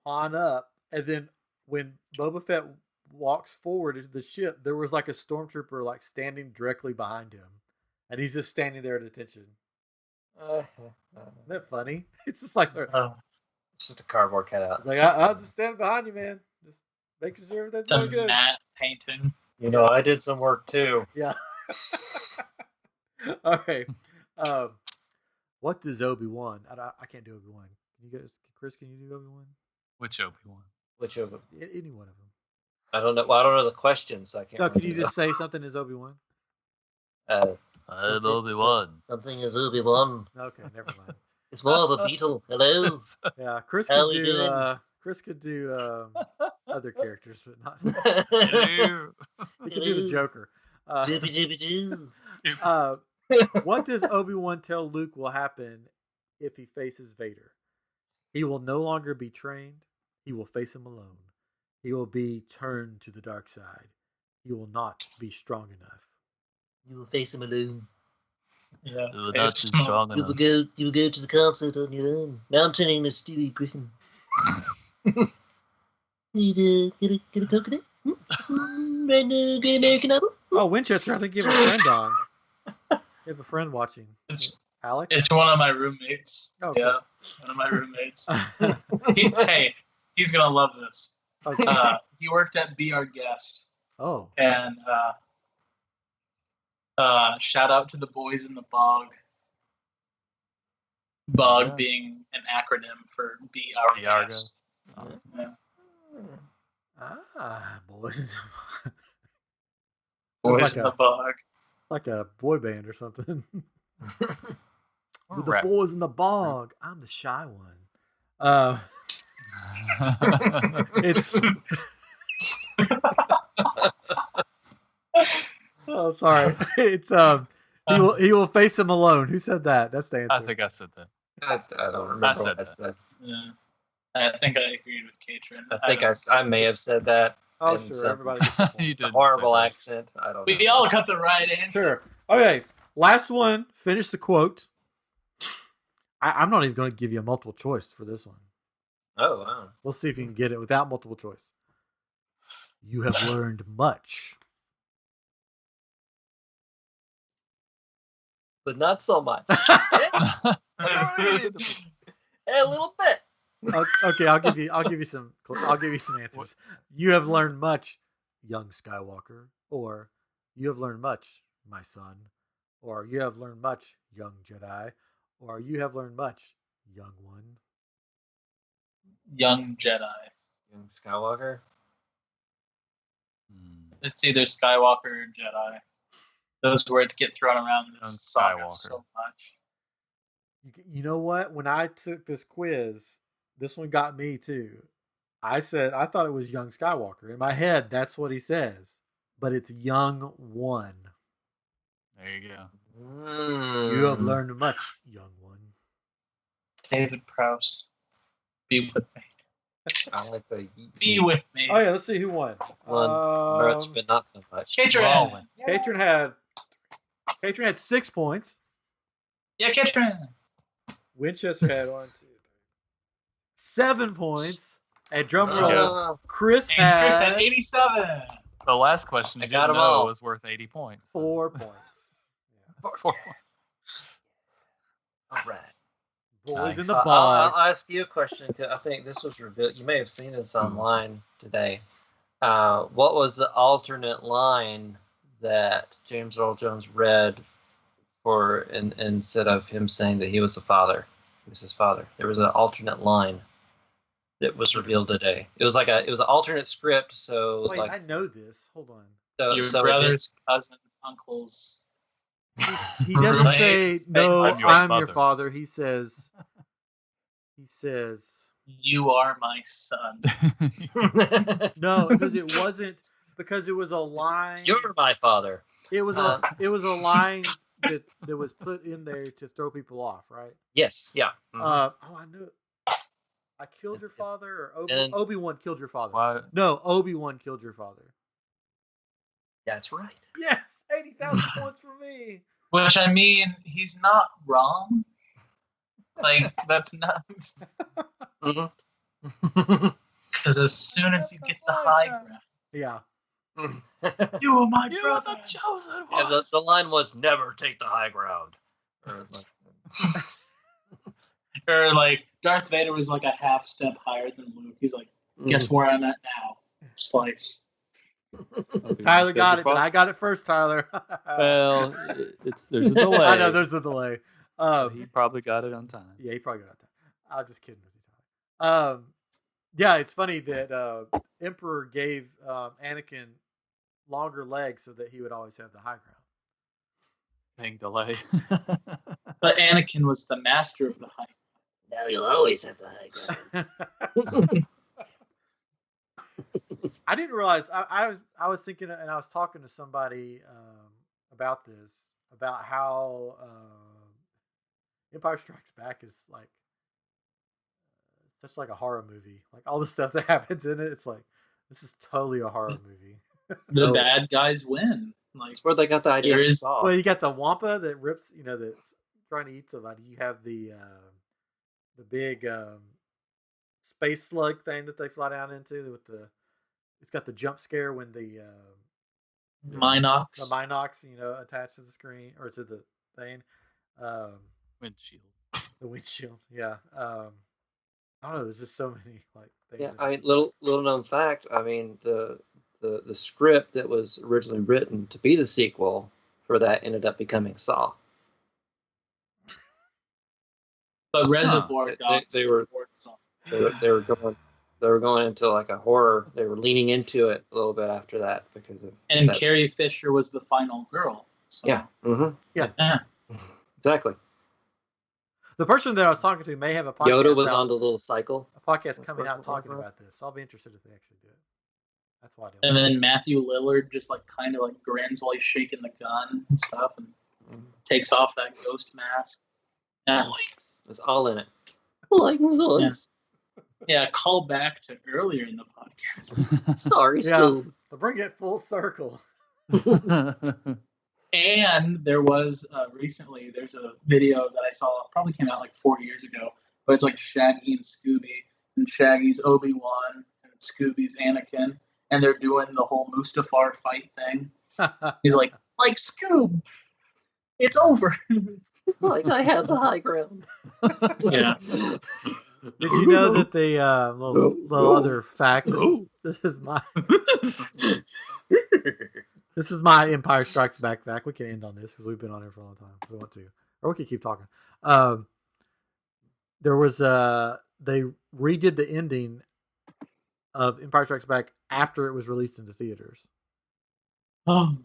S1: Han up, and then when Boba Fett walks forward to the ship, there was like a stormtrooper like standing directly behind him, and he's just standing there at attention. Isn't that funny? It's just like
S3: It's just a cardboard cutout.
S1: like I was just standing behind you, man. Just making sure everything's
S2: Some
S1: going good.
S2: matte painting.
S3: You know, I did some work too.
S1: Yeah. All right. What does Obi-Wan? I can't do Obi-Wan. Can you guys, Chris? Can you do Obi-Wan?
S4: Which Obi-Wan?
S3: Which of them?
S1: Any one of them.
S3: I don't know. Well, I don't know the question, so I can't.
S1: No, can you
S3: remember.
S1: just say something as Obi-Wan?
S3: I'm
S4: Obi-Wan.
S3: Something is Obi-Wan.
S1: Okay, never mind.
S3: It's more of a beetle. Hello.
S1: Yeah, Chris
S3: How
S1: could
S3: we
S1: do.
S3: doing?
S1: Chris could do other characters, but not.
S4: Hello.
S1: He could do the Joker.
S3: Doobie-doobie-doo.
S1: What does Obi-Wan tell Luke will happen if he faces Vader? He will no longer be trained. He will face him alone. He will be turned to the dark side. He will not be strong enough.
S3: You will face him alone.
S2: Yeah.
S4: You were not too strong
S3: You will
S4: enough.
S3: go to the concert on your own. Now I'm turning into Stewie Griffin. You get a coconut? Right now, Great American Apple?
S1: Oh, Winchester, I think you have a friend on. You have a friend watching.
S2: It's
S1: Alex?
S2: it's one of my roommates.
S1: Oh, cool.
S2: Yeah, one of my roommates. He's gonna love this.
S1: Okay.
S2: He worked at Be Our Guest,
S1: Oh.
S2: and shout out to the boys in the bog. Bog
S4: Yeah.
S2: being an acronym for Be Our
S4: Be Our
S2: Guest.
S4: Awesome.
S2: Yeah.
S1: Boys.
S2: Boys in
S1: like
S2: the bog.
S1: like a boy band or something.
S4: Or
S1: With the
S4: rap.
S1: boys in the bog. I'm the shy one. It's. Oh, sorry. It's he will face him alone. Who said that? That's the answer.
S4: I think I said that.
S3: I don't remember
S4: I said
S3: what I
S4: that.
S3: said.
S2: Yeah. I think I agreed with Katrin.
S3: I think I may have said that.
S1: Oh,
S3: and
S1: sure.
S3: some-
S1: Everybody. Gets the point.
S4: You
S3: A
S4: did.
S3: horrible accent. I don't know.
S2: We all got the right answer.
S1: Sure. Okay. Last one. Finish the quote. I'm not even going to give you a multiple choice for this one.
S3: Oh, wow.
S1: We'll see if you can get it without multiple choice. You have learned much.
S3: But not so much. A little bit.
S1: Okay, I'll give you some answers. You have learned much, young Skywalker, or you have learned much, my son, or you have learned much, young Jedi, or you have learned much, young one.
S2: Young Jedi.
S3: Young Skywalker.
S2: It's either Skywalker or Jedi. Those words get thrown around in
S4: Young
S2: this saga
S4: Skywalker.
S2: so much.
S1: You know what? When I took this quiz, this one got me too. I thought it was Young Skywalker. In my head, that's what he says. But it's Young One.
S4: There you go.
S1: You have learned much, Young One.
S2: David Prowse. Be with me.
S3: I like the
S2: Be with me.
S1: Oh yeah, let's see who won.
S3: one much, but not so much.
S2: Katrin.
S1: Katrin had 6 points.
S2: Yeah, Katrin.
S1: Winchester had 7 points. And drum roll,
S3: Uh,
S1: Chris
S2: And
S1: had
S2: Chris had 87.
S4: The last question you
S3: I got
S4: didn't
S3: 'em
S4: know
S3: all.
S4: was worth 80 points.
S1: 4 points.
S4: 4 points.
S3: all right.
S1: Boys
S4: Nice.
S1: in the
S3: I'll
S1: bar.
S3: ask you a question. 'Cause I think this was revealed. You may have seen this online today. What was the alternate line that James Earl Jones read for instead of him saying that he was the father? He was his father. There was an alternate line that was revealed today. It was an alternate script. So
S1: Wait,
S3: like
S1: I know this. Hold on.
S2: Your
S3: so
S2: brothers, cousins, uncles.
S1: He doesn't
S2: Right.
S1: say, no,
S4: I'm your
S1: I'm your
S4: father."
S1: father. He says,
S2: You are my son.
S1: no, because it was a line.
S3: You're my father.
S1: It was a line that was put in there to throw people off, right?
S3: Yes. Yeah.
S1: I knew. I killed your father, or
S3: And-
S1: Obi-Wan killed your father.
S4: Why?
S1: No, Obi-Wan killed your father.
S3: That's right.
S1: Yes, 80,000 points for me.
S2: Which, I mean, he's not wrong. Like, that's not. Because as soon as you get the high ground,
S1: Yeah.
S2: you are my
S4: You are
S2: brother.
S4: the chosen
S3: Yeah,
S4: one.
S3: the line was never take the high ground. Or, like,
S2: Or, like, Darth Vader was like a half step higher than Luke. He's like, guess where I'm at now? Slice.
S1: Tyler got it, but I got it first, Tyler.
S4: Well, there's a delay.
S1: I know there's a delay.
S4: He probably got it on time.
S1: Yeah, he probably got it. I was just kidding with you, Tyler. Yeah, it's funny that Emperor gave Anakin longer legs so that he would always have the high ground.
S4: Thing delay.
S2: But Anakin was the master of the high.
S3: now you'll always have the high ground.
S1: I didn't realize. I was thinking, and I was talking to somebody about this, about how Empire Strikes Back is like such like a horror movie. Like all the stuff that happens in it, it's like this is totally a horror movie.
S2: The bad guys win. Like,
S3: That's where they got the idea.
S2: There
S3: for
S2: is-
S3: Saw.
S1: Well, you got the Wampa that rips, that's trying to eat somebody. You have the big space slug thing that they fly down into with the. It's got the jump scare when the
S2: Minox.
S1: Minox, attached to the screen or to the thing.
S4: Windshield.
S1: The windshield, yeah. I don't know. There's just so many like things.
S3: Yeah,
S1: that-
S3: I mean, little known fact. I mean, the script that was originally written to be the sequel for that ended up becoming Saw.
S2: But Reservoir
S3: They-
S2: Dogs.
S3: they were-
S2: fourth song.
S3: They were going into like a horror. They were leaning into it a little bit after that because of
S2: And
S3: that.
S2: Carrie Fisher was the final girl. So,
S3: Yeah. Mm-hmm.
S2: yeah.
S3: Exactly.
S1: The person that I was talking to may have a podcast.
S3: Yoda was
S1: out,
S3: on the little cycle.
S1: a podcast coming out talking about this. So I'll be interested if they actually do it. That's why I don't.
S2: And then Matthew Lillard just like kind of like grins while he's shaking the gun and stuff and takes off that ghost mask. Yeah.
S3: It's all in it. Like zoinks.
S2: Yeah, call back to earlier in the podcast.
S3: Sorry,
S1: Yeah.
S3: Scoob.
S1: To bring it full circle.
S2: And there was recently, there's a video that I saw, probably came out like 4 years ago, but it's like Shaggy and Scooby, and Shaggy's Obi-Wan, and Scooby's Anakin, and they're doing the whole Mustafar fight thing. He's like Scoob, it's over.
S3: Like I have the high ground.
S2: Yeah.
S1: Did you know that the little other fact? This is my this is my Empire Strikes Back fact. We can end on this because we've been on here for a long time. If we want to, or we can keep talking. There was they redid the ending of Empire Strikes Back after it was released into theaters.
S2: Oh,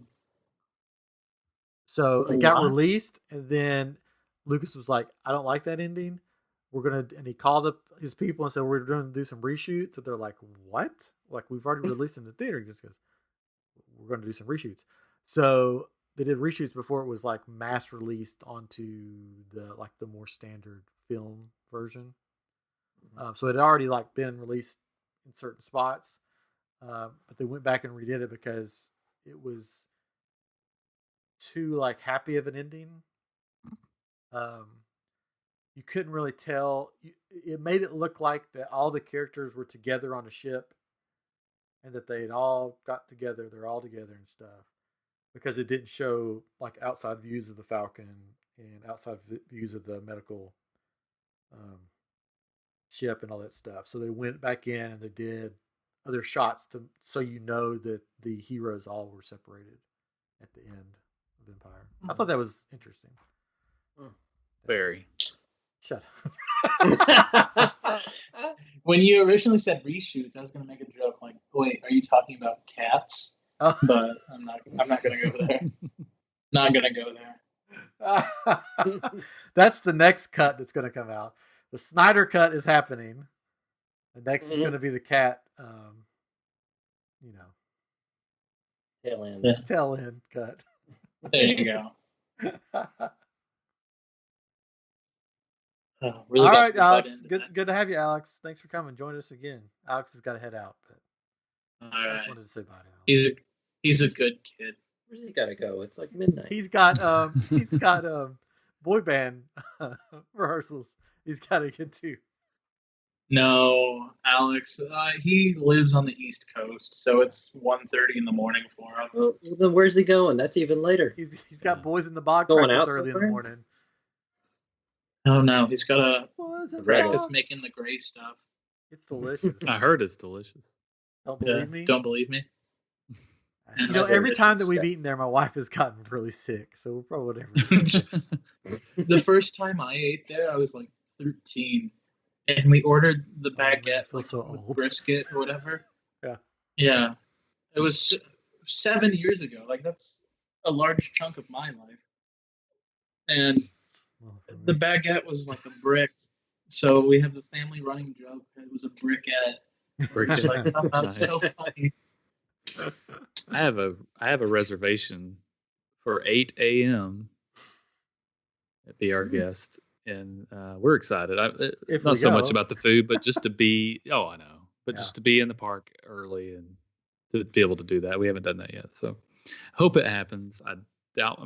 S1: So it got
S2: What?
S1: released, and then Lucas was like, "I don't like that ending. And he called up his people and said we're going to do some reshoots." And they're like, "What? Like we've already released in the theater?" He just goes, "We're going to do some reshoots." So they did reshoots before it was like mass released onto the more standard film version. So it had already like been released in certain spots, but they went back and redid it because it was too like happy of an ending. Um, you couldn't really tell. It made it look like that all the characters were together on a ship, and that they'd all got together. They're all together and stuff, because it didn't show like outside views of the Falcon and outside views of the medical um, ship and all that stuff. So they went back in and they did other shots so that the heroes all were separated at the end of Empire. I thought that was interesting.
S4: Very.
S1: Shut
S3: up.
S2: When you originally said reshoots, I was going to make a joke like, "Wait, are you talking about cats?"
S1: up.
S2: But I'm not. I'm not going to go there. Not going to go there.
S1: That's the next cut that's going to come out. The Snyder cut is happening. The next is going to be the cat,
S3: Tail ends.
S2: Yeah.
S1: tail end cut.
S2: There you go. Oh, really
S1: All
S2: got
S1: right,
S2: to the butt
S1: Alex.
S2: end of
S1: Good,
S2: that.
S1: good to have you, Alex. Thanks for coming. Join us again. Alex has got to head out, but
S2: All
S1: I just
S2: right.
S1: wanted to say bye to Alex.
S2: He's a good kid.
S3: Where's he gotta go? It's like midnight.
S1: He's got boy band rehearsals. He's got to get to.
S2: No, Alex. He lives on the East Coast, so it's 1:30 in the morning for him.
S3: Oh, well, then where's he going? That's even later.
S1: He's got boys in the bog
S3: Going
S1: practice
S3: out
S1: early in the
S3: somewhere?
S1: morning.
S2: Oh no, he's got a
S1: Boys in the
S3: Breakfast.
S1: bog.
S2: making the gray stuff.
S1: It's delicious.
S4: I heard it's delicious.
S1: Don't
S2: Yeah,
S1: believe me?
S2: don't believe me?
S1: You
S2: Yeah,
S1: know,
S2: it's
S1: every time that
S3: delicious.
S1: we've
S3: Yeah.
S1: eaten there, my wife has gotten really sick. So we'll probably never.
S2: The first time I ate there, I was like 13, and we ordered the
S1: Oh, man, I
S2: baguette
S1: feel
S2: like,
S1: so
S2: with
S1: old.
S2: brisket or whatever.
S1: Yeah.
S2: Yeah, it was 7 years ago. Like that's a large chunk of my life, and
S1: Well, for
S2: the
S1: me.
S2: baguette was like a brick. So we have the family running joke that it was a briquette. It's like, oh, that's so funny.
S4: I have a reservation for 8 a.m. Be our guest, and we're excited.
S1: If
S4: Not
S1: we
S4: so much
S1: go.
S4: about the food, but just to be. Oh, I know, but
S1: Yeah.
S4: just to be in the park early and to be able to do that. We haven't done that yet, so hope it happens. I'm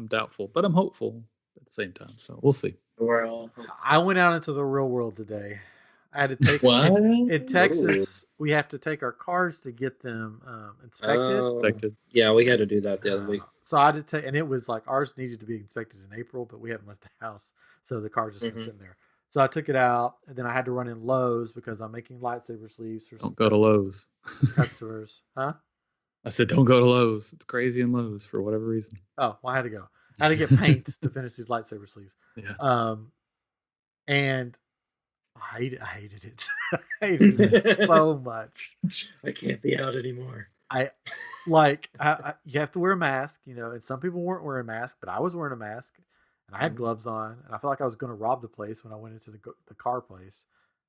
S4: doubtful, but I'm hopeful at the same time. So we'll see.
S2: We're all
S1: I went out into the real world today. I had to take
S2: what?
S1: in Texas. We have to take our cars to get them inspected.
S3: Oh,
S4: Expected.
S3: yeah, we had to do that the other week.
S1: So I had to take, and it was like ours needed to be inspected in April, but we haven't left the house, so the car's just been sitting there. So I took it out, and then I had to run in Lowe's because I'm making lightsaber sleeves for
S4: Don't go to Lowe's.
S1: some customers. Huh?
S4: I said, don't go to Lowe's. It's crazy in Lowe's for whatever reason.
S1: Oh, well, I had to go. I had to get paint to finish these lightsaber sleeves.
S4: Yeah.
S1: And I hated it. I hated it so much.
S3: I can't be out anymore.
S1: You have to wear a mask, and some people weren't wearing masks, but I was wearing a mask, and I had gloves on, and I felt like I was going to rob the place when I went into the car place.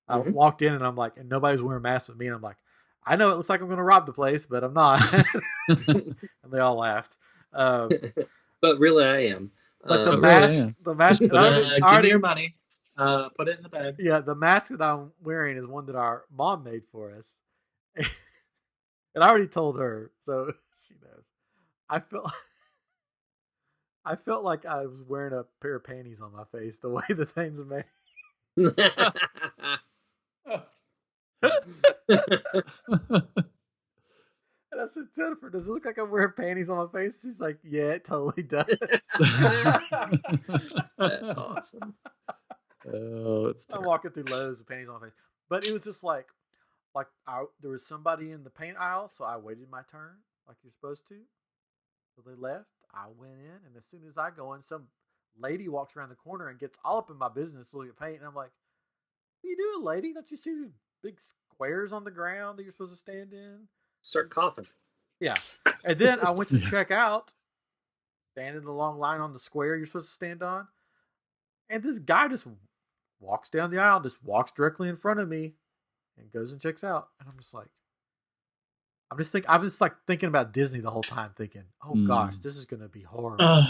S1: I walked in, and I'm like, and nobody's wearing masks but me, and I'm like, I know it looks like I'm going to rob the place, but I'm not. And they all laughed.
S3: But really, I am.
S1: But the
S4: really,
S1: mask,
S4: yeah.
S1: the mask,
S2: Give
S1: already,
S2: me your money. Put it in the bag.
S1: yeah, the mask that I'm wearing is one that our mom made for us, and I already told her, so she knows. I felt like I was wearing a pair of panties on my face the way the things are made. And I said, Jennifer, does it look like I'm wearing panties on my face? She's like, yeah, it totally does.
S3: That's awesome.
S4: Oh, it's
S1: I'm
S4: terrible.
S1: walking through Lowe's with panties on my face. But it was just like there was somebody in the paint aisle, so I waited my turn like you're supposed to. So they left. I went in, and as soon as I go in, some lady walks around the corner and gets all up in my business looking at paint. And I'm like, what are you doing, lady? Don't you see these big squares on the ground that you're supposed to stand in.
S3: Start coughing.
S1: Yeah. And then I went to check out, stand in the long line on the square you're supposed to stand on. And this guy just walks down the aisle, just walks directly in front of me and goes and checks out. And I'm just like, thinking about Disney the whole time, thinking, oh gosh, this is going to be horrible.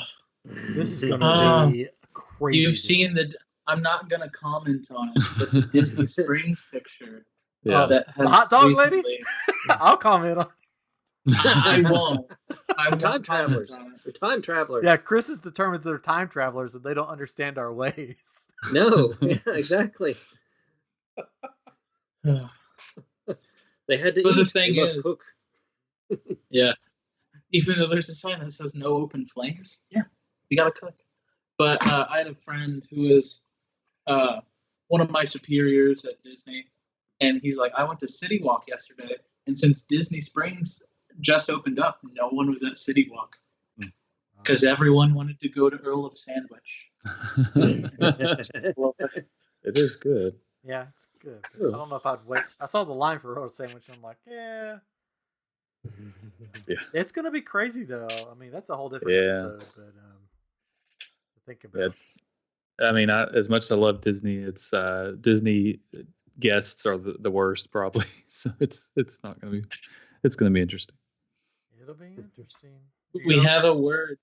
S1: This is going to be crazy.
S2: You've seen I'm not going to comment on it, but the Disney Springs picture.
S4: Yeah.
S2: That
S1: the hot dog
S2: recently,
S1: lady? I'll comment on
S2: I won't.
S3: Time travelers. We're time travelers.
S1: Yeah, Chris is determined they're time travelers and they don't understand our ways.
S3: No, yeah, exactly. They had to
S2: But
S3: eat.
S2: the thing
S3: They must
S2: is,
S3: cook.
S2: yeah, even though there's a sign that says no open flames, yeah, you gotta cook. But I had a friend who is one of my superiors at Disney, and he's like, I went to City Walk yesterday, and since Disney Springs just opened up, no one was at City Walk because everyone wanted to go to Earl of Sandwich.
S4: It is good.
S1: Yeah, it's good. I don't know if I'd wait. I saw the line for roast sandwich. And I'm like, yeah. It's gonna be crazy though. I mean, that's a whole different episode. But think about it.
S4: I mean, as much as I love Disney, it's Disney guests are the worst probably. So it's not gonna be. It's gonna be interesting.
S1: It'll be interesting.
S2: We have a word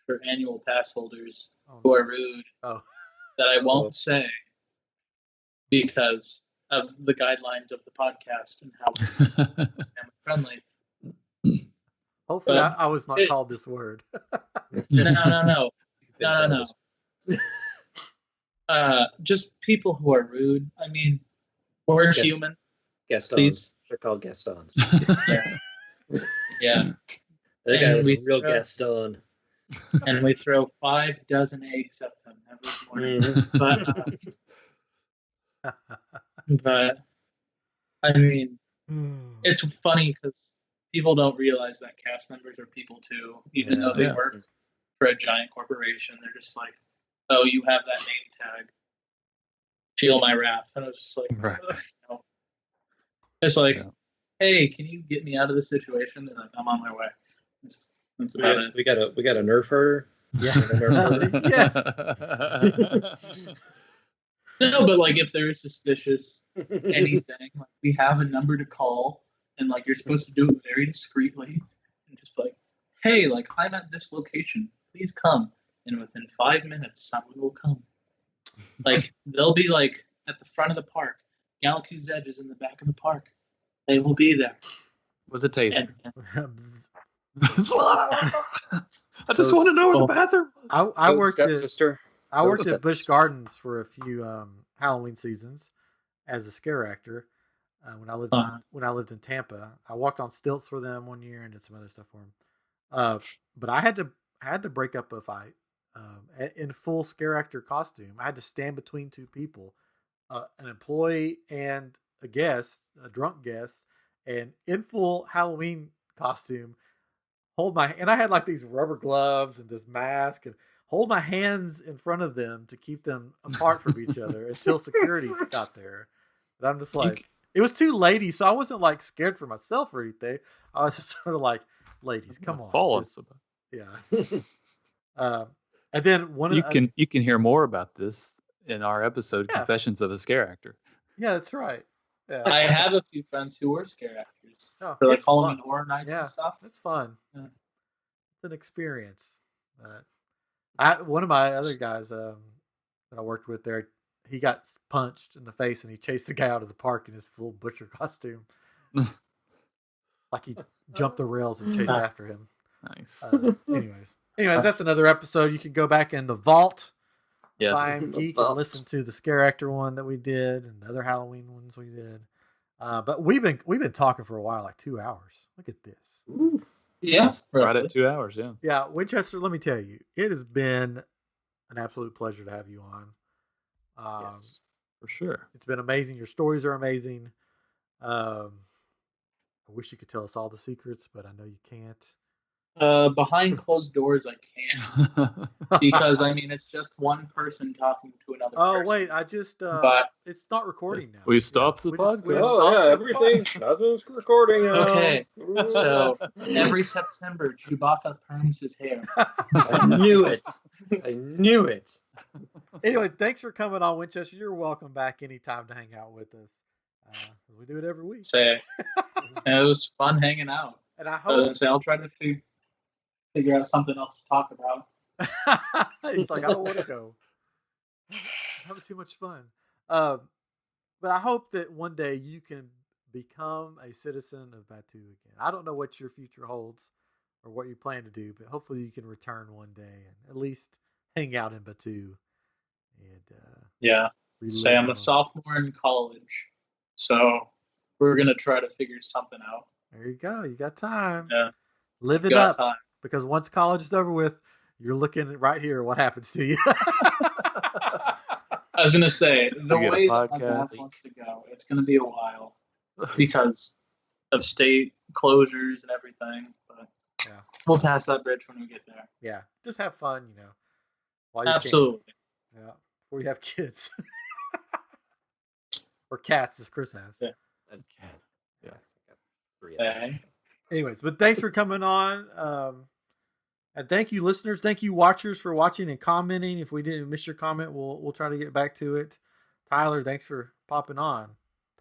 S2: for annual pass holders who are rude that I won't say because of the guidelines of the podcast and how family friendly.
S1: Hopefully, I was not called this word.
S2: No. Just people who are rude. I mean, we're human.
S3: Gastons. They're called Gastons.
S2: Yeah.
S3: That guy was a real Gaston.
S2: And we throw 5 dozen eggs at them every morning. But I mean, it's funny because people don't realize that cast members are people too, even though they work for a giant corporation. They're just like, oh, you have that name tag. Feel my wrath. And I was just like, no. It's like, hey, can you get me out of this situation? They're like, I'm on my way. That's about it.
S3: We got a nerf herder.
S1: Yeah.
S3: Yes.
S2: No, but like if they're suspicious, anything, like we have a number to call, and like you're supposed to do it very discreetly, and just like, hey, like I'm at this location, please come. And within 5 minutes, someone will come. Like they'll be like at the front of the park. Galaxy's Edge is in the back of the park. They will be there
S4: with a taser.
S2: I just want to know where the bathroom.
S1: I worked at Busch Gardens for a few Halloween seasons as a scare actor. When I lived in Tampa, I walked on stilts for them one year and did some other stuff for them. But I had to break up a fight in full scare actor costume. I had to stand between two people, an employee and a guest, a drunk guest, and in full Halloween costume. And I had like these rubber gloves and this mask, and hold my hands in front of them to keep them apart from each other until security got there. But I'm just like, it was two ladies, so I wasn't like scared for myself or anything. I was just sort of like, ladies, come on. Yeah. And then
S4: you can hear more about this in our episode, Confessions of a Scare Actor.
S1: Yeah, that's right. Yeah.
S2: I have a few friends who were scare actors for like Halloween Horror Nights and stuff.
S1: It's fun. Yeah. It's an experience. One of my other guys that I worked with there, he got punched in the face and he chased the guy out of the park in his full butcher costume. Like he jumped the rails and chased after him.
S4: Nice.
S1: Anyways, that's another episode. You can go back in the vault.
S4: Yes.
S1: Find Geek and listen to the scare actor one that we did and the other Halloween ones we did. But we've been talking for a while, like 2 hours. Look at this.
S3: Ooh.
S2: Yes,
S4: right at 2 hours. Yeah.
S1: Yeah, Winchester. Let me tell you, it has been an absolute pleasure to have you on.
S4: Yes, for sure.
S1: It's been amazing. Your stories are amazing. I wish you could tell us all the secrets, but I know you can't.
S2: Behind closed doors, I can't because I mean it's just one person talking to another
S1: Oh
S2: person.
S1: wait, I just
S2: But
S1: it's not recording now.
S4: We stopped the
S1: we
S4: podcast?
S1: stopped the
S3: nothing's recording now.
S2: Okay, so every September, Chewbacca perms his hair.
S3: I knew it. I knew it.
S1: Anyway, thanks for coming on, Winchester. You're welcome back anytime to hang out with us. We do it every week.
S2: Say, it was fun hanging out.
S1: And I hope
S2: I'll try to figure out something else to talk about.
S1: he's like, I don't want to go. I'm having too much fun. But I hope that one day you can become a citizen of Batuu again. I don't know what your future holds or what you plan to do, but hopefully you can return one day and at least hang out in Batuu. And
S2: say I'm a sophomore in college, so we're gonna try to figure something out.
S1: There you go. You got time.
S2: Yeah,
S1: live it up because once college is over with, you're looking at right here what happens to you.
S2: I was gonna say the way that my path wants to go, it's gonna be a while because of state closures and everything. But
S1: yeah,
S2: we'll pass that bridge when we get there.
S1: Yeah, just have fun, while you
S2: Absolutely.
S1: can. Yeah, before you have kids or cats, as Chris has.
S2: Yeah.
S3: That's cat.
S2: Yeah.
S1: Anyways, but thanks for coming on. And thank you, listeners. Thank you, watchers, for watching and commenting. If we didn't miss your comment, we'll try to get back to it. Tyler, thanks for popping on.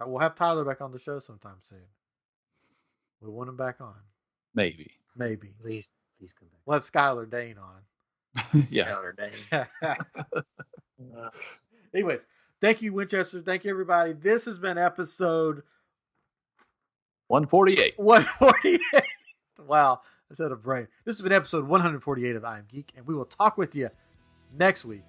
S1: We'll have Tyler back on the show sometime soon. We want him back on.
S4: Maybe.
S3: Please come back.
S1: We'll have Skylar Dane on.
S4: Yeah.
S3: Skylar Dane.
S1: Anyways, thank you, Winchester. Thank you, everybody. This has been episode
S4: 148.
S1: 148. Wow. That's out of brain. This has been episode 148 of I Am Geek, and we will talk with you next week.